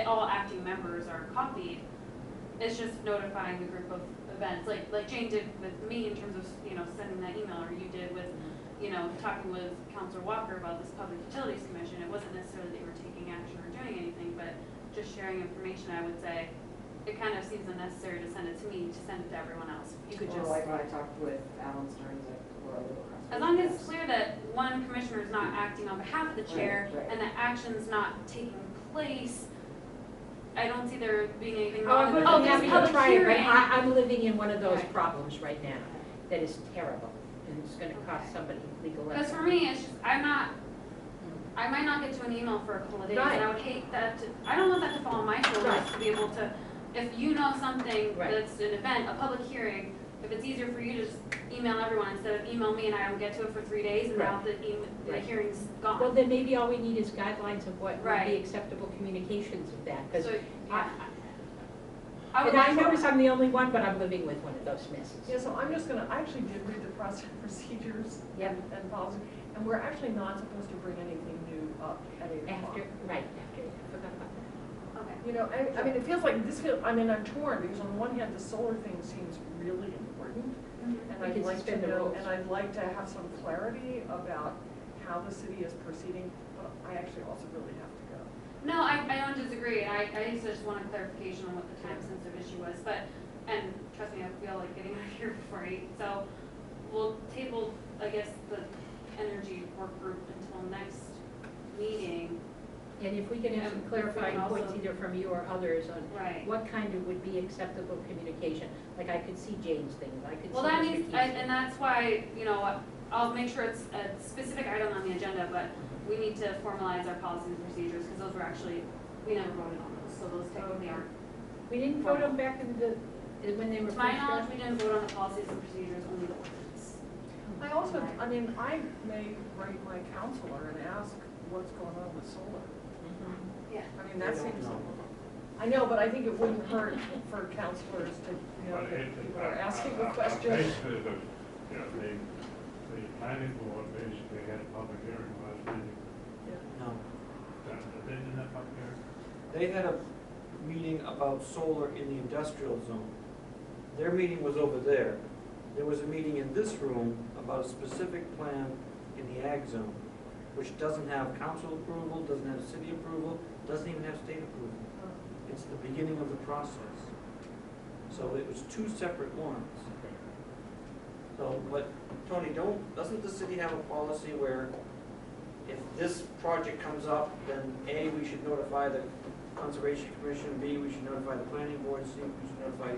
all acting members are copied. It's just notifying the group of events, like Jane did with me in terms of, sending that email, or you did with, talking with Counselor Walker about this Public Utilities Commission. It wasn't necessarily that you were taking action or doing anything, but just sharing information, I would say, it kind of seems unnecessary to send it to me, to send it to everyone else. You could Or just, like when I talked with Alan Stearns at Laurel Across. as long as it's clear that one commissioner is not acting on behalf of the chair, Right, right. and that action's not taking place, I don't see there being anything Oh, wrong I'm with gonna be this happy to public try it, but hearing. I'm living in one of those Right. problems right now that is terrible, and it's gonna cost somebody legal. Because for me, it's just, I might not get to an email for a couple of days, Right. and I would hate that to, I don't want that to fall on my shoulders, Right. to be able to, if you know something Right. that's an event, a public hearing, if it's easier for you to just email everyone instead of email me and I don't get to it for 3 days, and now the Right. hearing's gone. Well, then maybe all we need is guidelines of what would be Right. acceptable communications of that, because So, yeah. I would and I like to- notice I'm the only one, but I'm living with one of those messes. Yeah, so I'm just gonna, I actually did read the process procedures Yep. and policy, and we're actually not supposed to bring anything new up at 8:00. After, I forgot about that. Okay. You know, I mean, it feels like I'm torn, because on the one hand, the solar thing seems really important, and We I'd can like to suspend the know, rules. and I'd like to have some clarity about how the city is proceeding, but I actually also really have to go. No, I don't disagree, I just wanted clarification on what the time sensitive issue was, but, and trust me, I feel like getting out of here before 8, so we'll table, I guess, the energy work group until next meeting. And if we can have some And clarifying we can points also- either from you or others on Right. what kind of would be acceptable communication, like I could see Jane's things, I could see Well, that Mr. needs, Key's and thing. that's why, I'll make sure it's a specific item on the agenda, but we need to formalize our policies and procedures, because those were actually, we never voted on those, so those technically aren't. We didn't vote on back in the, when they were To first my knowledge, done? we didn't vote on the policies and procedures, only the ordinance. I also, I mean, I may write my counselor and ask what's going on with solar. Yeah. I mean, that seems, I know, but I think it wouldn't hurt for counselors to, But if people are asking the question. Basically, the planning board basically had a public hearing last meeting. No, They didn't have public hearing? they had a meeting about solar in the industrial zone. Their meeting was over there. There was a meeting in this room about a specific plan in the ag zone, which doesn't have council approval, doesn't have city approval, doesn't even have state approval. It's the beginning of the process. So it was two separate ones. So, but Tony, doesn't the city have a policy where if this project comes up, then A, we should notify the Conservation Commission, B, we should notify the planning board, C, we should notify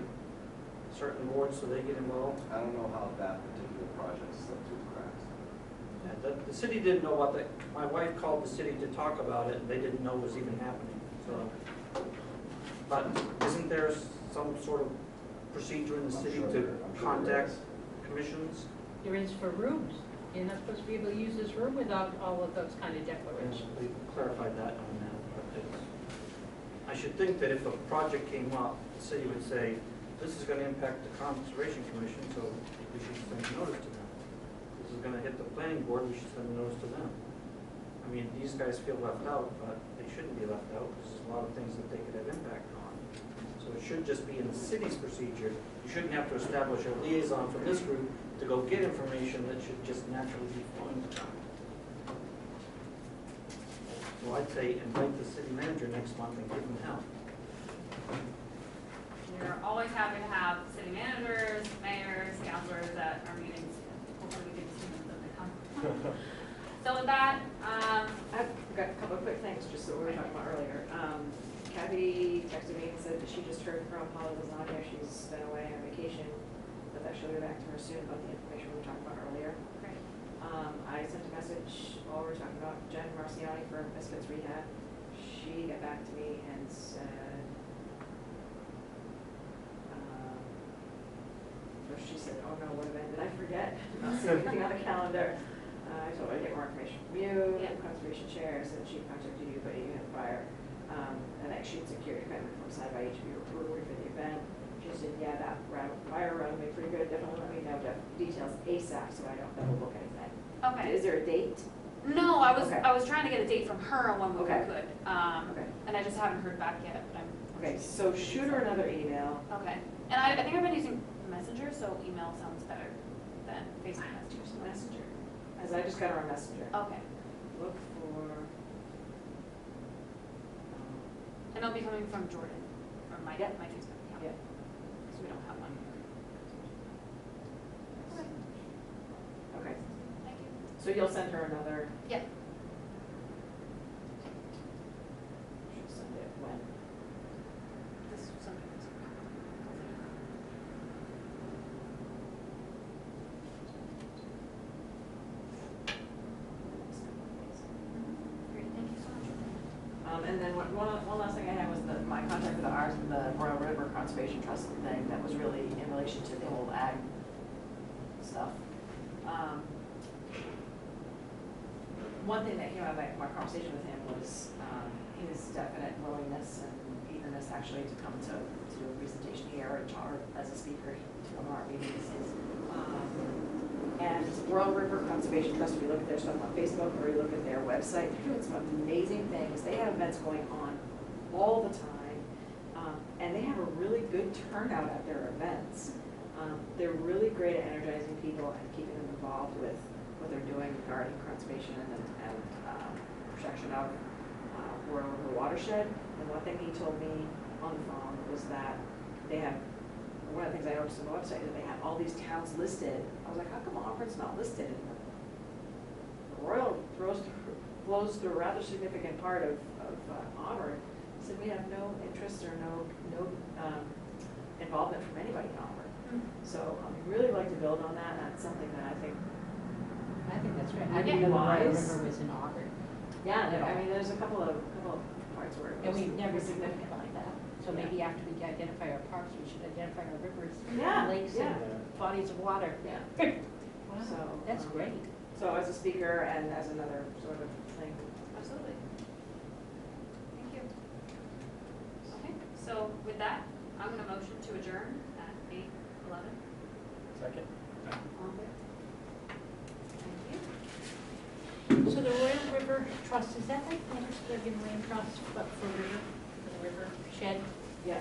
certain boards so they get involved? I don't know how that particular project slipped through the cracks. And the city didn't know about that. My wife called the city to talk about it, and they didn't know it was even happening, so. But isn't there some sort of procedure in the I'm city sure to there- I'm sure there contact is. commissions? There is for rooms, you're not supposed to be able to use this room without all of those kind of declarations. We clarified that on that, but it's, I should think that if a project came up, the city would say, this is gonna impact the Conservation Commission, so we should send a notice to them. This is gonna hit the planning board, we should send a notice to them. I mean, these guys feel left out, but they shouldn't be left out, because there's a lot of things that they could have impact on. should just be in the city's procedure. You shouldn't have to establish a liaison from this group to go get information that should just naturally be flowing to town. So I'd say invite the city manager next month and give him help. We're always happy to have city managers, mayors, councilors at our meetings. Hopefully we get to see them when they come. So with that, I've got a couple of quick things, just that we were talking about earlier. Kathy texted me and said that she just heard from Paula Lasagna, she's been away on vacation, but that she'll get back to her soon about the information we were talking about earlier. great. I sent a message while we were talking about Jen Marciani for Misfits Rehab. She got back to me and said, first she said, oh no, what event did I forget? Not seeing anything on the calendar. I told her I'd get more information from you, Yeah. conservation chair, said she contacted you, but you had fire. And that she'd secured equipment from Side by HB Brewery for the event. She said, yeah, that fire run will be pretty good, definitely let me know details ASAP so I don't double book anything. Okay. Is there a date? No, I was, Okay. I was trying to get a date from her on when we Okay. could. Okay. And I just haven't heard back yet, but I'm. Okay, so shoot her another email. Okay. And I think I've been using Messenger, so email sounds better than Facebook Messenger. Messenger, as I just got her on Messenger. Okay. Look for, And it'll be coming from Jordan, from my Yep. Facebook account. yeah. Because we don't have one. Okay. Okay, Thank you. so you'll send her another, Yeah. she'll send it when? This is something that's. Great, thank you so much. And then one last thing I had was my contact with the Royal River Conservation Trust thing, that was really in relation to the whole ag stuff. One thing that came out of my conversation with him was his definite willingness and eagerness actually to come to do a presentation here or as a speaker to one of our meetings. And Royal River Conservation Trust, if you look at their stuff on Facebook or you look at their website, they're doing some amazing things. They have events going on all the time, and they have a really good turnout at their events. They're really great at energizing people and keeping them involved with what they're doing regarding conservation and protection of Royal River watershed. And one thing he told me on the phone was that they have, one of the things I noticed on the website is they have all these towns listed. I was like, how come Auburn's not listed? And the Royal flows through a rather significant part of Auburn. He said we have no interest or no involvement from anybody in Auburn. So we really like to build on that. That's something that I think. that's right. Would I didn't be know the Royal wise. River was in Auburn. Yeah, I mean, there's a couple of parts where it And was we've never pretty seen significant. anything like that. So maybe after we identify our parks, we should identify our rivers, Yeah, lakes, yeah. and bodies of water. Yeah. Wow, So, that's great. So as a speaker and as another sort of thing. Absolutely. Thank you. Okay, so with that, I'm gonna motion to adjourn at 8:11. Second? All in favor? Thank you. So the Royal River Trust, is that like Manchester Land Trust, but for river shed? Yeah,